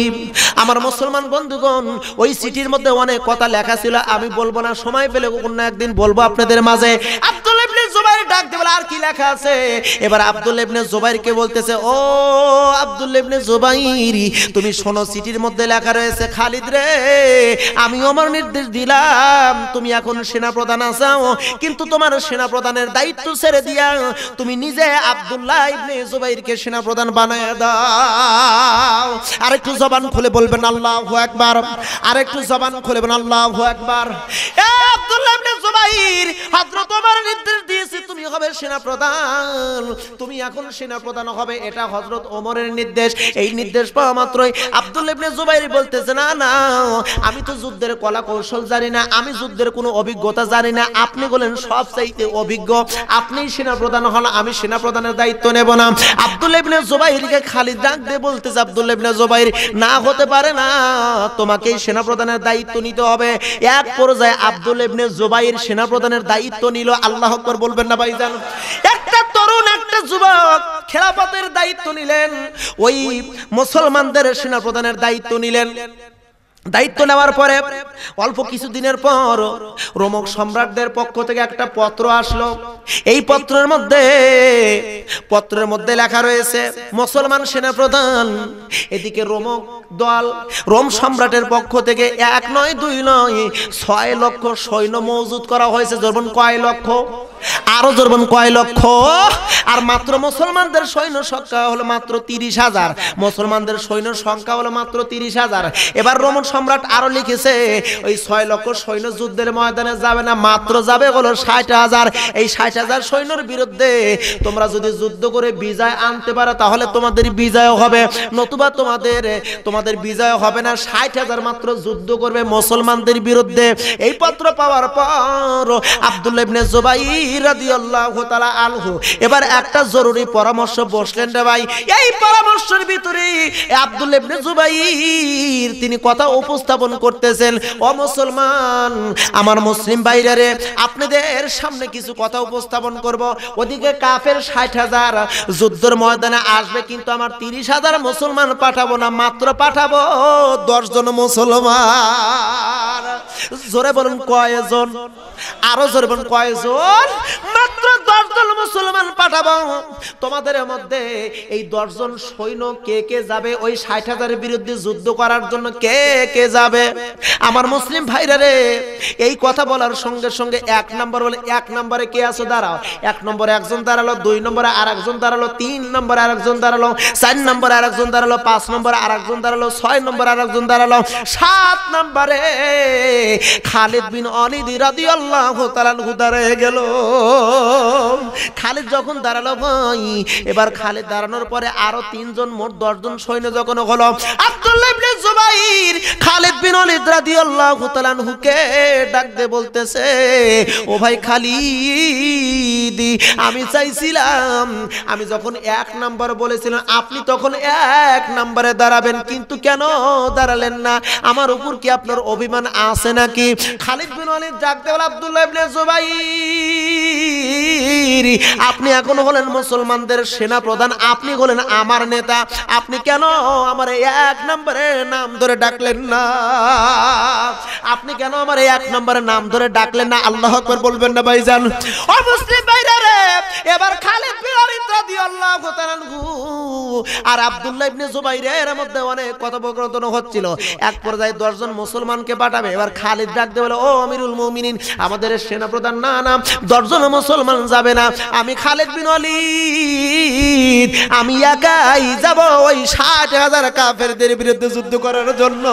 আমার মুসলমান বন্ধুগণ, ওই চিঠির মধ্যে অনেক কথা লেখা ছিল, আমি বলবো না, সময় পেলে অন্য একদিন বলবো আপনাদের মাঝে। আব্দুল্লাহ ইবনে জুবাইর ডাক দিয়ে বলে, আর কি লেখা আছে? এবার আব্দুল্লাহ ইবনে জুবাইরকে বলতেছে, ও আব্দুল্লাহ ইবনে জুবাইর, তুমি শোনো, চিঠির মধ্যে লেখা রয়েছে, খালিদ রে, আমি ওমর নির্দেশ দিলাম তুমি এখন সেনা প্রধান আছো, কিন্তু তোমার সেনা প্রধানের দায়িত্ব ছেড়ে দিয়া তুমি নিজে আব্দুল্লাহ ইবনে জুবাইরকে সেনা প্রধান বানায় দাও। আরেকটু জবান খুলে বলবেন আল্লাহু আকবার। আরেকটু জবান খুলে বলবেন আল্লাহু আকবার। এ আব্দুল্লাহ ইবনে জুবাইর, হযরত ওমর নির্দেশ দিয়েছে তুমি হবে সেনা প্রধান, তুমি এখন সেনা প্রধান হবে, এটা হযরত ওমরের নির্দেশ। এই নির্দেশ পাওয়া মাত্রই আব্দুল্লাহ ইবনে জুবাইর বলতেছে, না না, আমি তো যুদ্ধের কলা কৌশল জানি না, আমি যুদ্ধের কোনো অভিজ্ঞতা জানি না, আপনি বলেন সবচাইতে অভিজ্ঞ, আপনি সেনা প্রধান হন, আমি সেনা প্রধানের দায়িত্ব নেব না। আব্দুল্লাহ ইবনে জুবাইরকে খালিদ ডাক দিয়ে বলতেছে, আব্দুল্লাহ ইবনে জুবাইর, না হতে পারে না, তোমাকেই সেনা প্রধানের দায়িত্ব নিতে হবে। এক পর্যায়ে আব্দুল্লাহ ইবনে জুবাইর সেনা প্রধানের দায়িত্ব নিল। আল্লাহু আকবার বলবেন না ভাইজান? একটা তরুণ, একটা যুবক খেলাফতের দায়িত্ব নিলেন, ওই মুসলমানদের সেনা প্রধানের দায়িত্ব নিলেন। দায়িত্ব নেওয়ার পরে অল্প কিছুদিনের পর রোমক সম্রাটদের পক্ষ থেকে একটা পত্র আসলো। এই পত্রের মধ্যে লেখা রয়েছে, মুসলমান সেনাপ্রধান, এদিকে রোমক দল, রোম সম্রাটের পক্ষ থেকে 1 নয় 2 নয় 6 লক্ষ সৈন্য মজুদ করা হয়েছে। জোরবন কয় লক্ষ? আরো জোরবন কয় লক্ষ? আর মাত্র মুসলমানদের সৈন্য সংখ্যা হলো মাত্র 30,000। মুসলমানদের সৈন্য সংখ্যা হলো মাত্র 30,000। এবার রোমান সম্রাট আরো লিখেছে, ওই 6 লক্ষ সৈন্য যুদ্ধের ময়দানে যাবে না, মাত্র যাবে হলো 60,000। এই 60,000 সৈন্যের বিরুদ্ধে তোমরা যদি যুদ্ধ করে বিজয় আনতে পারো তাহলে তোমাদের বিজয় হবে, নতুবা তোমাদের বিজয় হবে না। 60,000 মাত্র যুদ্ধ করবে মুসলমানদের বিরুদ্ধে। এই পত্র পাওয়ার পর আব্দুল্লাহ ইবনে জুবাইর রাদিয়াল্লাহু তাআলা আনহু এবার একটা জরুরি পরামর্শ বসলেন রে ভাই। এই পরামর্শের ভিতরে আব্দুল্লাহ ইবনে জুবাইর তিনি কথা উপস্থাপন করতেছেন, ও মুসলমান, আমার মুসলিম ভাইরা রে, আপনাদের সামনে কিছু কথা উপস্থাপন করব। ওদিকে কাফের 60,000 যুদ্ধের ময়দানে আসবে, কিন্তু আমার 30,000 মুসলমান পাঠাবো না, মাত্র পাঠাবো 10 জন মুসলমান। জোরে বলুন কয়জন? আরো জোরে বলুন কয়জন? মাত্র 10 জন মুসলমান পাঠাবো। তোমাদের মধ্যে এই 10 জন সৈন্য কে কে যাবে ওই 60,000 বিরুদ্ধে যুদ্ধ করার জন্য? কে কে যাবে? আমার মুসলিম ভাইরা রে, এই কথা বলার সঙ্গে সঙ্গে 1 নম্বর বলে, 1 নম্বরে কে আছো দাঁড়াও। 1 নম্বরে একজন দাঁড়ালো, 2 নম্বরে আরেকজন দাঁড়ালো, 3 নম্বরে আরেকজন দাঁড়ালো, 4 নম্বরে আরেকজন দাঁড়ালো, 5 নম্বরে আরেকজন দাঁড়ালো, 6 নম্বরে আরেকজন দাঁড়ালো, 7 নম্বরে খালিদ বিন ওয়ালিদ রাদিয়াল্লাহু তাআলা আনহু দাঁড়িয়ে গেল। খালিদ যখন দাঁড়ালো ভাই, এবার খালিদ দাঁড়ানোর পরে আরো 3 জন, মোট 10 জন সৈন্য যখন হলো, আব্দুল্লাহ ইবনে জুবাইর খালিদ বিন ওয়ালিদ রাদিয়াল্লাহু তাআলা আনহুকে ডাক দিয়ে বলতেছে, ও ভাই খালিদ, আমি চাইছিলাম, আমি যখন 1 নাম্বার বলেছিলাম আপনি তখন 1 নম্বরে দাঁড়াবেন, কিন্তু কেন দাঁড়ালেন না? আমার উপর কি আপনার অভিমান আছে নাকি? খালিদ বিন ওয়ালিদ ডাক দিয়ে বলে, আব্দুল্লাহ ইবনে জুবাইর, আপনি এখন হলেন মুসলমানদের সেনা প্রধান, আপনি হলেন আমার নেতা, আপনি কেন আমার 1 নম্বরে নাম ধরে ডাকলেন না? আপনি কেন আমার 1 নম্বরে নাম ধরে ডাকলেন না? আল্লাহু আকবার বলবেন না ভাইজান? ও মুসলিম ভাইরা রে, এবার খালিদ বিন ওয়ালিদ রাদিয়াল্লাহু তাআলা আনহু আর আব্দুল্লাহ ইবনে জুবাইরের মধ্যে অনেক কথোপকথন হচ্ছিল। এক পর্যায়ে 10 জন মুসলমানকে পাঠাবে। এবার খালিদ ডাক দিয়ে বলে, ও আমিরুল মুমিনিন, আমাদের সেনা প্রধান, না না, 10 জন মুসলমান যাবে না, আমি খালিদ বিন ওয়ালিদ, আমি একাই যাব ওই 60,000 কাফেরদের বিরুদ্ধে যুদ্ধ করার জন্য।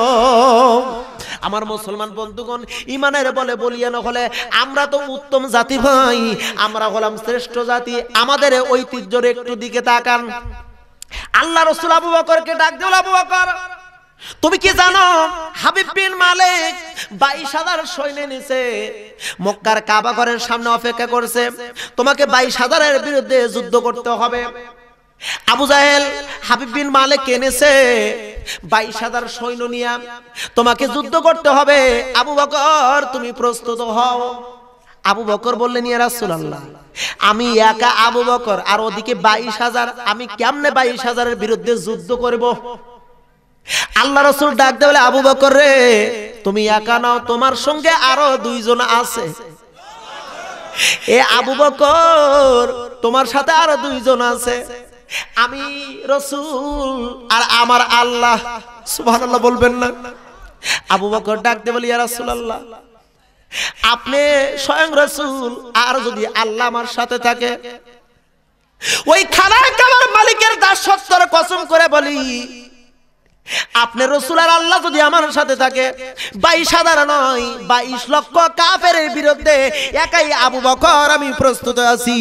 আমার মুসলমান বন্ধুগণ, ইমানের বলে বলিয়ান হলে আমরা তো উত্তম জাতি ভাই, আমরা হলাম শ্রেষ্ঠ জাতি। আমাদের ঐতিহ্যের একটু দিকে তাকান। আল্লাহ রাসূল আবু বকরকে ডাক দিল, আবু বকর, তুমি কি জানো হাবিব বিন মালিক 22,000 সৈন্য নিছে, মক্কার কাবা ঘরের সামনে অপেক্ষা করছে, তোমাকে 22,000-এর বিরুদ্ধে যুদ্ধ করতে হবে। আবু জাহেল হাবিব বিন মালিক এনেছে 22,000 সৈন্য নিয়ে, তোমাকে যুদ্ধ করতে হবে। আবু বকর, তুমি প্রস্তুত হও। আবু বকর বললেন, ইয়া রাসূলুল্লাহ, আমি একা আবু বকর আর ওদিকে 22,000, আমি কেমনে 22,000-এর বিরুদ্ধে যুদ্ধ করব? আল্লাহ রাসূল ডাক দিয়ে বলে, আবু বকর রে, তুমি একা নাও, তোমার সঙ্গে আরো 2 জন আছে। এ আবু বকর, তোমার সাথে আরো 2 জন আছে, আমি রাসূল আর আমার আল্লাহ। সুবহানাল্লাহ বলবেন না? আবু বকর ডাক দিয়ে বলে, ইয়া রাসূলুল্লাহ, আপনি স্বয়ং রাসূল, আর যদি আল্লাহ আমার সাথে থাকে, ওই খানায় কাবার মালিকের দাসত্বের কসম করে বলি, আপনি রাসূল আর আল্লাহ যদি আমার সাথে থাকে, 22,000 নয় 22 লক্ষ কাফেরের বিরুদ্ধে একাই আবু বকর আমি প্রস্তুত আছি।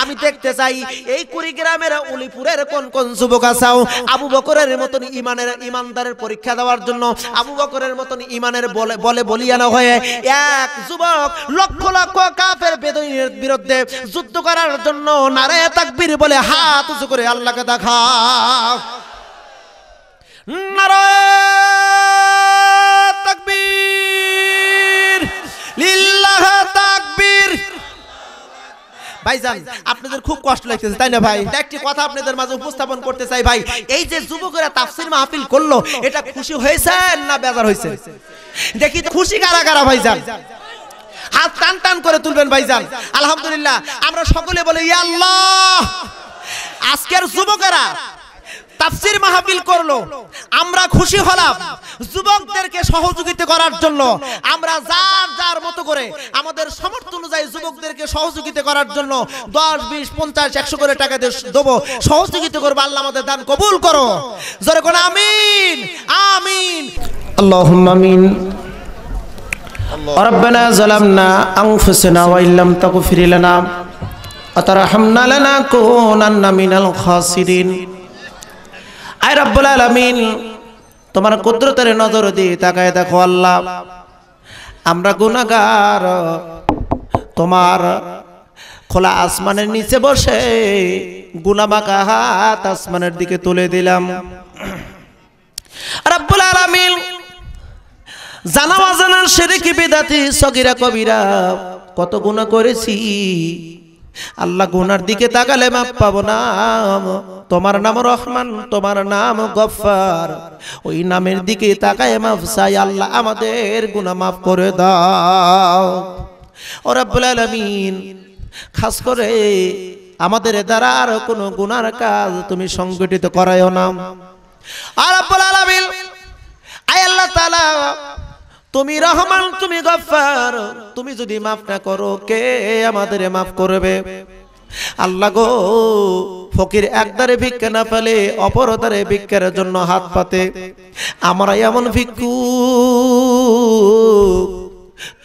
আমি দেখতে চাই এই কুড়িগ্রামের উলিপুরের কোন কোন যুবক আছো আবু বকরের মতন ইমানদারের পরীক্ষা দেওয়ার জন্য, আবু বকরের মতন ইমানের বলে বলিয়ানা হয়ে এক যুবক লক্ষ লক্ষ কাফের বেদুইনের বিরুদ্ধে যুদ্ধ করার জন্য নারায়ে তাকবীর বলে হাত উঁচু করে আল্লাহকে দেখাও। নারায়ে তাকবীর, লিল্লাহ তাকবীর। ভাইজান আপনাদের খুব কষ্ট লাগতেছে তাই না ভাই? একটি কথা আপনাদের মাঝে উপস্থাপন করতে চাই ভাই, এই যে যুবকেরা তাফসীর মাহফিল করলো, এটা খুশি হয়েছেন না বেজার হয়েছে? দেখি তো খুশি কারা কারা ভাইজান, হাত টান টান করে তুলবেন ভাইজান। আলহামদুলিল্লাহ, আমরা সকলে বলি ইয়া আল্লাহ, আজকের যুবকেরা তাফসীর মাহফিল করলো, আমরা খুশি হলাম। যুবকদেরকে সহযোগিতা করার জন্য আমরা যার যার মতো করে আমাদের সামর্থ্য অনুযায়ী যুবকদেরকে সহযোগিতা করার জন্য 10, 20, 50, 100 করে টাকা দেবো, সহযোগিতা করবো। আল্লাহ আমাদের দান কবুল করো, জোরে কোন আমিন আমিন। আল্লাহুম্মা আমিন। ربنا ظلمنا أنفسنا وإن لم تغفر لنا وترحمنا لنكونن من الخاسرين। আয় রব্বুল আলামিন, তোমার কুদরতের নজর দিয়ে তাকায় দেখো আল্লাহ, আমরা গুনাহগার। তোমার খোলা আসমানের নিচে বসে গুনাহমাখা হাত আসমানের দিকে তুলে দিলাম। রব্বুল আলামিন, জানা অজানা শিরকি বিদআতি সগীরা কবিরা কত গুনাহ করেছি আল্লাহ, গুনার দিকে তাকালে মাপ পাবো না। তোমার নাম রহমান, তোমার নাম গফফার, ওই নামের দিকে তাকায় মাফ চাই। আল্লাহ আমাদের গুনাহ মাফ করে দাও ও রব্বুল আলামিন। খাস করে আমাদের দ্বারা আর কোনো গুনার কাজ তুমি সংগঠিত করায়ও না। আর রব্বুল আলামিন, আয় আল্লাহ তাআলা, তুমি রহমান, তুমি গফফার, তুমি যদি মাফ না করো কে আমাদের মাফ করবে? আল্লাহ গো, ফকির একদারে ভিক্ষা না পেলে অপরদারে ভিক্ষার জন্য হাত পাতে আমরা এমন ভিক্ষু,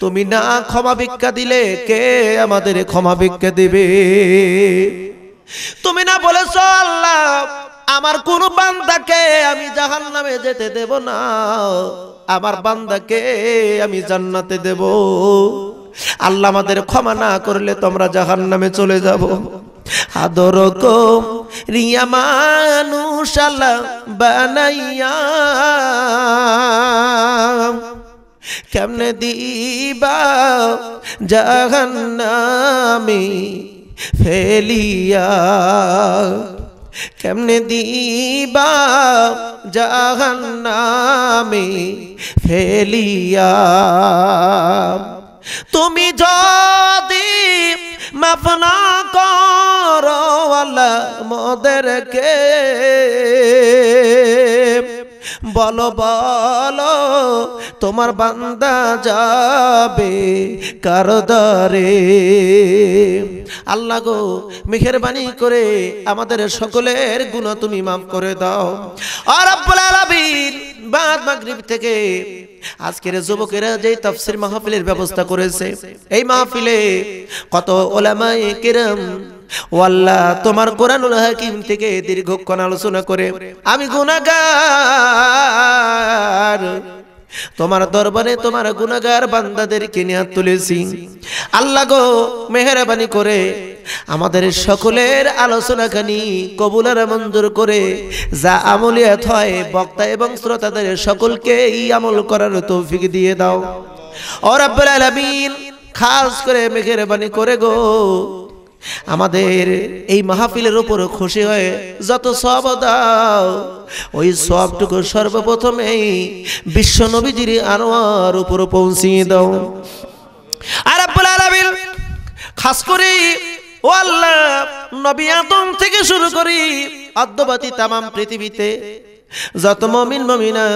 তুমি না ক্ষমা ভিক্ষা দিলে কে আমাদের ক্ষমা ভিক্ষা দিবে? তুমি না বলেছো আল্লাহ, আমার কোন বান্দাকে আমি জাহান্নামে যেতে দেব না, আমার বান্দাকে আমি জান্নাতে দেব। আল্লাহ আমাদের ক্ষমা না করলে তোমরা জাহান্নামে চলে যাব। আদর কম রিয়া মানুষ আল্লাহ বানাইয়া কেমনে দিবা জাহান্নামে ফেলিয়া, কেমনে দিবা জাহান্নামে ফেলিয়া। তুমি যদি মাফ না করো আল্লাহ মোদেরকে, বলো বলো তোমার বান্দা যাবে কার দরে? আল্লাহ গো, মেহেরবানি করে আমাদের সকলের গুনাহ তুমি মাফ করে দাও। আর রব্বুল আলামিন, বাদ মাগরিব থেকে আজকের যুবকেরা যে তাফসীর মাহফিলের ব্যবস্থা করেছে, এই মাহফিলে কত উলামায়ে কিরাম ও আল্লাহ তোমার কোরআনুল হাকিম থেকে দীর্ঘক্ষণ আলোচনা করে আমি গুনাহগার তোমার দরবারে তোমার গুনাহগার বান্দাদেরকে নিয়ে তুলেছি। আল্লাহ গো, মেহেরবানি করে আমাদের সকলের আলোচনাখানি কবুল আর মঞ্জুর করে যা আমলিয়াত হয় বক্তা এবং শ্রোতাদের সকলকে এই আমল করার তৌফিক দিয়ে দাও ও রব্বুল আলামিন। খাস করে মেহেরবানি করে গো আমাদের এই মাহফিলের উপর খুশি হয়ে যত সওয়াব দাও, ওই সওয়াবটুকু সর্বপ্রথমেই বিশ্ব নবীজির আনোয়ার উপর পৌঁছিয়ে দাও। আর রব্বুল আলামিন, খাস করে ও আল্লাহ, নবী আদম থেকে শুরু করি অদ্যবধি তামাম পৃথিবীতে যত মুমিন মুমিনা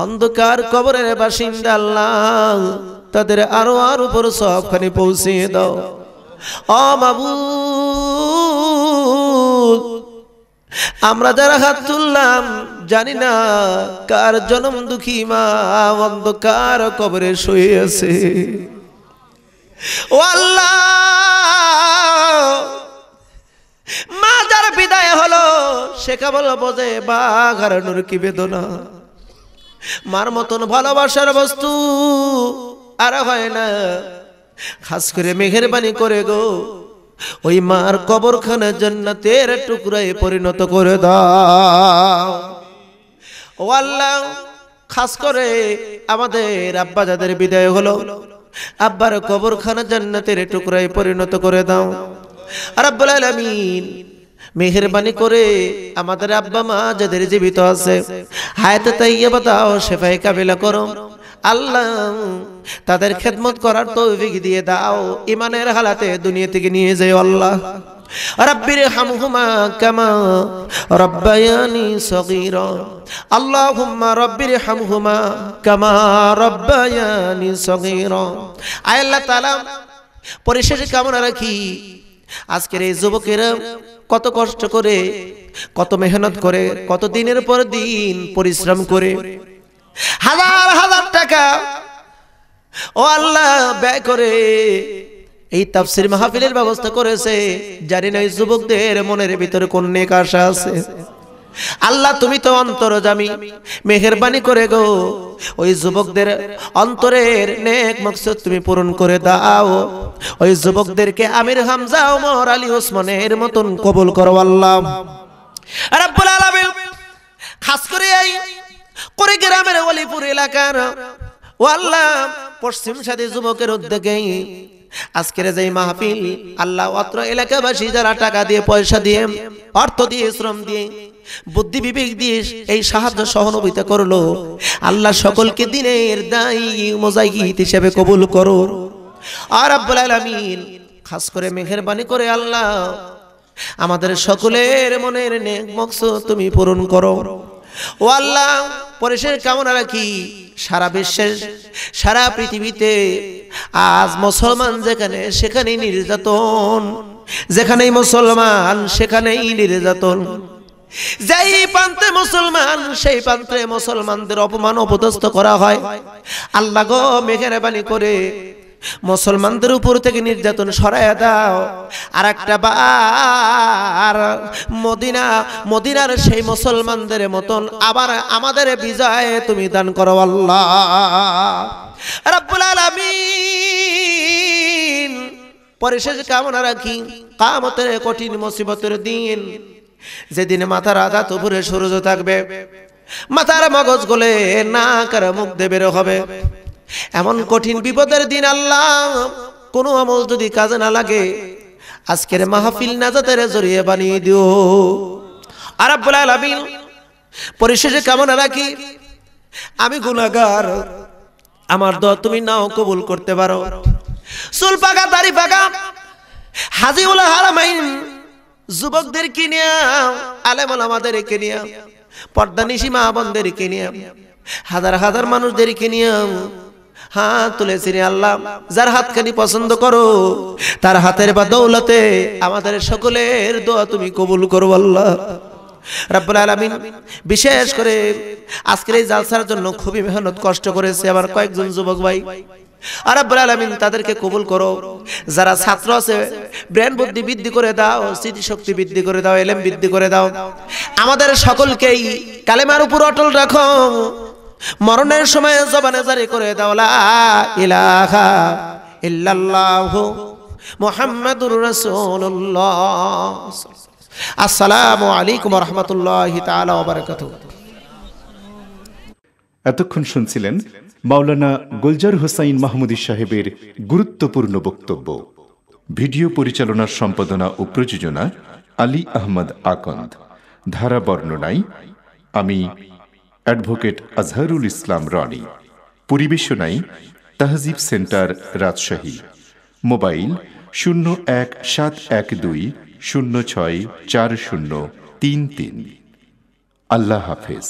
অন্ধকার কবরের বাসিন্দা আল্লাহ, তাদের আনোয়ার উপর সওয়াবখানি পৌঁছিয়ে দাও ও মাবুদ। আমরা যারা হাত তুললাম জানি না কার জনম দুঃখী মা অন্ধকার কবরে শুয়ে আছে। ও আল্লাহ, মা যার বিদায় হলো সে কেবল বোঝে বাঘ হারানোর কি বেদনা। মার মতন ভালোবাসার বস্তু আর হয় না। খাস করে মেহেরবানি করে গো ওই মার কবরখানা জান্নাতের টুকরায় পরিণত করে দাও ও আল্লাহ। খাস করে আমাদের আব্বা যাদের বিদায় হলো, আব্বার কবরখানা জান্নাতের টুকরায় পরিণত করে দাও। রাব্বুল আলামিন মেহেরবানি করে আমাদের আব্বা মা যাদের জীবিত আছে হায়াতে তাইয়্যিবা দাও, শেফায়ে কামিলা করো আল্লাহ। তাদের খেদমত করার তৌফিক দিয়ে দাও, ঈমানের হালাতে দুনিয়া থেকে নিয়ে যাও আল্লাহ। রাব্বির হামহুমা কামা রাব্বায়ানি সগীরা, আল্লাহুম্মা রাব্বির হামহুমা কামা রাব্বায়ানি সগীরা। আয় আল্লাহ তাআলা, পরিশেষে কামনা রাখি আজকের এই যুবকেরা কত কষ্ট করে, কত মেহনত করে, কত দিনের পর দিন পরিশ্রম করে হাজার হাজার টাকা ও আল্লাহ ব্যয় করে এই তাফসীর মাহফিলের ব্যবস্থা করেছে। জানি না এই যুবকদের মনের ভিতরে কোন নেক আশা আছে। আল্লাহ তুমি তো অন্তর্যামী, মেহেরবানি করে গো ওই যুবকদের অন্তরের নেক মকসদ তুমি পূরণ করে দাও। ওই যুবকদেরকে আমির হামজা, ওমর, আলী, ওসমানের মতন কবুল করো আল্লাহ রাব্বুল আলামিন। খাস করে এই কুড়িগ্রামের ওলিপুর এলাকার ও আল্লাহ পশ্চিম সাথী যুবকের উদ্যোগে আজকের যে মাহফিল আল্লাহ, অত্র এলাকাবাসী যারা টাকা দিয়ে, পয়সা দিয়ে, অর্থ দিয়ে, শ্রম দিয়ে, বুদ্ধি বিবেক দিয়ে এই সাহায্য সহযোগিতা করলো আল্লাহ, সকলকে দিনের দায়ী মুজাহিদ হিসেবে কবুল করো আর রাব্বুল আলামিন। খাস করে মেহেরবানি করে আল্লাহ আমাদের সকলের মনের নেক মকসদ তুমি পূরণ করো ও আল্লাহ। পরিশেষ কামনা রাখি সারা বিশ্বের, সারা পৃথিবীতে আজ মুসলমান যেখানে সেখানেই নির্যাতন, যেখানেই মুসলমান সেখানেই নির্যাতন, যেই প্রান্তে মুসলমান সেই প্রান্তে মুসলমানদের অপমান অপদস্থ করা হয়। আল্লাহ গো মেহেরবানি করে মুসলমানদের উপর থেকে নির্যাতন সরাইয়া দাও। আর একটা বার মদিনার সেই মুসলমানদের মতন আবার আমাদের বিজয় তুমি দান করো আল্লাহ রাব্বুল আলামিন। পরিশেষ কামনা রাখি কিয়ামতের কঠিন মুসিবতের দিন, যেদিন মাথার আঘাত উপরে সূর্য থাকবে, মাথার মগজ গলে নাক আর মুখ দিয়ে বের হবে, এমন কঠিন বিপদের দিন আল্লাহ কোনো আমল যদি কাজে না লাগে, আজকের মাহফিল নাজাতের জরিয়ে বানিয়ে দিও আর রাব্বুল আলামিন। পরিশেষে কামনা রাখি আমি গুনাহগার, আমার দোয়া তুমি নাও কবুল করতে পারো। চুল পাকা, দাড়ি পাকা হাজিউল হারামাইন যুবকদেরকে নিয়ে, আলেম ওলামাদেরকে নিয়ে, পর্দানিশী মা বোনদেরকে নিয়ে, হাজার হাজার মানুষদেরকে নিয়ে হাত তুলেছি রে আল্লাহ। যার হাতখানি পছন্দ করো তার হাতের বা দৌলতে আমাদের সকলের দোয়া তুমি কবুল করো আল্লাহ রাব্বুল আলামিন। বিশেষ করে আজকের এই জালসার জন্য খুবই মেহনত কষ্ট করেছে আমার কয়েকজন যুবক ভাই, আর রাব্বুল আলামিন তাদেরকে কবুল করো। যারা ছাত্র আছে ব্রেন বুদ্ধি বৃদ্ধি করে দাও, স্মৃতি শক্তি বৃদ্ধি করে দাও, ইলম বৃদ্ধি করে দাও। আমাদের সকলকেই কালেমার উপর অটল রাখো, মরণের সময় জবানে জারি করে দাও লা ইলাহা ইল্লাল্লাহু মুহাম্মাদুর রাসূলুল্লাহ। আসসালামু আলাইকুম ওয়া রাহমাতুল্লাহি তাআলা ওয়া বারাকাতুহু। এতক্ষণ শুনছিলেন মাওলানা গুলজার হোসাইন মাহমুদী সাহেবের গুরুত্বপূর্ণ বক্তব্য। ভিডিও পরিচালনার সম্পাদনা ও প্রযোজনা আলী আহমদ আকন্দ। ধারা বর্ণনায় আমি advocate Azharul Islam Roni. পরিবেশনায় তাহজিব centre, Rajshahi. Mobile 017120640333। আল্লাহ হাফেজ।